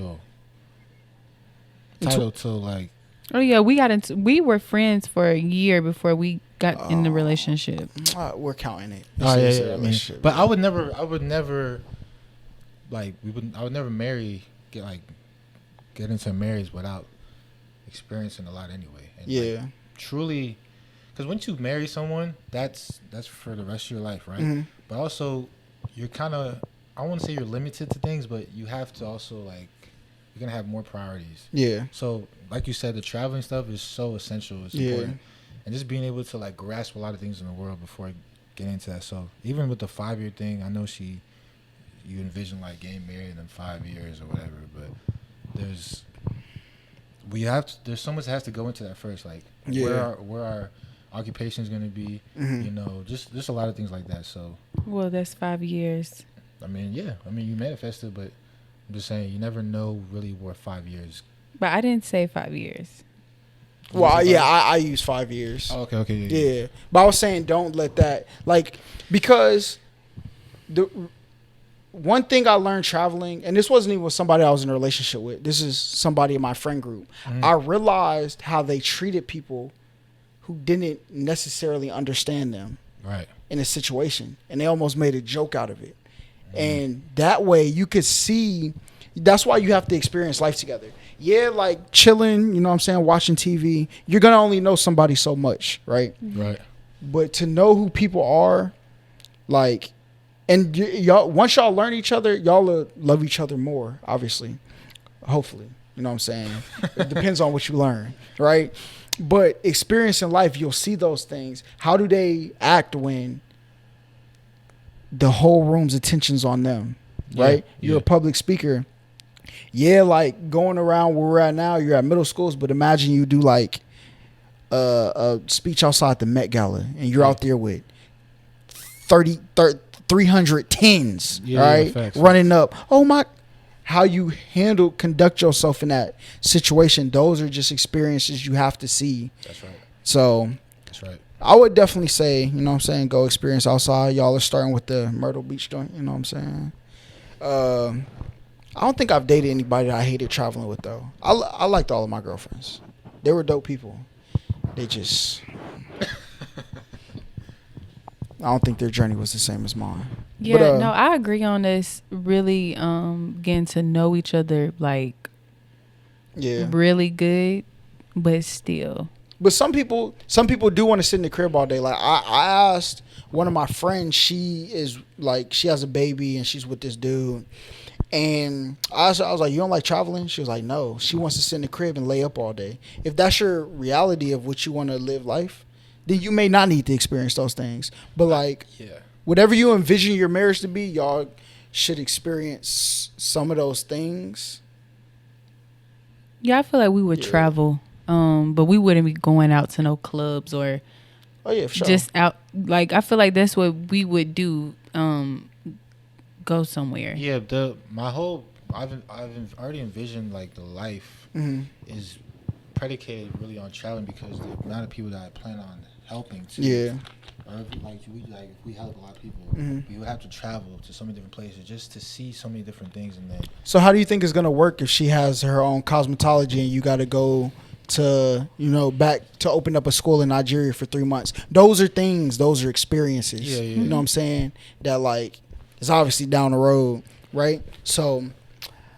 Title till like. Oh yeah, we were friends for a year before we got in the relationship. We're counting it. Oh This is yeah, a yeah. I mean, relationship. but I would never, like I would never get into a marriage without experiencing a lot anyway. And Yeah. like, truly, because once you marry someone, that's for the rest of your life, right? Mhm. But also, you're kind of, I won't say you're limited to things, but you have to also, like, you're gonna have more priorities. Yeah. So, like you said, the traveling stuff is so essential. It's important. And just being able to, like, grasp a lot of things in the world before getting into that. So even with the 5-year thing, I know you envision like getting married in 5 years or whatever, but there's so much that has to go into that first. Like, where our occupation is going to be, you know, just a lot of things like that. So, Well, that's 5 years. I mean, yeah, you manifest it, but I'm just saying you never know really where 5 years. But I didn't say 5 years. Well, yeah, I use 5 years. Oh, okay, Yeah. But I was saying don't let that, like, because the one thing I learned traveling, and this wasn't even with somebody I was in a relationship with, this is somebody in my friend group. I realized how they treated people who didn't necessarily understand them Right. in a situation, and they almost made a joke out of it. And that way you could see. That's why you have to experience life together. Yeah, like chilling, you know what I'm saying, watching TV, you're gonna only know somebody so much, right? Right. But to know who people are, like, and y'all, once y'all learn each other, y'all love each other more, obviously, hopefully, you know what I'm saying. It depends on what you learn, right? But experience in life, you'll see those things. How do they act when the whole room's attention's on them, right? You're a public speaker. Yeah, like going around where we're at now, you're at middle schools, but imagine you do like a speech outside the Met Gala and you're out there with 300 tens, right? Facts. Running up. Oh my, how you conduct yourself in that situation. Those are just experiences you have to see. That's right. So That's right. I would definitely say, you know what I'm saying, go experience outside. Y'all are starting with the Myrtle Beach joint, you know what I'm saying? I don't think I've dated anybody that I hated traveling with, though. I liked all of my girlfriends. They were dope people. They just... I don't think their journey was the same as mine. Yeah, But, no, I agree on this. Really, getting to know each other like Yeah. really good, but still. But some people do want to sit in the crib all day. Like I asked one of my friends, she has a baby and she's with this dude. And I was like, you don't like traveling? She was like, no. She wants to sit in the crib and lay up all day. If that's your reality of what you want to live life, then you may not need to experience those things. But like, whatever you envision your marriage to be, y'all should experience some of those things. Yeah, I feel like we would travel, but we wouldn't be going out to no clubs or Oh yeah, for sure. just out. Like, I feel like that's what we would do. Go somewhere. Yeah, I've already envisioned like the life is predicated really on traveling because the amount of people that I plan on helping too. Yeah. Or if we help a lot of people, we would have to travel to so many different places just to see so many different things. And then, So how do you think it's gonna work if she has her own cosmetology and you got to go to back to open up a school in Nigeria for 3 months? Those are experiences. Yeah. You know what I'm saying? That like is obviously down the road, right? So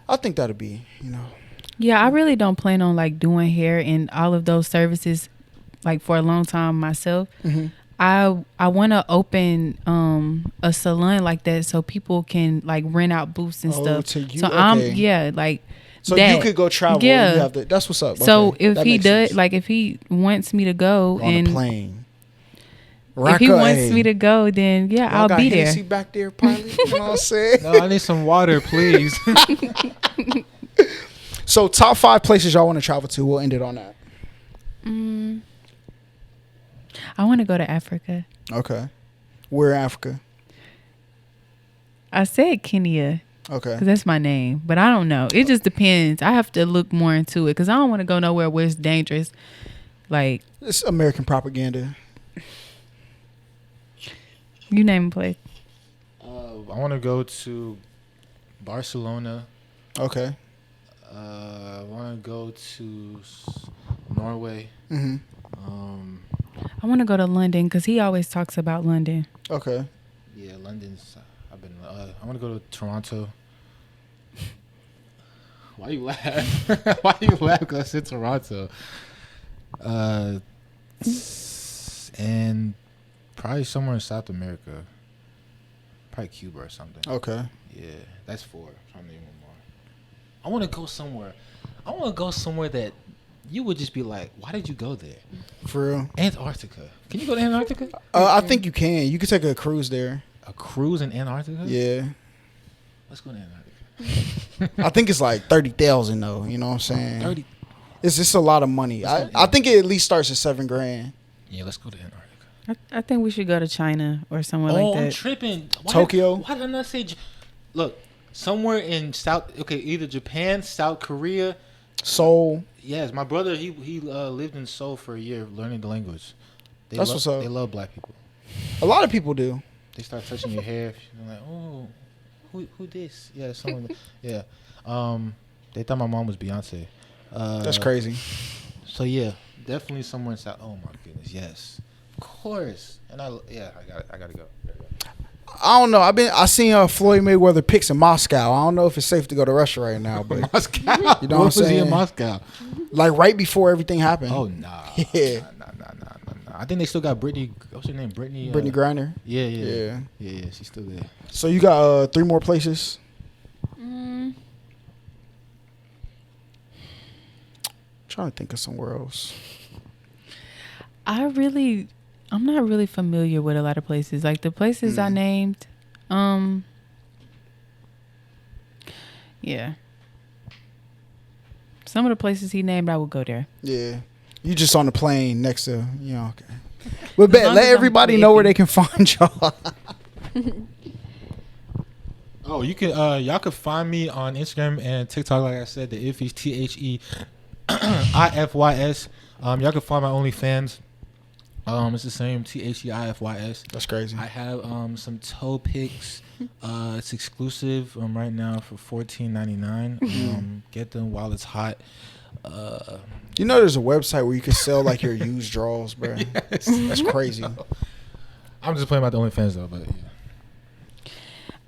I think that'd be Yeah, I really don't plan on like doing hair and all of those services like for a long time myself. I want to open a salon like that so people can like rent out booths and stuff. So you, so okay. like So that. you could go travel. Yeah. And you have that's what's up. So Okay, if that he makes does, sense. like if he wants me to go on and a plane. if he wants me to go, then yeah, Y'all I'll got be Hennessy there. back there, pilot. You know what I'm saying? no, I need some water, please. So top 5 places y'all want to travel to. We'll end it on that. I want to go to Africa. Okay. Where in Africa? I said Kenya Okay. because that's my name, but I don't know. It just depends. I have to look more into it because I don't want to go nowhere where it's dangerous. Like, It's American propaganda. you name a place. I want to go to Barcelona. Okay. I want to go to Norway. Mm-hmm. I want to go to London because he always talks about London. Okay. Yeah, London's. I want to go to Toronto. Why you laugh? Why you laugh? Because I said Toronto. And probably somewhere in South America. Probably Cuba or something. Okay. Yeah, that's 4. I'm trying to name one more. I want to go somewhere. I want to go somewhere that you would just be like, why did you go there? For real. Antarctica. Can you go to Antarctica? I think you can. You can take a cruise there. A cruise in Antarctica? Yeah. Let's go to Antarctica. I think it's like 30,000 though. You know what I'm saying? 30. It's just a lot of money. I think it at least starts at $7,000. Yeah, let's go to Antarctica. I think we should go to China or somewhere Oh, like that. I'm tripping. Tokyo? Why did I not say? Look, somewhere in either Japan, South Korea. Seoul. Yes, my brother, he lived in Seoul for a year learning the language. That's what's up. They love black people. A lot of people do. They start touching your hair. You're like, oh, who this? Yeah, someone. Yeah. They thought my mom was Beyonce. That's crazy. So yeah, definitely somewhere in South. Oh my goodness, yes, of course. And I gotta go. I don't know. I seen Floyd Mayweather pics in Moscow. I don't know if it's safe to go to Russia right now, but Moscow. you know What what I'm was he saying? in Moscow? Like right before everything happened. Oh nah. Yeah. Nah. I think they still got Brittany. What's her name? Brittany. Brittany Griner. Yeah. She's still there. So you got 3 more places. Trying to think of somewhere else. I'm not really familiar with a lot of places. Like the places I named, yeah. Some of the places he named, I would go there. Yeah. You just on the plane next to, okay. But bet, long let as I'm everybody know where iffy. they can find y'all. Oh, you can y'all could find me on Instagram and TikTok, like I said, the Ifys, TheIfys. Y'all can find my OnlyFans. It's the same, TheIfys. That's crazy. I have some toe pics. It's exclusive right now for $14.99. Get them while it's hot. You know there's a website where you can sell like your used drawers, bro. Yes. That's crazy. I'm just playing about the OnlyFans though, but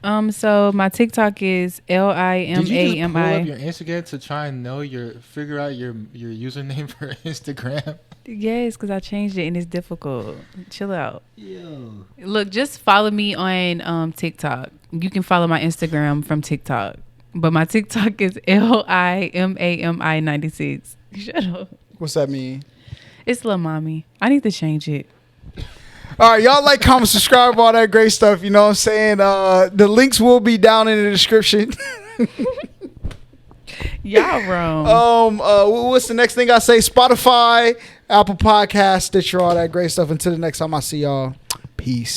yeah. So my TikTok is LIMAMI. Did you just pull up your Instagram to try and figure out your username for Instagram? Yes, because I changed it and it's difficult. Chill out. Yo. Look, just follow me on TikTok. You can follow my Instagram from TikTok. But my TikTok is LIMAMI 96. Shut up. What's that mean? It's Lil Mommy. I need to change it. All right, y'all like, comment, subscribe, all that great stuff. You know what I'm saying? The links will be down in the description. Y'all wrong. What's the next thing I say? Spotify, Apple Podcasts, Stitcher, all that great stuff. Until the next time I see y'all, peace.